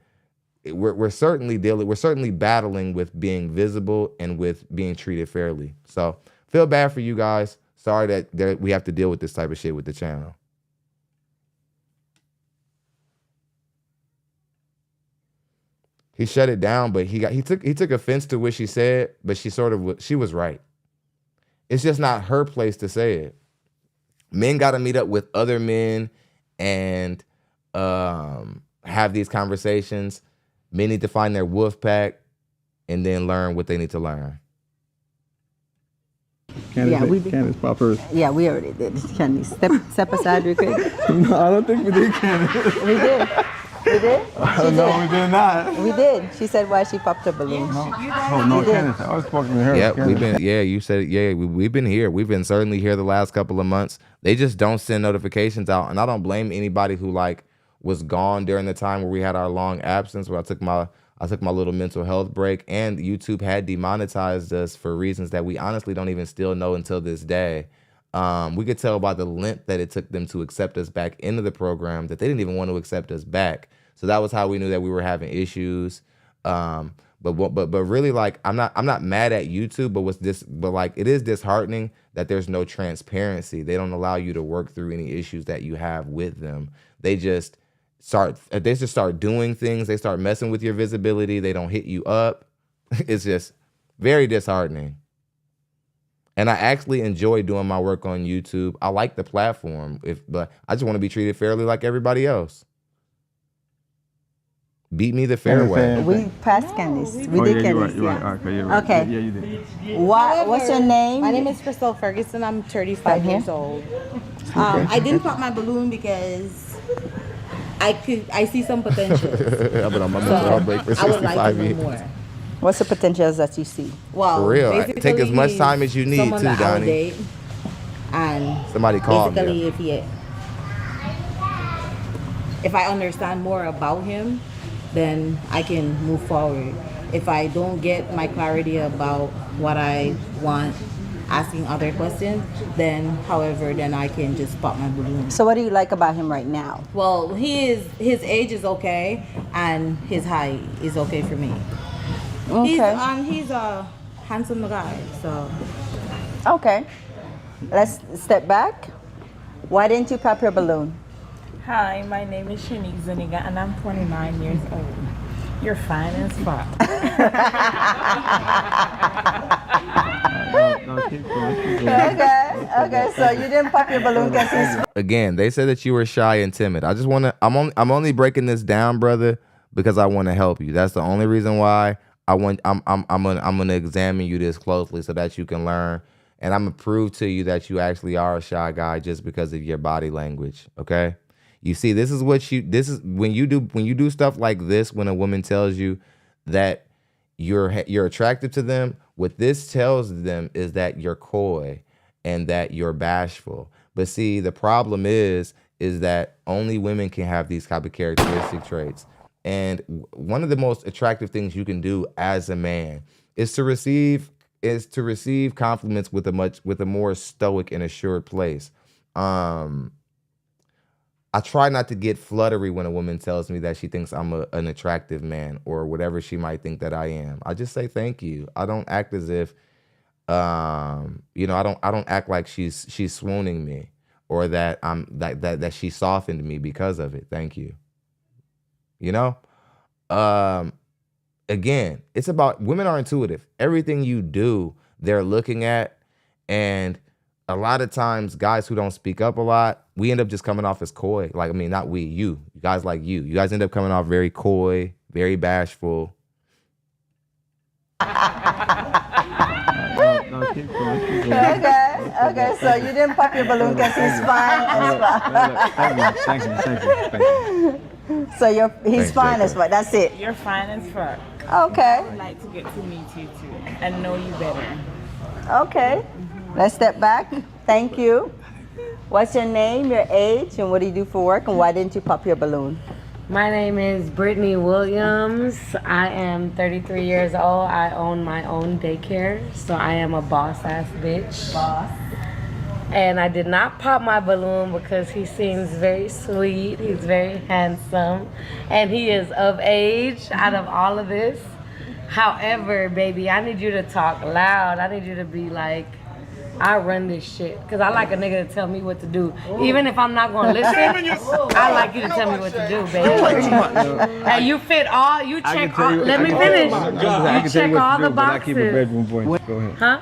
[SPEAKER 1] we're certainly battling with being visible and with being treated fairly. So feel bad for you guys. Sorry that we have to deal with this type of shit with the channel. He shut it down, but he took offense to what she said, but she was right. It's just not her place to say it. Men got to meet up with other men and have these conversations. Men need to find their wolf pack and then learn what they need to learn.
[SPEAKER 5] Candace Poppers.
[SPEAKER 10] Yeah, we already did. Candace, step aside real quick.
[SPEAKER 5] No, I don't think we did, Candace.
[SPEAKER 10] We did. We did?
[SPEAKER 5] No, we did not.
[SPEAKER 10] We did. She said why she popped her balloon.
[SPEAKER 5] Oh, no, Candace. I was talking to her.
[SPEAKER 1] Yeah, you said it. Yeah, we've been here. We've been certainly here the last couple of months. They just don't send notifications out. And I don't blame anybody who like was gone during the time where we had our long absence, where I took my little mental health break, and YouTube had demonetized us for reasons that we honestly don't even still know until this day. We could tell by the length that it took them to accept us back into the program that they didn't even want to accept us back. So that was how we knew that we were having issues. But really, like, I'm not mad at YouTube, but it is disheartening that there's no transparency. They don't allow you to work through any issues that you have with them. They just start doing things. They start messing with your visibility. They don't hit you up. It's just very disheartening. And I actually enjoy doing my work on YouTube. I like the platform, but I just want to be treated fairly like everybody else. Beat me the fair way.
[SPEAKER 10] We passed Candace. We did Candace.
[SPEAKER 5] You're right. Okay, you're right.
[SPEAKER 10] Okay.
[SPEAKER 5] Yeah, you did.
[SPEAKER 10] What's your name?
[SPEAKER 12] My name is Crystal Ferguson. I'm 35 years old. I didn't pop my balloon because I see some potential.
[SPEAKER 1] I've been on my mental health break for 65 years.
[SPEAKER 12] More.
[SPEAKER 10] What's the potentials that you see?
[SPEAKER 12] Well,
[SPEAKER 1] for real, take as much time as you need too, Donnie.
[SPEAKER 12] And
[SPEAKER 1] somebody called
[SPEAKER 12] me. If I understand more about him, then I can move forward. If I don't get my clarity about what I want, asking other questions, then I can just pop my balloon.
[SPEAKER 10] So what do you like about him right now?
[SPEAKER 12] Well, his age is okay, and his height is okay for me.
[SPEAKER 10] Okay.
[SPEAKER 12] He's a handsome guy, so.
[SPEAKER 10] Okay. Let's step back. Why didn't you pop your balloon?
[SPEAKER 21] Hi, my name is Shanique Zuniga, and I'm 29 years old. You're fine as fuck.
[SPEAKER 10] Okay. So you didn't pop your balloon because he's
[SPEAKER 1] Again, they said that you were shy and timid. I just want to. I'm only breaking this down, brother, because I want to help you. That's the only reason why I'm gonna examine you this closely so that you can learn, and I'm gonna prove to you that you actually are a shy guy just because of your body language. Okay. You see, this is when you do stuff like this. When a woman tells you that you're attractive to them, what this tells them is that you're coy and that you're bashful. But see, the problem is that only women can have these type of characteristic traits. And one of the most attractive things you can do as a man is to receive compliments with a more stoic and assured place. I try not to get fluttery when a woman tells me that she thinks I'm an attractive man or whatever she might think that I am. I just say thank you. I don't act as if, I don't act like she's swooning me or that that she softened me because of it. Thank you. Again, it's about women are intuitive. Everything you do, they're looking at, and a lot of times, guys who don't speak up a lot, we end up just coming off as coy. Not we, you guys like you. You guys end up coming off very coy, very bashful.
[SPEAKER 10] Okay. So you didn't pop your balloon because he's fine as fuck.
[SPEAKER 5] Thank you.
[SPEAKER 10] So he's fine as fuck. That's it.
[SPEAKER 19] You're fine as fuck.
[SPEAKER 10] Okay.
[SPEAKER 19] I would like to get to meet you too and know you better.
[SPEAKER 10] Okay. Let's step back. Thank you. What's your name, your age, and what do you do for work, and why didn't you pop your balloon?
[SPEAKER 14] My name is Brittany Williams. I am 33 years old. I own my own daycare, so I am a boss-ass bitch.
[SPEAKER 10] Boss.
[SPEAKER 14] And I did not pop my balloon because he seems very sweet. He's very handsome, and he is of age out of all of this. However, baby, I need you to talk loud. I need you to be like, I run this shit. Because I like a nigga to tell me what to do. Even if I'm not going to listen, I like you to tell me what to do, baby. And you fit all, you check all, let me finish. You check all the boxes.
[SPEAKER 5] I keep a bedroom voice. Go ahead.
[SPEAKER 14] Huh?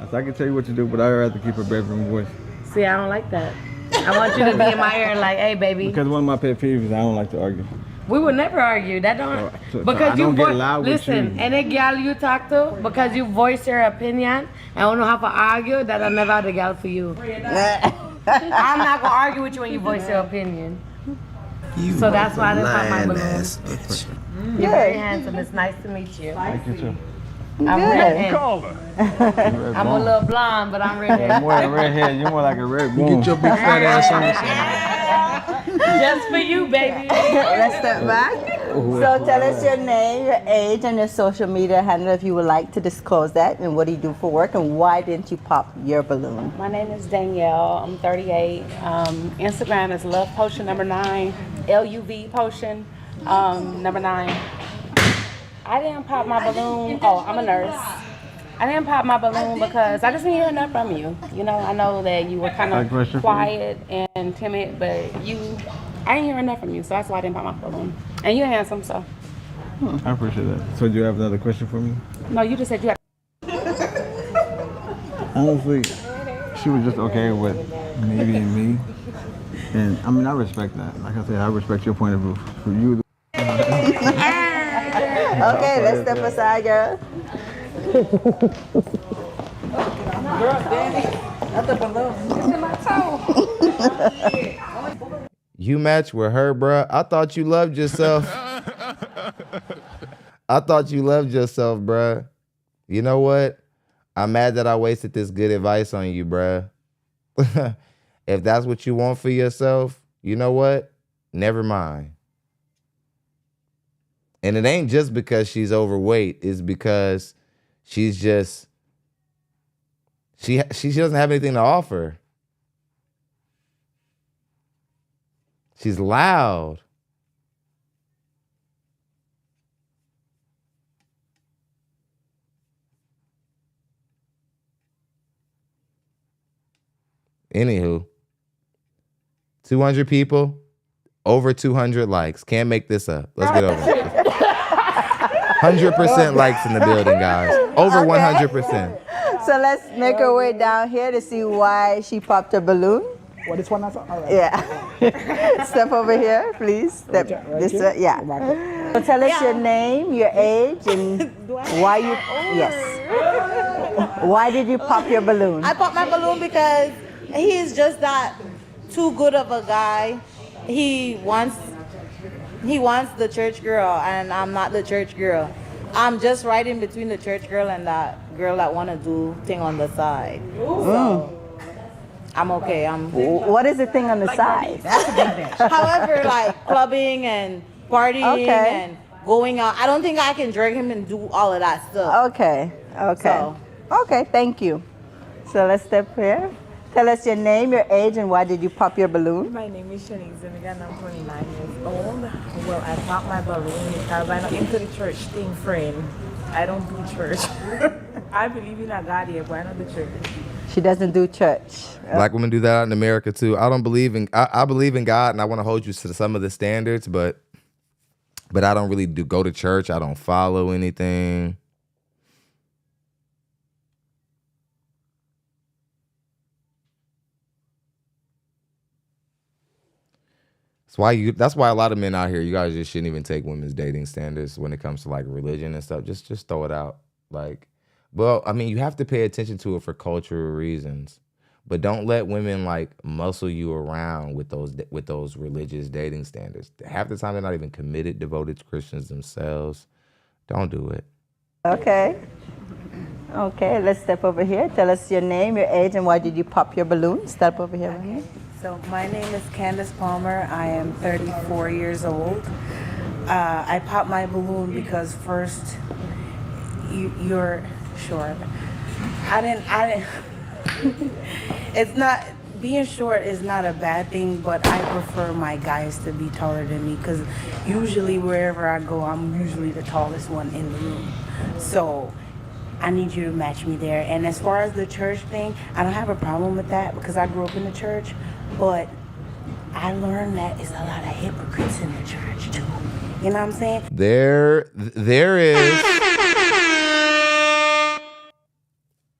[SPEAKER 5] I can tell you what to do, but I'd rather keep a bedroom voice.
[SPEAKER 14] See, I don't like that. I want you to be in my ear like, hey, baby.
[SPEAKER 5] Because one of my pet peeves is I don't like to argue.
[SPEAKER 14] We would never argue. That don't because
[SPEAKER 5] I don't get loud
[SPEAKER 14] listen,
[SPEAKER 5] with you.
[SPEAKER 14] any gal you talk to, because you voice your opinion and don't know how to argue, that I never had a gal for you. I'm not gonna argue with you when you voice your opinion. So that's why I didn't pop my balloon. You're very handsome. It's nice to meet you.
[SPEAKER 5] Thank you too.
[SPEAKER 14] I'm redhead. I'm a little blonde, but I'm redhead.
[SPEAKER 5] You're more than redhead. You're more like a red bone.
[SPEAKER 3] Get your big fat ass on.
[SPEAKER 14] Just for you, baby.
[SPEAKER 10] Let's step back. So tell us your name, your age, and your social media handle if you would like to disclose that, and what do you do for work, and why didn't you pop your balloon?
[SPEAKER 13] My name is Danielle. I'm 38. Instagram is Love Potion number 9. LUV Potion number 9. I didn't pop my balloon. Oh, I'm a nurse. I didn't pop my balloon because I just didn't hear enough from you. You know, I know that you were kind of quiet and timid, but I didn't hear enough from you, so that's why I didn't pop my balloon. And you're handsome, so.
[SPEAKER 5] I appreciate that. So do you have another question for me?
[SPEAKER 13] No, you just said you had.
[SPEAKER 5] Honestly, she was just okay with me being me. And I mean, I respect that. Like I said, I respect your point of view. For you.
[SPEAKER 10] Okay, let's step aside, girl.
[SPEAKER 11] Girl, Danny, that's a balloon. It's in my toe.
[SPEAKER 1] You match with her, bruh. I thought you loved yourself. I thought you loved yourself, bruh. You know what? I'm mad that I wasted this good advice on you, bruh. If that's what you want for yourself, you know what? Never mind. And it ain't just because she's overweight. It's because she's just, she doesn't have anything to offer. She's loud. Anywho, 200 people, over 200 likes. Can't make this up. Let's get over it. 100% likes in the building, guys. Over 100%.
[SPEAKER 10] So let's make our way down here to see why she popped a balloon.
[SPEAKER 7] What, this one? All right.
[SPEAKER 10] Yeah. Step over here, please. Step this way. Yeah. So tell us your name, your age, and why you. Yes. Why did you pop your balloon?
[SPEAKER 12] I popped my balloon because he is just that too good of a guy. He wants the church girl, and I'm not the church girl. I'm just right in between the church girl and that girl that want to do thing on the side. So I'm okay.
[SPEAKER 10] What is the thing on the side?
[SPEAKER 12] However, like clubbing and partying and going out. I don't think I can drag him and do all of that stuff.
[SPEAKER 10] Okay. Okay, thank you. So let's step here. Tell us your name, your age, and why did you pop your balloon?
[SPEAKER 21] My name is Shanice Zunigan. I'm 29 years old. Well, I popped my balloon because I'm not into the church thing, friend. I don't do church. I believe in a God here, but I don't do church.
[SPEAKER 10] She doesn't do church.
[SPEAKER 1] Black women do that out in America too. I don't believe in. I believe in God, and I want to hold you to some of the standards, but I don't really go to church. I don't follow anything. That's why a lot of men out here, you guys just shouldn't even take women's dating standards when it comes to like religion and stuff. Just throw it out. Like, well, I mean, you have to pay attention to it for cultural reasons, but don't let women like muscle you around with those religious dating standards. Half the time they're not even committed, devoted Christians themselves. Don't do it.
[SPEAKER 10] Okay, let's step over here. Tell us your name, your age, and why did you pop your balloon? Step over here.
[SPEAKER 16] Okay. So my name is Candace Palmer. I am 34 years old. I popped my balloon because first, you're short. I didn't. It's not, being short is not a bad thing, but I prefer my guys to be taller than me because usually wherever I go, I'm usually the tallest one in the room. So I need you to match me there. And as far as the church thing, I don't have a problem with that because I grew up in the church, but I learned that it's a lot of hypocrites in the church too. You know what I'm saying?
[SPEAKER 1] There is.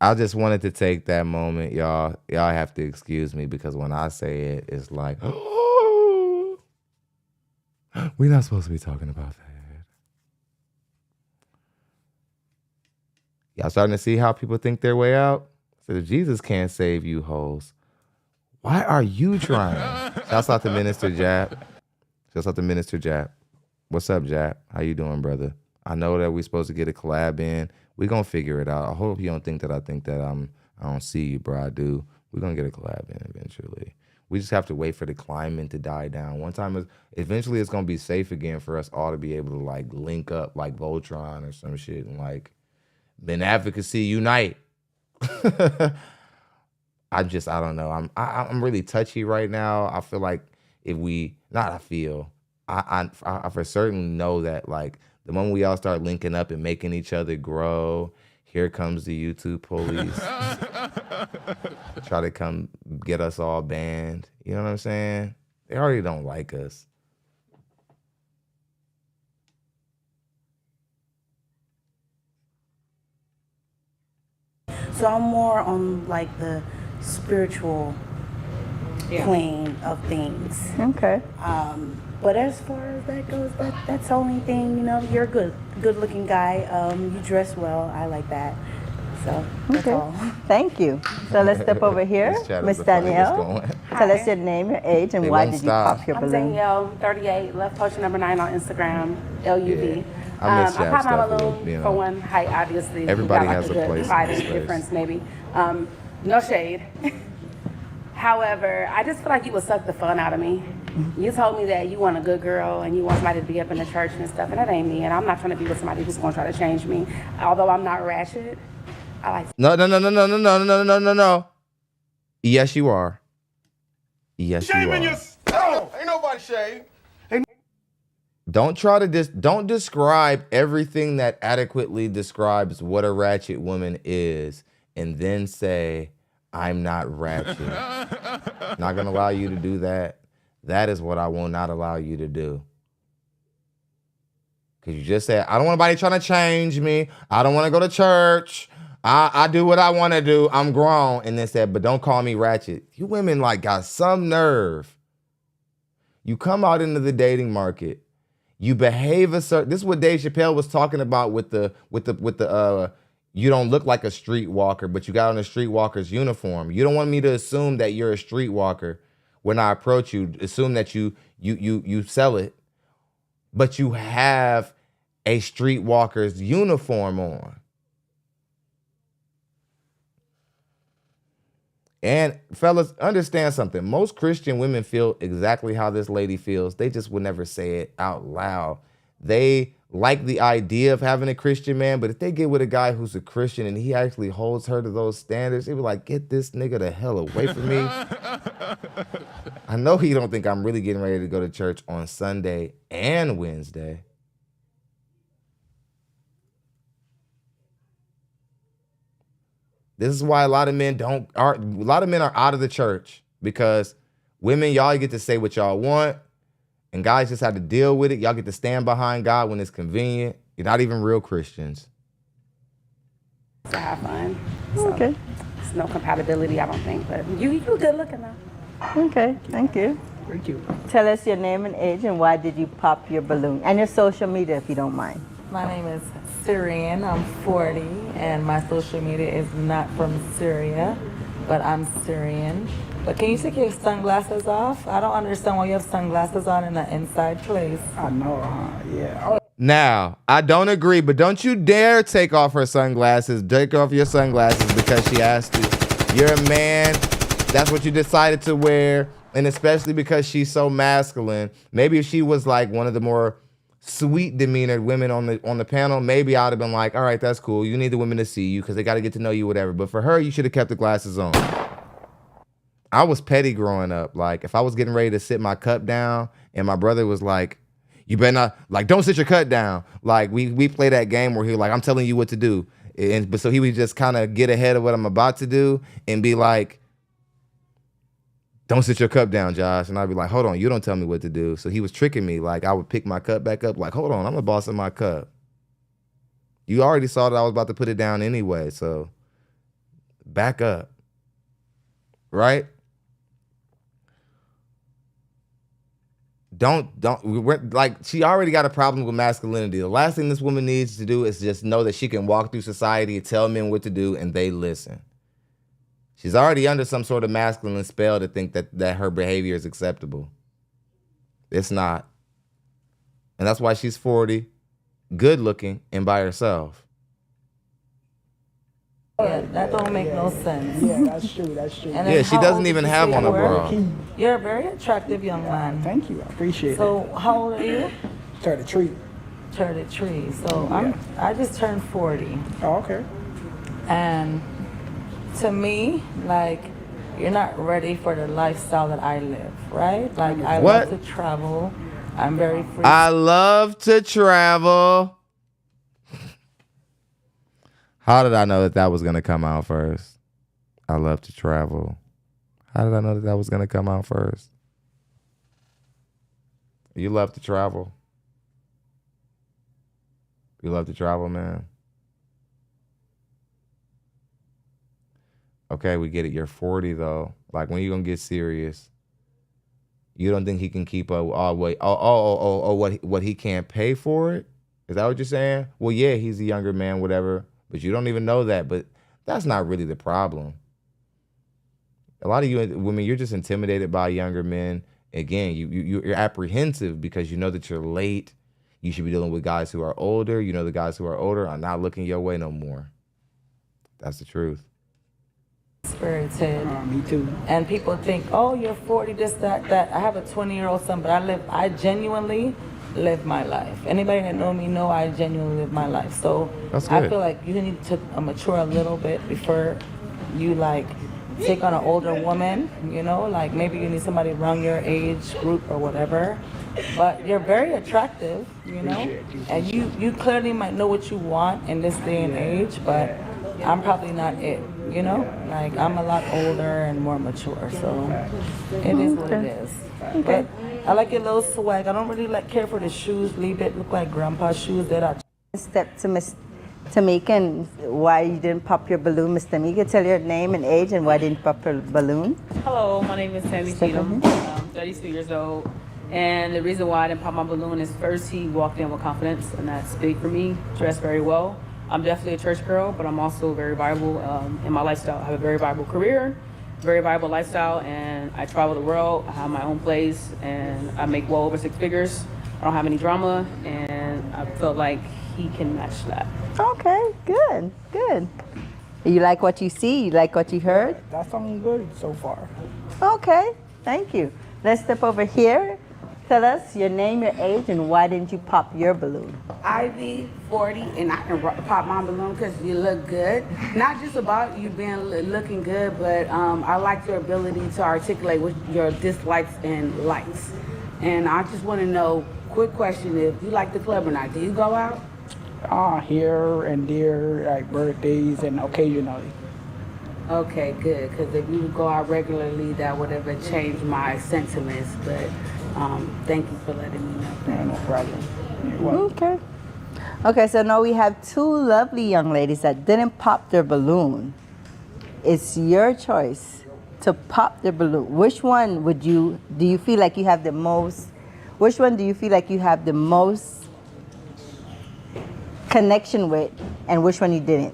[SPEAKER 1] I just wanted to take that moment, y'all. Y'all have to excuse me because when I say it, it's like, oh, we're not supposed to be talking about that. Y'all starting to see how people think their way out? So if Jesus can't save you hoes, why are you trying? Shouts out to Minister Jap. Shouts out to Minister Jap. What's up, Jap? How you doing, brother? I know that we're supposed to get a collab in. We're going to figure it out. I hope you don't think that I think that I don't see you, bro. I do. We're going to get a collab in eventually. We just have to wait for the climate to die down. One time, eventually it's going to be safe again for us all to be able to like link up like Voltron or some shit and like Ben Advocacy Unite. I don't know. I'm really touchy right now. I feel like I for certain know that like the moment we all start linking up and making each other grow, here comes the YouTube police. Try to come get us all banned. You know what I'm saying? They already don't like us.
[SPEAKER 16] So I'm more on like the spiritual plane of things.
[SPEAKER 10] Okay.
[SPEAKER 16] But as far as that goes, that's the only thing, you know, you're a good looking guy. You dress well. I like that. So that's all.
[SPEAKER 10] Thank you. So let's step over here. Miss Danielle, tell us your name, your age, and why did you pop your balloon?
[SPEAKER 13] I'm Danielle, 38, left potion number 9 on Instagram, LUV.
[SPEAKER 1] Yeah. I miss
[SPEAKER 13] I popped my
[SPEAKER 1] stuff,
[SPEAKER 13] balloon
[SPEAKER 1] you know.
[SPEAKER 13] for one, height, obviously.
[SPEAKER 1] Everybody
[SPEAKER 13] got,
[SPEAKER 1] has
[SPEAKER 13] like,
[SPEAKER 1] a
[SPEAKER 13] good
[SPEAKER 1] place in
[SPEAKER 13] height
[SPEAKER 1] this space.
[SPEAKER 13] difference, maybe. No shade. However, I just feel like you would suck the fun out of me. You told me that you want a good girl and you want somebody to be up in the church and stuff, and that ain't me. And I'm not trying to be with somebody who's going to try to change me. Although I'm not ratchet, I like.
[SPEAKER 1] No. Yes, you are. Yes, you are.
[SPEAKER 8] Shaming yourself. Ain't nobody shame.
[SPEAKER 1] Don't describe everything that adequately describes what a ratchet woman is and then say, I'm not ratchet. Not gonna allow you to do that. That is what I will not allow you to do. Because you just said, I don't want anybody trying to change me. I don't want to go to church. I do what I want to do. I'm grown. And then said, but don't call me ratchet. You women like got some nerve. You come out into the dating market. You behave a certain. This is what Dave Chappelle was talking about with the you don't look like a streetwalker, but you got on a streetwalker's uniform. You don't want me to assume that you're a streetwalker when I approach you. Assume that you sell it, but you have a streetwalker's uniform on. And fellas, understand something. Most Christian women feel exactly how this lady feels. They just would never say it out loud. They like the idea of having a Christian man, but if they get with a guy who's a Christian and he actually holds her to those standards, they be like, get this nigga the hell away from me. I know he don't think I'm really getting ready to go to church on Sunday and Wednesday. This is why a lot of men are out of the church, because women, y'all get to say what y'all want, and guys just have to deal with it. Y'all get to stand behind God when it's convenient. You're not even real Christians.
[SPEAKER 13] To have fun. So okay. There's no compatibility, I don't think, but you good looking though.
[SPEAKER 10] Okay, thank you.
[SPEAKER 3] Thank you.
[SPEAKER 10] Tell us your name and age and why did you pop your balloon? And your social media, if you don't mind.
[SPEAKER 18] My name is Syrian. I'm 40, and my social media is not from Syria, but I'm Syrian. But can you take your sunglasses off? I don't understand why you have sunglasses on in an inside place.
[SPEAKER 3] I know, yeah.
[SPEAKER 1] Now, I don't agree, but don't you dare take off her sunglasses. Take off your sunglasses because she asked you. You're a man. That's what you decided to wear, and especially because she's so masculine. Maybe if she was like one of the more sweet demeanored women on the panel, maybe I'd have been like, all right, that's cool. You need the women to see you because they got to get to know you, whatever. But for her, you should have kept the glasses on. I was petty growing up. Like, if I was getting ready to sit my cup down and my brother was like, you better not, like, don't sit your cup down. Like, we play that game where he was like, I'm telling you what to do. But so he would just kind of get ahead of what I'm about to do and be like, don't sit your cup down, Josh. And I'd be like, hold on, you don't tell me what to do. So he was tricking me. Like, I would pick my cup back up, like, hold on, I'm the boss of my cup. You already saw that I was about to put it down anyway, so back up. Right? Like, she already got a problem with masculinity. The last thing this woman needs to do is just know that she can walk through society and tell men what to do and they listen. She's already under some sort of masculine spell to think that her behavior is acceptable. It's not. And that's why she's 40, good looking, and by herself.
[SPEAKER 18] Yeah, that don't make no sense.
[SPEAKER 3] Yeah, that's true.
[SPEAKER 18] And
[SPEAKER 1] yeah, she doesn't even have on a bra.
[SPEAKER 18] You're a very attractive young man.
[SPEAKER 3] Thank you, I appreciate it.
[SPEAKER 18] So how old are you?
[SPEAKER 3] 33.
[SPEAKER 18] 33. So I just turned 40.
[SPEAKER 3] Oh, okay.
[SPEAKER 18] And to me, like, you're not ready for the lifestyle that I live, right? Like, I love to travel. I'm very free.
[SPEAKER 1] I love to travel. How did I know that was going to come out first? I love to travel. How did I know that was going to come out first? You love to travel? You love to travel, man? Okay, we get it. You're 40 though. Like, when are you gonna get serious? You don't think he can keep up? What he can't pay for it? Is that what you're saying? Well, yeah, he's a younger man, whatever. But you don't even know that. But that's not really the problem. A lot of you women, you're just intimidated by younger men. Again, you're apprehensive because you know that you're late. You should be dealing with guys who are older. You know the guys who are older are not looking your way no more. That's the truth.
[SPEAKER 18] Spirited.
[SPEAKER 3] Me too.
[SPEAKER 18] And people think, oh, you're 40, this, that. I have a 20-year-old son, but I genuinely live my life. Anybody that know me know I genuinely live my life. So I feel like you need to mature a little bit before you like take on an older woman, you know, like maybe you need somebody around your age group or whatever. But you're very attractive, you know, and you clearly might know what you want in this day and age, but I'm probably not it, you know? Like, I'm a lot older and more mature, so it is what it is.
[SPEAKER 10] Okay.
[SPEAKER 18] But I like your little swag. I don't really care for the shoes. Leave it look like grandpa's shoes that I...
[SPEAKER 10] Step to Miss Tamika, and why you didn't pop your balloon. Miss Tamika, tell your name and age and why didn't you pop your balloon.
[SPEAKER 6] Hello, my name is Tammy Cheatham. I'm 32 years old. And the reason why I didn't pop my balloon is first, he walked in with confidence, and that's big for me, dressed very well. I'm definitely a church girl, but I'm also very viable in my lifestyle. I have a very viable career, very viable lifestyle, and I travel the world. I have my own place, and I make well over 6 figures. I don't have any drama, and I felt like he can match that.
[SPEAKER 10] Okay, good, good. You like what you see? You like what you heard?
[SPEAKER 17] That sounds good so far.
[SPEAKER 10] Okay, thank you. Let's step over here. Tell us your name, your age, and why didn't you pop your balloon?
[SPEAKER 22] Ivy, 40, and I can pop my balloon because you look good. Not just about you being looking good, but I like your ability to articulate with your dislikes and likes. And I just want to know, quick question, if you like the club or not, do you go out?
[SPEAKER 17] Here and there, like birthdays and occasionally.
[SPEAKER 22] Okay, good, because if you would go out regularly, that would have changed my sentiments, but thank you for letting me know that.
[SPEAKER 17] No problem.
[SPEAKER 10] Okay. Okay, so now we have 2 lovely young ladies that didn't pop their balloon. It's your choice to pop their balloon. Which one do you feel like you have the most, which one do you feel like you have the most connection with, and which one you didn't?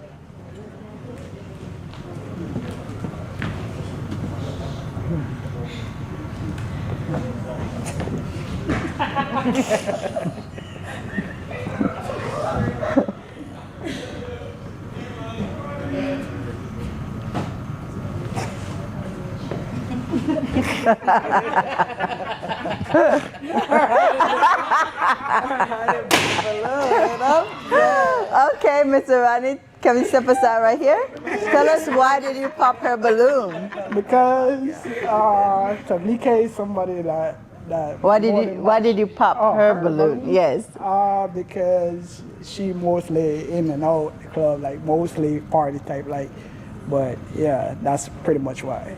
[SPEAKER 10] Okay, Mr. Ronnie, can you step aside right here? Tell us, why did you pop her balloon?
[SPEAKER 17] Because Tamika is somebody that
[SPEAKER 10] why did you pop her balloon? Yes.
[SPEAKER 17] Because she mostly in and out the club, like mostly party type, like. But yeah, that's pretty much why.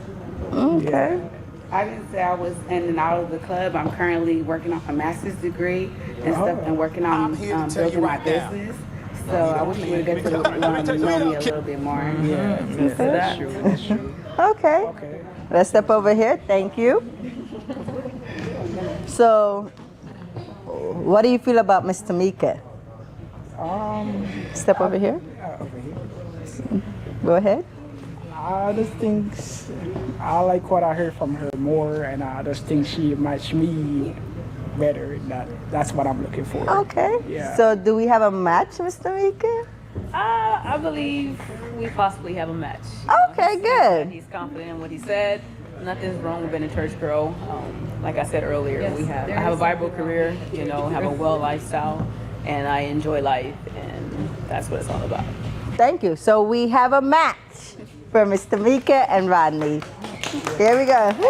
[SPEAKER 10] Okay.
[SPEAKER 22] Yeah. I didn't say I was in and out of the club. I'm currently working on a master's degree and stuff, and working on building my business. So I wish you would get to know me a little bit more.
[SPEAKER 17] Yeah, that's true. That's true.
[SPEAKER 10] Okay. Let's step over here. Thank you. So, what do you feel about Miss Tamika? Step over here.
[SPEAKER 17] Over here.
[SPEAKER 10] Go ahead.
[SPEAKER 17] I just think I like what I heard from her more, and I just think she matched me better. That's what I'm looking for.
[SPEAKER 10] Okay.
[SPEAKER 17] Yeah.
[SPEAKER 10] So, do we have a match, Miss Tamika?
[SPEAKER 6] I believe we possibly have a match.
[SPEAKER 10] Okay, good.
[SPEAKER 6] He's confident in what he said. Nothing's wrong with being a church girl. Like I said earlier, I have a viable career, have a well lifestyle, and I enjoy life, and that's what it's all about.
[SPEAKER 10] Thank you. So we have a match for Miss Tamika and Rodney. Here we go. Woo!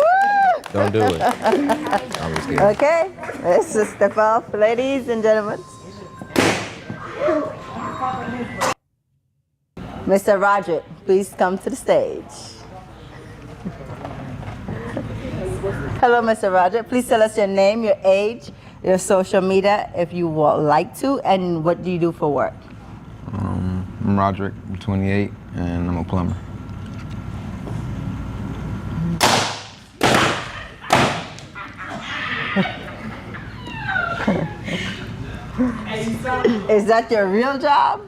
[SPEAKER 1] Don't do it. I'm just kidding.
[SPEAKER 10] Okay, let's just step off, ladies and gentlemen. Mr. Roderick, please come to the stage. Hello, Mr. Roderick. Please tell us your name, your age, your social media, if you would like to, and what do you do for work?
[SPEAKER 5] I'm Roderick, I'm 28, and I'm a plumber.
[SPEAKER 10] Is that your real job?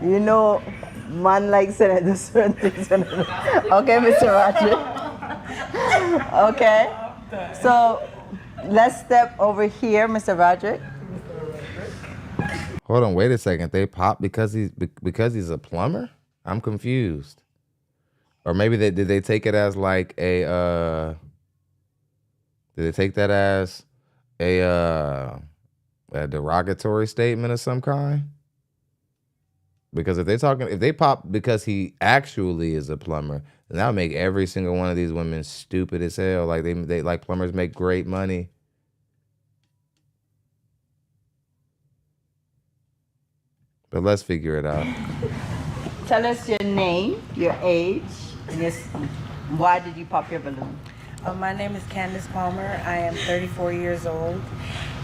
[SPEAKER 10] You know, man likes to do certain things. Okay, Mr. Roger. Okay. So let's step over here, Mr. Roderick.
[SPEAKER 1] Hold on, wait a second. They pop because he's a plumber? I'm confused. Or maybe did they take it as like a did they take that as a derogatory statement of some kind? Because if they pop because he actually is a plumber, then that would make every single one of these women stupid as hell. Like they like plumbers make great money. But let's figure it out.
[SPEAKER 10] Tell us your name, your age, and why did you pop your balloon?
[SPEAKER 16] My name is Candace Palmer. I am 34 years old,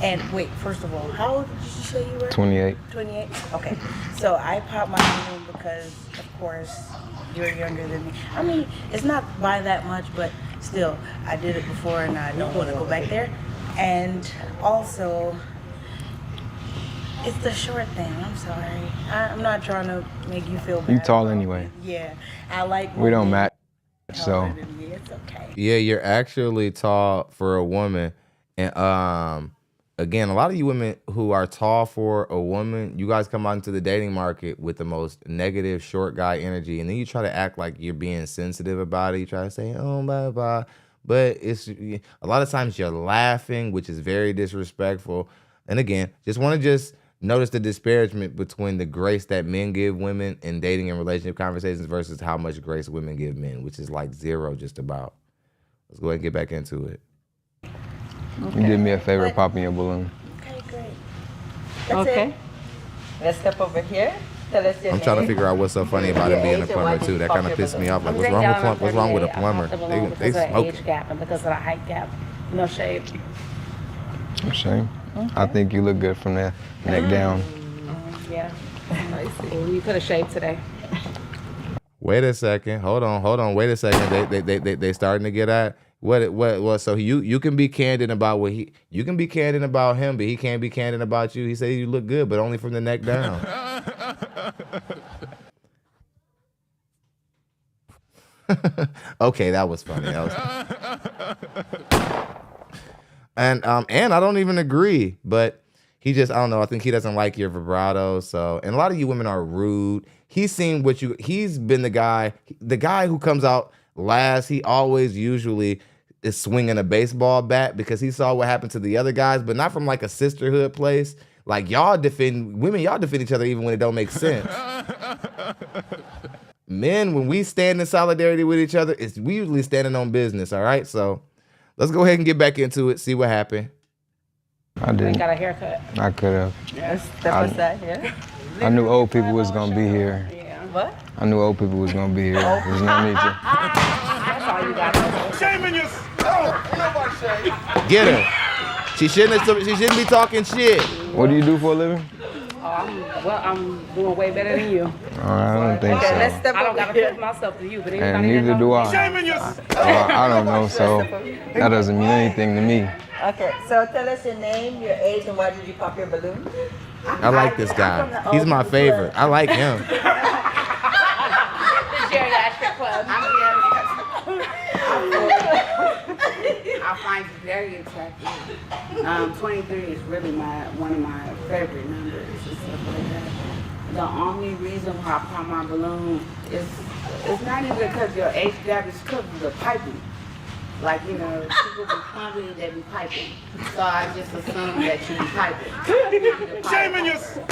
[SPEAKER 16] And wait, first of all, how old did you say you were?
[SPEAKER 5] 28.
[SPEAKER 16] 28? Okay. So I popped my balloon because, of course, you're younger than me. I mean, it's not by that much, but still, I did it before and I don't want to go back there. And also, it's the short thing. I'm sorry. I'm not trying to make you feel bad.
[SPEAKER 5] You tall anyway.
[SPEAKER 16] Yeah. I like
[SPEAKER 5] We don't match, so.
[SPEAKER 16] It's okay.
[SPEAKER 1] Yeah, you're actually tall for a woman. And again, a lot of you women who are tall for a woman, you guys come out into the dating market with the most negative short guy energy, and then you try to act like you're being sensitive about it. You try to say, oh, blah, blah. But it's a lot of times you're laughing, which is very disrespectful. And again, just want to notice the disparagement between the grace that men give women in dating and relationship conversations versus how much grace women give men, which is like zero just about. Let's go ahead and get back into it.
[SPEAKER 5] You did me a favor popping your balloon.
[SPEAKER 16] Okay, great.
[SPEAKER 10] Okay. Let's step over here. Tell us your
[SPEAKER 1] I'm trying to
[SPEAKER 10] name.
[SPEAKER 1] figure out what's so funny about him being a plumber too. That kind of pissed me off. Like, what's wrong with a plumber? They
[SPEAKER 13] Because of the
[SPEAKER 1] smoke.
[SPEAKER 13] age gap and because of the height gap. No shade.
[SPEAKER 5] No shame. I think you look good from the neck down.
[SPEAKER 13] Yeah. You could have shaved today.
[SPEAKER 1] Wait a second. Hold on. Wait a second. They starting to get at what? So you can be candid about you can be candid about him, but he can't be candid about you. He said you look good, but only from the neck down. Okay, that was funny. And I don't even agree, but he just, I don't know, I think he doesn't like your vibrato. So, and a lot of you women are rude. He's been the guy who comes out last. He always usually is swinging a baseball bat because he saw what happened to the other guys, but not from like a sisterhood place. Like y'all defend each other even when it don't make sense. Men, when we stand in solidarity with each other, we usually standing on business, all right? So let's go ahead and get back into it, see what happened.
[SPEAKER 5] I didn't.
[SPEAKER 13] You got a haircut.
[SPEAKER 5] I could have.
[SPEAKER 10] Let's step aside here.
[SPEAKER 5] I knew old people was going to be here.
[SPEAKER 13] Yeah.
[SPEAKER 10] What?
[SPEAKER 5] I knew old people was going to be here. There's no need to.
[SPEAKER 13] That's all you got.
[SPEAKER 2] Shaming yourself.
[SPEAKER 1] Get her. She shouldn't be talking shit.
[SPEAKER 5] What do you do for a living?
[SPEAKER 13] I'm doing way better than you.
[SPEAKER 5] I don't think so.
[SPEAKER 10] Let's step
[SPEAKER 13] I don't
[SPEAKER 10] over
[SPEAKER 13] got to
[SPEAKER 10] here.
[SPEAKER 13] prove myself to you, but
[SPEAKER 5] And
[SPEAKER 13] anybody
[SPEAKER 5] neither
[SPEAKER 13] that
[SPEAKER 5] do
[SPEAKER 13] knows
[SPEAKER 5] I.
[SPEAKER 2] Shaming yourself.
[SPEAKER 5] I don't know, so that doesn't mean anything to me.
[SPEAKER 10] Okay, so tell us your name, your age, and why did you pop your balloon?
[SPEAKER 1] I like this guy. He's my favorite. I like him.
[SPEAKER 13] The geriatric club.
[SPEAKER 22] I find it very attractive. 23 is really one of my favorite numbers and stuff like that. The only reason why I pop my balloon is it's not even because your age gap, it's because of the piping. Like, people be pumping, they be piping. So I just assume that you be piping.
[SPEAKER 2] Shaming yourself.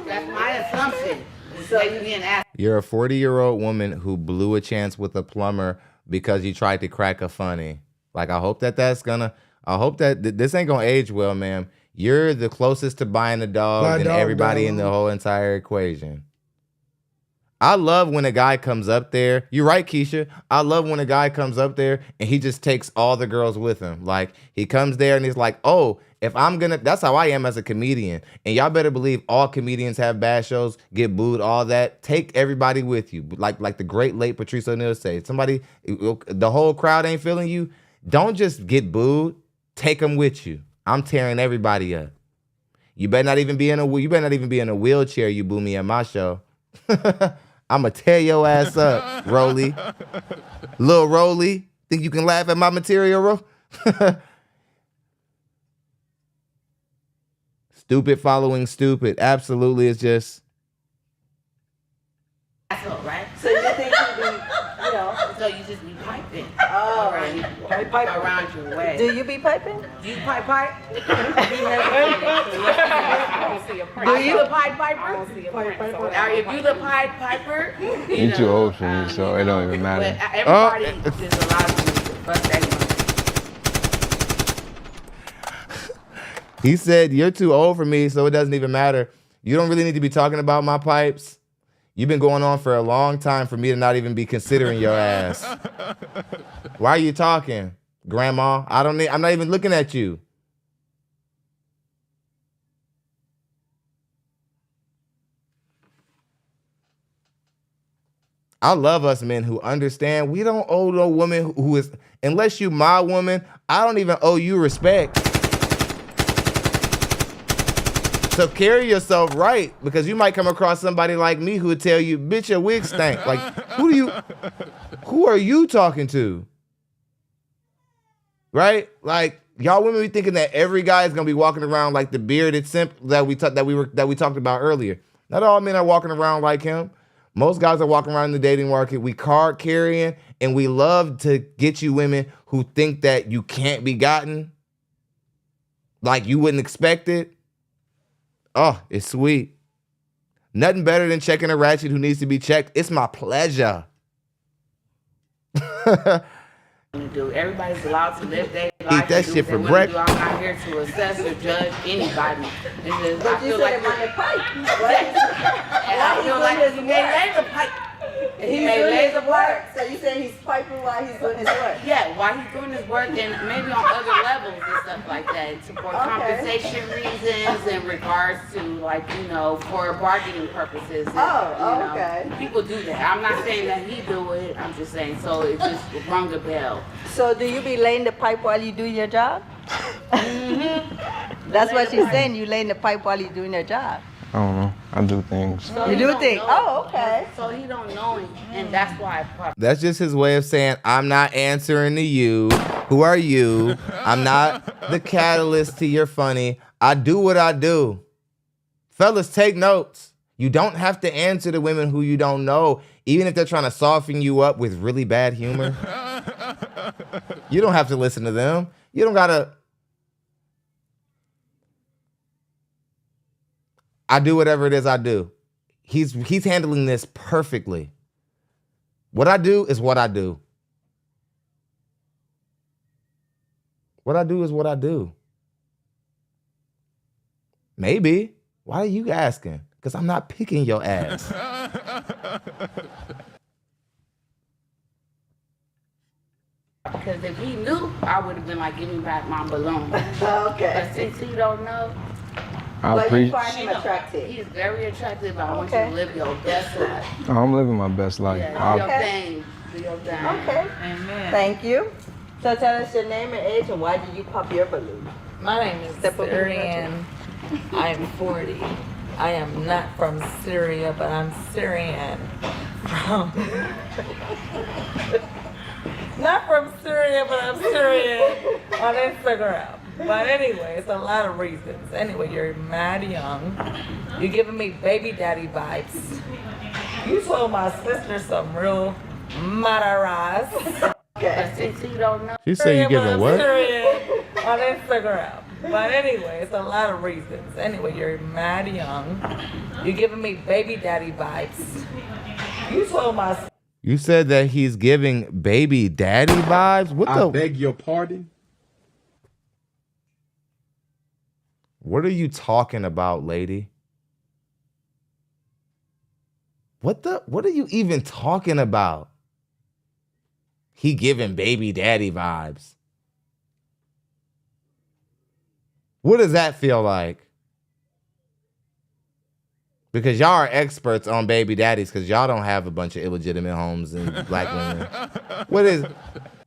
[SPEAKER 22] That's my assumption. So you being asked.
[SPEAKER 1] You're a 40-year-old woman who blew a chance with a plumber because you tried to crack a funny. Like, I hope that this ain't gonna age well, ma'am. You're the closest to buying a dog than everybody in the whole entire equation. I love when a guy comes up there. You're right, Keisha. I love when a guy comes up there and he just takes all the girls with him. Like, he comes there and he's like, oh, that's how I am as a comedian. And y'all better believe all comedians have bad shows, get booed, all that. Take everybody with you. Like the great late Patrice O'Neal said, the whole crowd ain't feeling you. Don't just get booed. Take them with you. I'm tearing everybody up. You better not even be in a wheelchair. You boo me at my show. I'ma tear your ass up, Rolly. Lil Rolly. Think you can laugh at my material, bro? Stupid following stupid. Absolutely, it's just.
[SPEAKER 22] That's all right.
[SPEAKER 10] So you think you be,
[SPEAKER 22] So you just be piping
[SPEAKER 10] around
[SPEAKER 22] your way.
[SPEAKER 10] Do you be piping?
[SPEAKER 22] Do you pipe?
[SPEAKER 13] I don't see a print.
[SPEAKER 22] Do you the Pied Piper?
[SPEAKER 13] I don't see a print.
[SPEAKER 22] Now, if you the Pied Piper,
[SPEAKER 5] You're too old for me, so it don't even matter.
[SPEAKER 22] but everybody just allows you to bust that.
[SPEAKER 1] He said, you're too old for me, so it doesn't even matter. You don't really need to be talking about my pipes. You've been going on for a long time for me to not even be considering your ass. Why are you talking? Grandma. I'm not even looking at you. I love us men who understand we don't owe no woman who is, unless you my woman, I don't even owe you respect. So carry yourself right, because you might come across somebody like me who would tell you, bitch, your wig stank. Like, who are you talking to? Right? Like, y'all women be thinking that every guy is gonna be walking around like the bearded simp that we talked about earlier. Not all men are walking around like him. Most guys are walking around in the dating market. We card carrying, and we love to get you women who think that you can't be gotten. Like you wouldn't expect it. Oh, it's sweet. Nothing better than checking a ratchet who needs to be checked. It's my pleasure.
[SPEAKER 22] Do. Everybody's allowed to live their life.
[SPEAKER 1] Eat that shit for breakfast.
[SPEAKER 22] I'm not here to assess or judge anybody. It's just,
[SPEAKER 10] But you said him on the pipe.
[SPEAKER 22] And I feel like he may laser pipe. He may laser work.
[SPEAKER 10] So you saying he's piping while he's doing his work?
[SPEAKER 22] Yeah, while he's doing his work, and maybe on other levels and stuff like that, for compensation reasons, in regards to, like, you know, for bargaining purposes. And,
[SPEAKER 10] okay.
[SPEAKER 22] People do that. I'm not saying that he do it. I'm just saying, so it just rung a bell.
[SPEAKER 10] So do you be laying the pipe while you do your job?
[SPEAKER 22] Mm-hmm.
[SPEAKER 10] That's what she's saying. You laying the pipe while you're doing your job.
[SPEAKER 5] I don't know. I do things.
[SPEAKER 22] So
[SPEAKER 10] You do things. Oh, okay.
[SPEAKER 22] So he don't know him, and that's why I probably.
[SPEAKER 1] That's just his way of saying, I'm not answering to you. Who are you? I'm not the catalyst to your funny. I do what I do. Fellas, take notes. You don't have to answer to women who you don't know, even if they're trying to soften you up with really bad humor. You don't have to listen to them. You don't gotta. I do whatever it is I do. He's handling this perfectly. What I do is what I do. What I do is what I do. Maybe. Why are you asking? Because I'm not picking your ass.
[SPEAKER 22] Because if he knew, I would have been like, give me back my balloon.
[SPEAKER 10] Okay.
[SPEAKER 22] But since he don't know,
[SPEAKER 10] But you find him attractive.
[SPEAKER 22] he's very attractive, but I want you to live your best life.
[SPEAKER 5] Oh, I'm living my best life.
[SPEAKER 22] Yeah, do your thing. Do your thing.
[SPEAKER 10] Okay.
[SPEAKER 22] Amen.
[SPEAKER 10] Thank you. So tell us your name and age and why did you pop your balloon?
[SPEAKER 15] My name is Syrian. I am 40. I am not from Syria, but I'm Syrian. Not from Syria, but I'm Syrian on Instagram. But anyway, it's a lot of reasons. Anyway, you're mad young. You're giving me baby daddy vibes. You told my sister some real madaras.
[SPEAKER 22] But since he don't know,
[SPEAKER 1] You say you giving what?
[SPEAKER 15] On Instagram. But anyway, it's a lot of reasons. Anyway, you're mad young. You're giving me baby daddy vibes. You told my sister.
[SPEAKER 1] You said that he's giving baby daddy vibes? What the?
[SPEAKER 20] I beg your pardon?
[SPEAKER 1] What are you talking about, lady? What are you even talking about? He giving baby daddy vibes. What does that feel like? Because y'all are experts on baby daddies because y'all don't have a bunch of illegitimate homes and black women.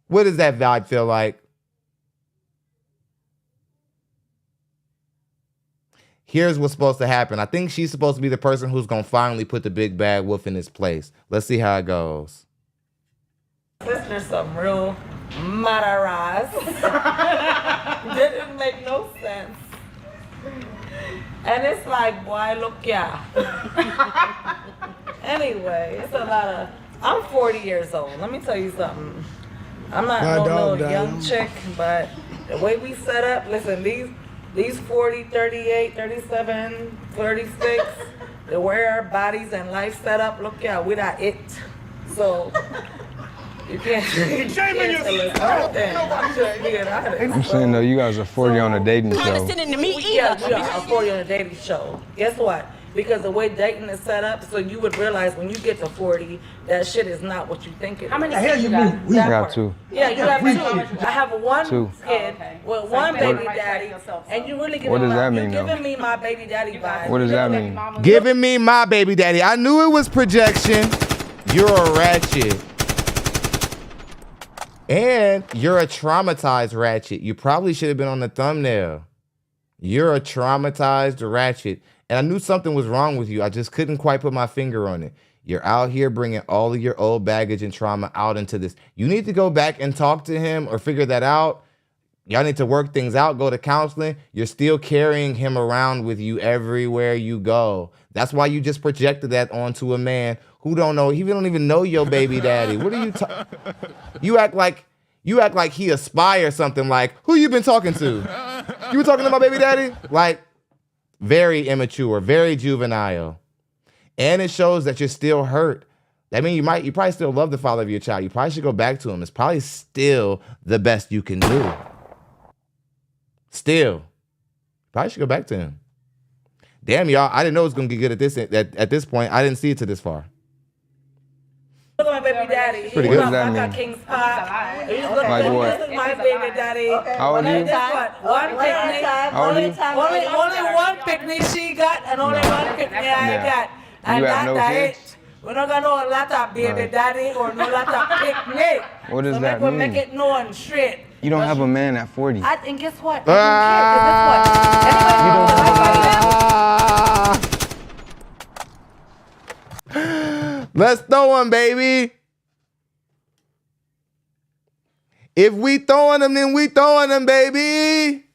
[SPEAKER 1] What does that vibe feel like? Here's what's supposed to happen. I think she's supposed to be the person who's going to finally put the big bad wolf in his place. Let's see how it goes.
[SPEAKER 15] Sister some real madaras. Didn't make no sense. And it's like, boy, look, yeah. Anyway, it's a lot of, I'm 40 years old. Let me tell you something. I'm not no little young chick, but the way we set up, listen, these 40, 38, 37, 36, the way our bodies and life set up, look, yeah, we're not it. So, you can't tell us everything. I'm just being honest.
[SPEAKER 5] I'm saying though, you guys are 40 on a dating show.
[SPEAKER 15] Yeah, we are 40 on a dating show. Guess what? because the way dating is set up, so you would realize when you get to 40, that shit is not what you think it is.
[SPEAKER 21] How many
[SPEAKER 15] The
[SPEAKER 21] kids you got?
[SPEAKER 5] I got 2.
[SPEAKER 15] Yeah, you have 2. I have one
[SPEAKER 5] 2.
[SPEAKER 15] kid with one baby daddy, and you really
[SPEAKER 5] What does that mean,
[SPEAKER 15] you're
[SPEAKER 5] though?
[SPEAKER 15] giving me my baby daddy vibe.
[SPEAKER 5] What does that mean?
[SPEAKER 1] Giving me my baby daddy. I knew it was projection. You're a ratchet. And you're a traumatized ratchet. You probably should have been on the thumbnail. You're a traumatized ratchet. And I knew something was wrong with you. I just couldn't quite put my finger on it. You're out here bringing all of your old baggage and trauma out into this. You need to go back and talk to him or figure that out. Y'all need to work things out, go to counseling. You're still carrying him around with you everywhere you go. That's why you just projected that onto a man who don't know. He don't even know your baby daddy. What are you talking? You act like he aspires something like, who you been talking to? You were talking to my baby daddy? Like, very immature, very juvenile. And it shows that you're still hurt. I mean, you probably still love the father of your child. You probably should go back to him. It's probably still the best you can do. Still. Probably should go back to him. Damn, y'all, I didn't know it was going to get good at this point. I didn't see it to this far.
[SPEAKER 15] Look at my baby daddy.
[SPEAKER 5] Pretty good. What does that mean?
[SPEAKER 15] King's pot.
[SPEAKER 5] Like what?
[SPEAKER 15] This is my baby daddy.
[SPEAKER 5] How old are you?
[SPEAKER 15] One picnic.
[SPEAKER 5] How old are you?
[SPEAKER 15] Only one picnic she got, and only one picnic I got. And
[SPEAKER 5] You have no
[SPEAKER 15] that's
[SPEAKER 5] kids?
[SPEAKER 15] it. We don't got no lot of baby daddy or no lot of picnic.
[SPEAKER 5] What does
[SPEAKER 15] so
[SPEAKER 5] that
[SPEAKER 15] we
[SPEAKER 5] mean?
[SPEAKER 15] make it known straight.
[SPEAKER 5] You don't have a man at 40.
[SPEAKER 15] And guess what? I don't care. 'Cause guess what?
[SPEAKER 1] Let's throw him, baby. If we throwing them, then we throwing them, baby.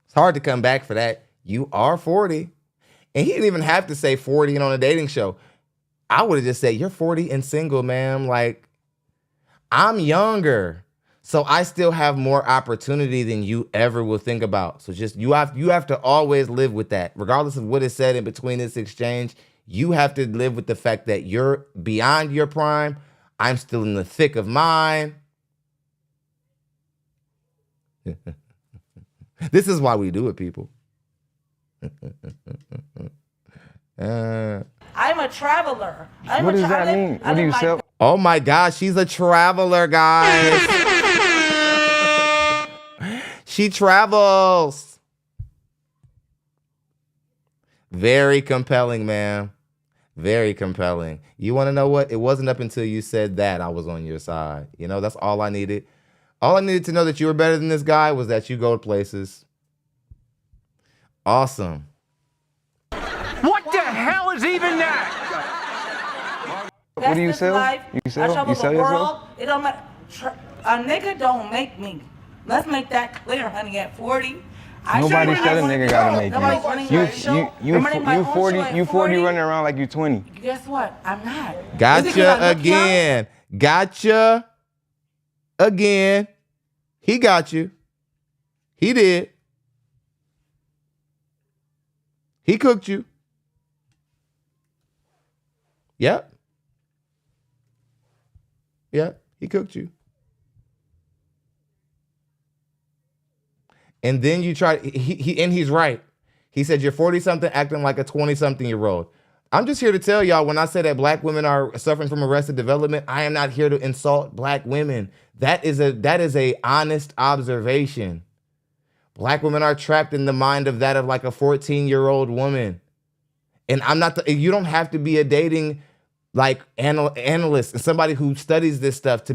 [SPEAKER 1] It's hard to come back for that. You are 40. And he didn't even have to say 40 and on a dating show. I would have just said, you're 40 and single, ma'am. Like, I'm younger. So I still have more opportunity than you ever will think about. So just you have to always live with that. Regardless of what is said in between this exchange, you have to live with the fact that you're beyond your prime. I'm still in the thick of mine. This is why we do it, people.
[SPEAKER 15] I'm a traveler.
[SPEAKER 5] What does that mean? What do you sell?
[SPEAKER 1] Oh my gosh, she's a traveler, guys. She travels. Very compelling, man. Very compelling. You want to know what? It wasn't up until you said that I was on your side. You know, that's all I needed. All I needed to know that you were better than this guy was that you go places. Awesome.
[SPEAKER 7] What the hell is even that?
[SPEAKER 5] What do you sell? You sell? You sell yourself?
[SPEAKER 15] It don't matter. A nigga don't make me. Let's make that clear, honey. At 40,
[SPEAKER 5] Nobody said a nigga gotta make you 40 running around like you 20.
[SPEAKER 15] Guess what? I'm not.
[SPEAKER 1] Gotcha again. Gotcha again. He got you. He did. He cooked you. Yep. Yep. He cooked you. And then you try, and he's right. He said, you're 40-something acting like a 20-something-year-old. I'm just here to tell y'all, when I say that black women are suffering from arrested development, I am not here to insult black women. That is a honest observation. Black women are trapped in the mind of like a 14-year-old woman. And you don't have to be a dating like analyst and somebody who studies this stuff to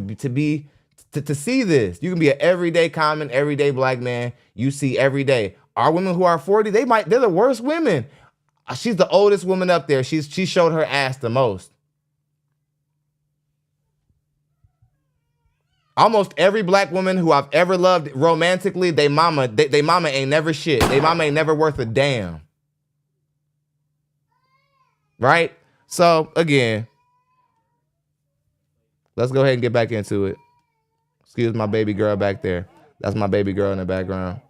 [SPEAKER 1] see this. You can be an everyday common, everyday black man you see every day. Our women who are 40, they're the worst women. She's the oldest woman up there. She showed her ass the most. Almost every black woman who I've ever loved romantically, they mama ain't never shit. They mama ain't never worth a damn. Right? So again, let's go ahead and get back into it. Excuse my baby girl back there. That's my baby girl in the background.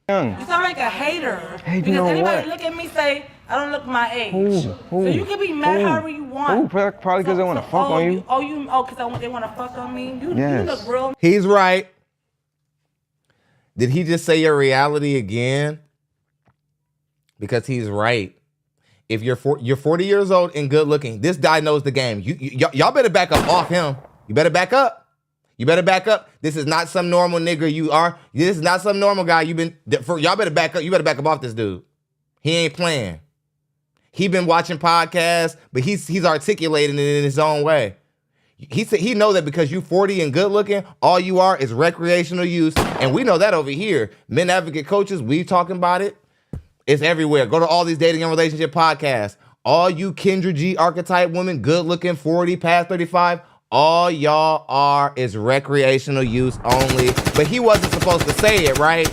[SPEAKER 15] You sound like a hater.
[SPEAKER 5] Hey,
[SPEAKER 15] because
[SPEAKER 5] you know
[SPEAKER 15] anybody
[SPEAKER 5] what?
[SPEAKER 15] look at me say, I don't look my age.
[SPEAKER 5] Who?
[SPEAKER 15] So you can be mad however you want.
[SPEAKER 5] Probably because they want to fuck on you.
[SPEAKER 15] Because they want to fuck on me? You look real.
[SPEAKER 1] He's right. Did he just say your reality again? Because he's right. If you're 40 years old and good looking, this guy knows the game. Y'all better back up off him. You better back up. You better back up. This is not some normal nigga you are. This is not some normal guy. Y'all better back up. You better back up off this dude. He ain't playing. He been watching podcasts, but he's articulating it in his own way. He said he know that because you 40 and good looking, all you are is recreational use. And we know that over here. Men advocate coaches, we talking about it. It's everywhere. Go to all these dating and relationship podcasts. All you Kendra G archetype women, good looking, 40, past 35, all y'all are is recreational use only. But he wasn't supposed to say it, right?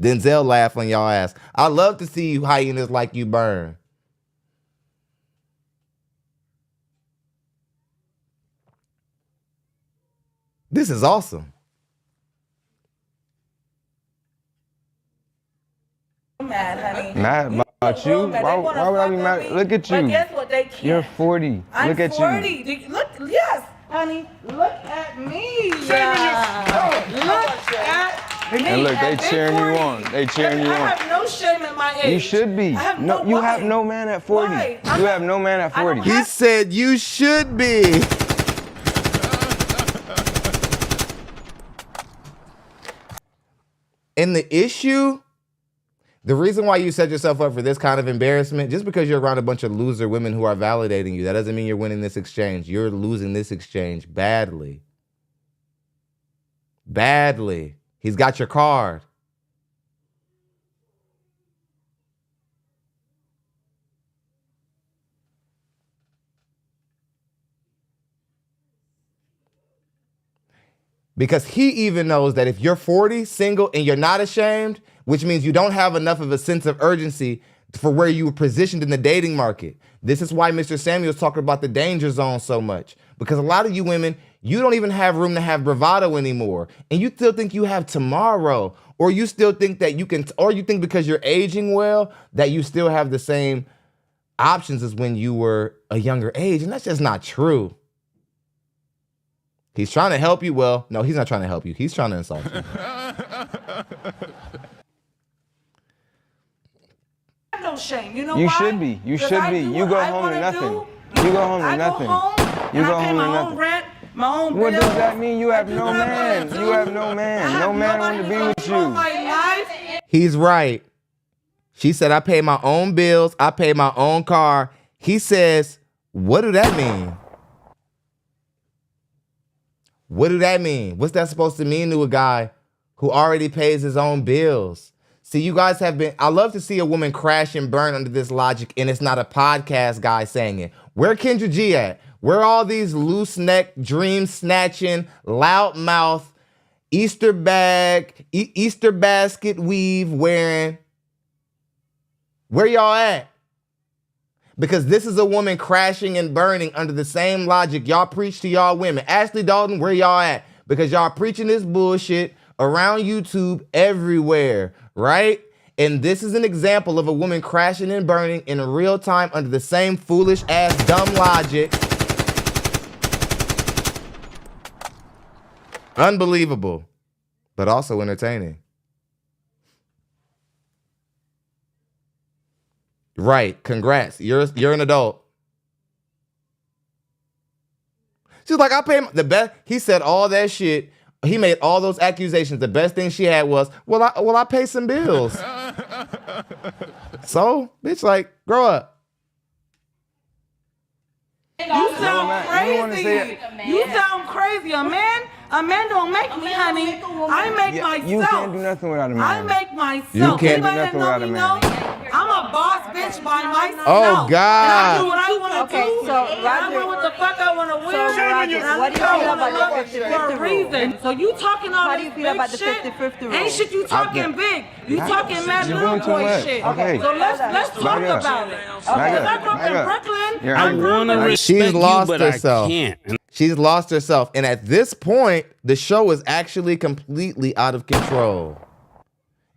[SPEAKER 1] Denzel laugh on y'all ass. I love to see you hyenas like you burn. This is awesome.
[SPEAKER 15] Mad, honey.
[SPEAKER 5] Mad about you? Why would I be mad? Look at you.
[SPEAKER 15] But guess what? They can't.
[SPEAKER 5] You're 40.
[SPEAKER 15] I'm
[SPEAKER 5] Look at
[SPEAKER 15] 40.
[SPEAKER 5] you.
[SPEAKER 15] Look, yes, honey. Look at me. Look at me.
[SPEAKER 5] And look, they cheering you on. They cheering you
[SPEAKER 15] I
[SPEAKER 5] on.
[SPEAKER 15] have no shame in my age.
[SPEAKER 5] You should be. No, you have no man at 40.
[SPEAKER 15] Why?
[SPEAKER 5] You have no man at 40.
[SPEAKER 1] He said you should be. And the issue, the reason why you set yourself up for this kind of embarrassment, just because you're around a bunch of loser women who are validating you, that doesn't mean you're winning this exchange. You're losing this exchange badly. Badly. He's got your card. Because he even knows that if you're 40, single, and you're not ashamed, which means you don't have enough of a sense of urgency for where you were positioned in the dating market. This is why Mr. Samuel's talking about the danger zone so much. Because a lot of you women, you don't even have room to have bravado anymore. And you still think you have tomorrow. Or you still think that you can, or you think because you're aging well, that you still have the same options as when you were a younger age. And that's just not true. He's trying to help you. Well, no, he's not trying to help you. He's trying to insult you.
[SPEAKER 15] No shame. You know
[SPEAKER 5] You
[SPEAKER 15] why?
[SPEAKER 5] should be. You
[SPEAKER 15] 'Cause
[SPEAKER 5] should
[SPEAKER 15] I
[SPEAKER 5] be.
[SPEAKER 15] do
[SPEAKER 5] You
[SPEAKER 15] what
[SPEAKER 5] go
[SPEAKER 15] I
[SPEAKER 5] home to
[SPEAKER 15] wanna
[SPEAKER 5] nothing.
[SPEAKER 15] do.
[SPEAKER 5] You go home to
[SPEAKER 15] I
[SPEAKER 5] nothing.
[SPEAKER 15] Go home
[SPEAKER 5] You
[SPEAKER 15] and
[SPEAKER 5] go
[SPEAKER 15] I pay
[SPEAKER 5] home to
[SPEAKER 15] my
[SPEAKER 5] nothing.
[SPEAKER 15] own rent, my own
[SPEAKER 5] What
[SPEAKER 15] bills.
[SPEAKER 5] does that mean? You have no
[SPEAKER 15] I do what I
[SPEAKER 5] man.
[SPEAKER 15] wanna
[SPEAKER 5] You
[SPEAKER 15] do.
[SPEAKER 5] have no man. No man want to be with
[SPEAKER 15] Control
[SPEAKER 5] you.
[SPEAKER 15] my life.
[SPEAKER 1] He's right. She said, I pay my own bills. I pay my own car. He says, what do that mean? What do that mean? What's that supposed to mean to a guy who already pays his own bills? See, you guys have been, I love to see a woman crash and burn under this logic, and it's not a podcast guy saying it. Where Kendra G at? Where all these loose neck, dream snatching, loud mouth, Easter basket weave wearing? Where y'all at? Because this is a woman crashing and burning under the same logic y'all preach to y'all women. Ashley Dalton, where y'all at? Because y'all preaching this bullshit around YouTube everywhere, right? And this is an example of a woman crashing and burning in real time under the same foolish ass dumb logic. Unbelievable, but also entertaining. Right, congrats. You're an adult. She's like, I pay the best. He said all that shit. He made all those accusations. The best thing she had was, well, I pay some bills. So, bitch, like, grow up.
[SPEAKER 15] You sound crazy. You sound crazy. A man don't make me, honey. I make myself.
[SPEAKER 5] You can't do nothing without a man.
[SPEAKER 15] I make myself.
[SPEAKER 5] You can't do
[SPEAKER 15] Anybody
[SPEAKER 5] nothing without a man.
[SPEAKER 15] I'm a boss bitch by myself.
[SPEAKER 1] Oh, God.
[SPEAKER 15] And I do what I want to do.
[SPEAKER 10] so
[SPEAKER 15] and I wear what the fuck I want to wear.
[SPEAKER 10] So, Roger,
[SPEAKER 15] and I
[SPEAKER 10] what do you feel about the 50-50
[SPEAKER 15] for a
[SPEAKER 10] rule?
[SPEAKER 15] reason. So you talking all
[SPEAKER 10] How
[SPEAKER 15] this
[SPEAKER 10] do you feel
[SPEAKER 15] big
[SPEAKER 10] about the
[SPEAKER 15] shit?
[SPEAKER 10] 50-50 rule?
[SPEAKER 15] Ain't shit you talking big. You talking mad
[SPEAKER 5] You're
[SPEAKER 15] little
[SPEAKER 5] doing too
[SPEAKER 15] boy
[SPEAKER 5] much.
[SPEAKER 15] shit.
[SPEAKER 5] Okay.
[SPEAKER 15] So let's talk
[SPEAKER 5] Back up.
[SPEAKER 15] about it.
[SPEAKER 5] Back
[SPEAKER 15] Because I
[SPEAKER 5] up.
[SPEAKER 15] grew up
[SPEAKER 5] Back
[SPEAKER 15] in
[SPEAKER 5] up.
[SPEAKER 15] Brooklyn.
[SPEAKER 5] You're
[SPEAKER 15] I grew up in
[SPEAKER 1] She's lost herself. She's lost herself. And at this point, the show is actually completely out of control.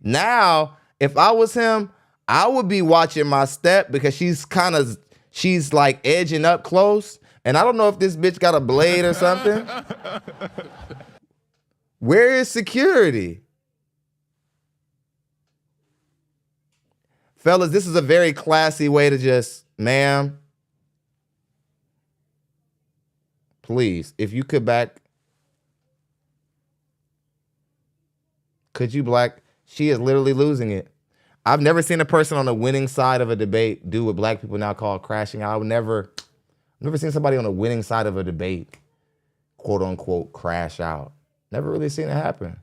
[SPEAKER 1] Now, if I was him, I would be watching my step because she's like edging up close. And I don't know if this bitch got a blade or something. Where is security? Fellas, this is a very classy way to just, ma'am, please, if you could could you she is literally losing it. I've never seen a person on the winning side of a debate do what black people now call crashing out. I've never seen somebody on the winning side of a debate, quote unquote, crash out. Never really seen it happen.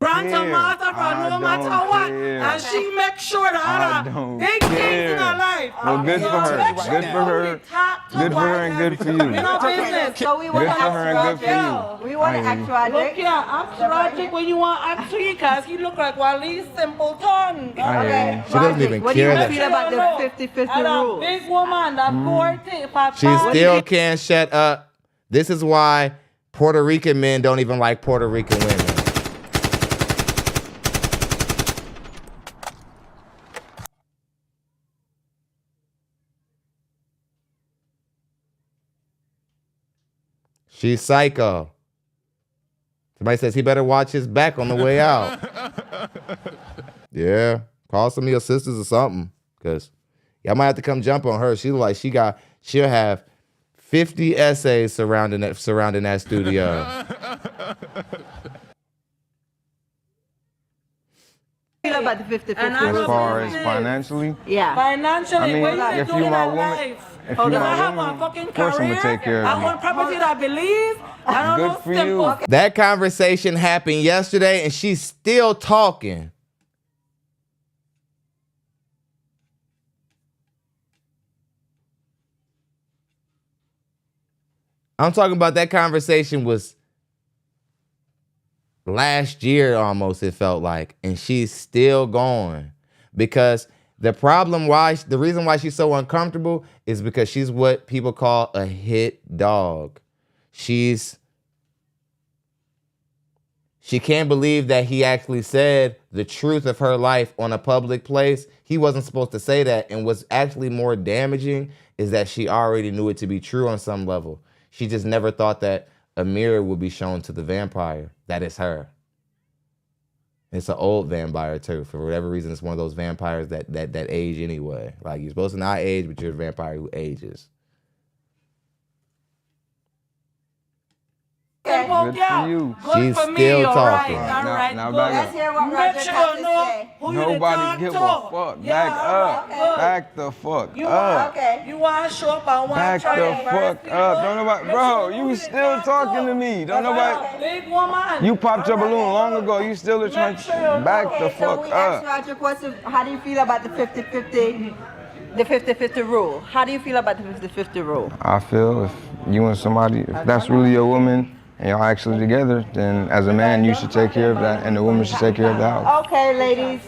[SPEAKER 11] Branta master from no matter what, and she makes sure that all the big things in her life.
[SPEAKER 5] Well, good for her. Good for her. Good for her and good for you.
[SPEAKER 10] So we want
[SPEAKER 5] Good
[SPEAKER 10] to
[SPEAKER 5] for her and good for you.
[SPEAKER 10] We want to ask Roderick.
[SPEAKER 11] Look here, ask Roderick when you want to ask you, because he look like Wally Simpleton.
[SPEAKER 10] Okay,
[SPEAKER 1] She doesn't even
[SPEAKER 10] what do you
[SPEAKER 1] care
[SPEAKER 10] feel about the 50-50 rule?
[SPEAKER 11] Big woman, that 40.
[SPEAKER 1] She still can't shut up. This is why Puerto Rican men don't even like Puerto Rican women. She's psycho. Somebody says he better watch his back on the way out. Yeah, call some of your sisters or something, because y'all might have to come jump on her. She'll have 50 essays surrounding that studio.
[SPEAKER 10] Feel about the 50-50
[SPEAKER 5] As far as financially?
[SPEAKER 10] Yeah.
[SPEAKER 11] Financially,
[SPEAKER 5] I mean,
[SPEAKER 11] what you
[SPEAKER 5] if
[SPEAKER 11] doing
[SPEAKER 5] you
[SPEAKER 11] in
[SPEAKER 5] my
[SPEAKER 11] our
[SPEAKER 5] woman,
[SPEAKER 11] life?
[SPEAKER 5] if you
[SPEAKER 11] I
[SPEAKER 5] my
[SPEAKER 11] have
[SPEAKER 5] woman,
[SPEAKER 11] a fucking
[SPEAKER 5] of course I'm
[SPEAKER 11] career.
[SPEAKER 5] gonna take care
[SPEAKER 11] I
[SPEAKER 5] of
[SPEAKER 11] want property that believes. I don't
[SPEAKER 5] Good
[SPEAKER 11] know
[SPEAKER 5] for
[SPEAKER 11] simple.
[SPEAKER 5] you.
[SPEAKER 1] That conversation happened yesterday, and she's still talking. I'm talking about that conversation was last year almost, it felt like, and she's still going. Because the reason why she's so uncomfortable is because she's what people call a hit dog. She can't believe that he actually said the truth of her life on a public place. He wasn't supposed to say that. And what's actually more damaging is that she already knew it to be true on some level. She just never thought that a mirror would be shown to the vampire. That is her. It's an old vampire too. For whatever reason, it's one of those vampires that age anyway. Like, you're supposed to not age, but you're a vampire who ages.
[SPEAKER 11] Good
[SPEAKER 5] for you.
[SPEAKER 1] She's
[SPEAKER 11] for me,
[SPEAKER 1] still
[SPEAKER 11] all
[SPEAKER 1] talking.
[SPEAKER 11] right, all right.
[SPEAKER 5] Now
[SPEAKER 11] Good.
[SPEAKER 5] back
[SPEAKER 10] Let's
[SPEAKER 5] up.
[SPEAKER 10] hear what
[SPEAKER 11] Make
[SPEAKER 10] Roger
[SPEAKER 11] sure
[SPEAKER 10] has
[SPEAKER 11] you
[SPEAKER 10] to
[SPEAKER 11] know
[SPEAKER 10] say.
[SPEAKER 11] who you
[SPEAKER 5] Nobody give a
[SPEAKER 11] talk
[SPEAKER 5] fuck.
[SPEAKER 11] to.
[SPEAKER 5] Back up.
[SPEAKER 11] Okay.
[SPEAKER 5] Back the fuck
[SPEAKER 11] You
[SPEAKER 5] up.
[SPEAKER 10] Okay.
[SPEAKER 11] You want to show up? I want to
[SPEAKER 5] Back
[SPEAKER 11] try
[SPEAKER 5] the
[SPEAKER 11] to
[SPEAKER 5] fuck up. Don't nobody, bro, you still talking to me. Don't nobody,
[SPEAKER 11] Big woman.
[SPEAKER 5] you popped your balloon long ago. You still trying to back the
[SPEAKER 10] Okay, so
[SPEAKER 5] fuck
[SPEAKER 10] we asked
[SPEAKER 5] up.
[SPEAKER 10] Roger, how do you feel about the 50-50, the 50-50 rule? How do you feel about the 50-50 rule?
[SPEAKER 5] I feel if you and somebody, if that's really your woman, and y'all actually together, then as a man, you should take care of that, and the woman should take care of the house.
[SPEAKER 10] Okay, ladies.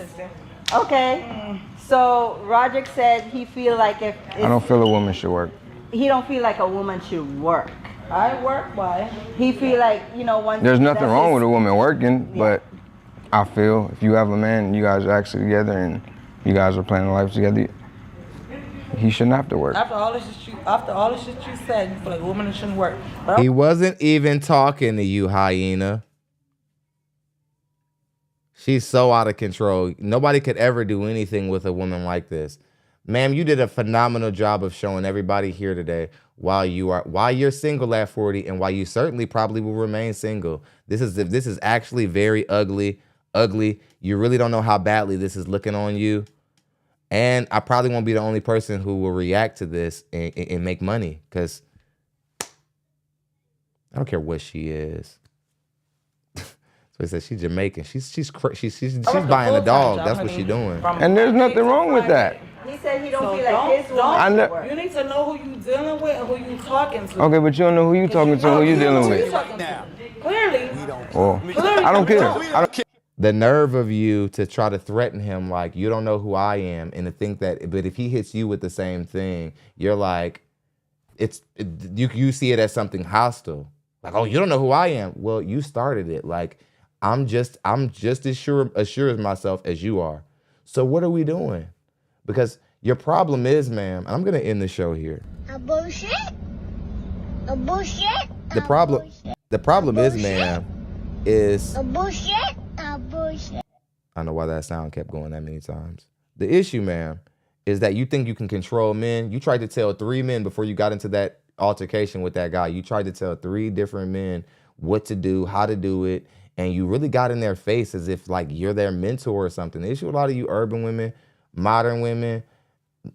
[SPEAKER 10] Okay. So Roderick said he feel like if
[SPEAKER 5] I don't feel a woman should work.
[SPEAKER 10] he don't feel like a woman should work.
[SPEAKER 11] I work by.
[SPEAKER 10] He feel like, once
[SPEAKER 5] There's nothing
[SPEAKER 10] that's
[SPEAKER 5] wrong
[SPEAKER 10] his-
[SPEAKER 5] with a woman working, but I feel if you have a man and you guys are actually together and you guys are planning life together, he shouldn't have to work.
[SPEAKER 11] After all the shit you said, you feel like a woman shouldn't work. But
[SPEAKER 1] He wasn't even talking to you, hyena. She's so out of control. Nobody could ever do anything with a woman like this. Ma'am, you did a phenomenal job of showing everybody here today why you're single at 40 and why you certainly probably will remain single. This is actually very ugly. You really don't know how badly this is looking on you. And I probably won't be the only person who will react to this and make money, because I don't care what she is. So he said she's Jamaican. She's buying a dog. That's what she's doing.
[SPEAKER 5] And there's nothing wrong with that.
[SPEAKER 10] He said he don't feel like his woman should work.
[SPEAKER 11] You need to know who you dealing with and who you talking to.
[SPEAKER 5] Okay, but you don't know who you talking to, who you dealing with.
[SPEAKER 11] Clearly.
[SPEAKER 5] Well, I don't care.
[SPEAKER 1] The nerve of you to try to threaten him like, you don't know who I am, and to think that, but if he hits you with the same thing, you're like, you see it as something hostile. Like, oh, you don't know who I am. Well, you started it. Like, I'm just as sure as myself as you are. So what are we doing? Because your problem is, ma'am, and I'm going to end the show here.
[SPEAKER 9] A bullshit? A bullshit?
[SPEAKER 1] The problem is, ma'am, is...
[SPEAKER 9] A bullshit? A bullshit.
[SPEAKER 1] I don't know why that sound kept going that many times. The issue, ma'am, is that you think you can control men. You tried to tell 3 men before you got into that altercation with that guy. You tried to tell 3 different men what to do, how to do it, and you really got in their face as if like you're their mentor or something. The issue with a lot of you urban women, modern women,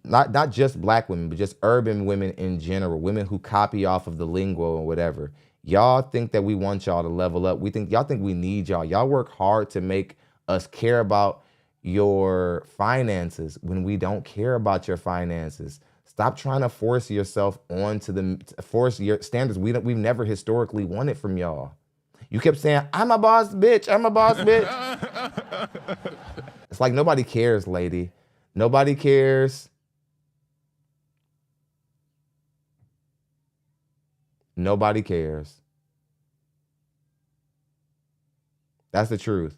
[SPEAKER 1] not just black women, but just urban women in general, women who copy off of the lingo or whatever. Y'all think that we want y'all to level up. Y'all think we need y'all. Y'all work hard to make us care about your finances when we don't care about your finances. Stop trying to force yourself onto force your standards we've never historically wanted from y'all. You kept saying, I'm a boss bitch, I'm a boss bitch. It's like nobody cares, lady. Nobody cares. Nobody cares. That's the truth.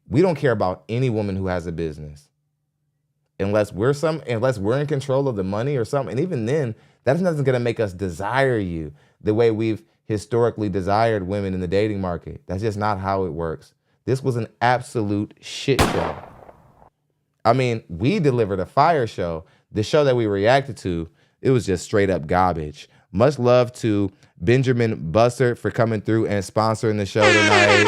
[SPEAKER 1] We don't care about any woman who has a business. Unless we're in control of the money or something. And even then, that's nothing gonna make us desire you the way we've historically desired women in the dating market. That's just not how it works. This was an absolute shit show. I mean, we delivered a fire show. The show that we reacted to, it was just straight up garbage. Much love to Benjamin Bussard for coming through and sponsoring the show tonight.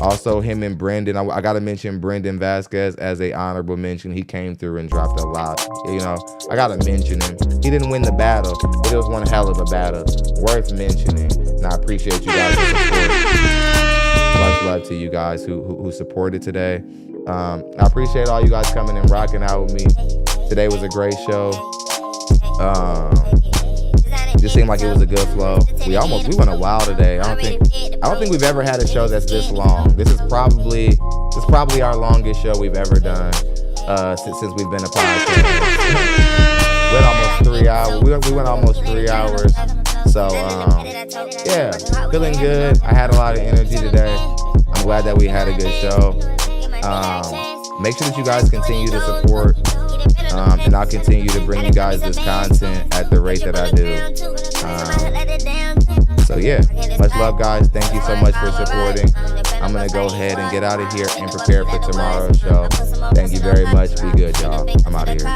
[SPEAKER 1] Also, him and Brendan. I got to mention Brendan Vasquez as a honorable mention. He came through and dropped a lot. You know, I got to mention him. He didn't win the battle, but it was one hell of a battle. Worth mentioning. And I appreciate you guys' support. Much love to you guys who supported today. I appreciate all you guys coming and rocking out with me. Today was a great show. Just seemed like it was a good flow. We went a while today. I don't think we've ever had a show that's this long. This is probably our longest show we've ever done since we've been a podcast. Went almost 3 hours. We went almost 3 hours. So yeah, feeling good. I had a lot of energy today. I'm glad that we had a good show. Make sure that you guys continue to support. And I'll continue to bring you guys this content at the rate that I do. So yeah, much love, guys. Thank you so much for supporting. I'm going to go ahead and get out of here and prepare for tomorrow's show. Thank you very much. Be good, y'all. I'm out of here.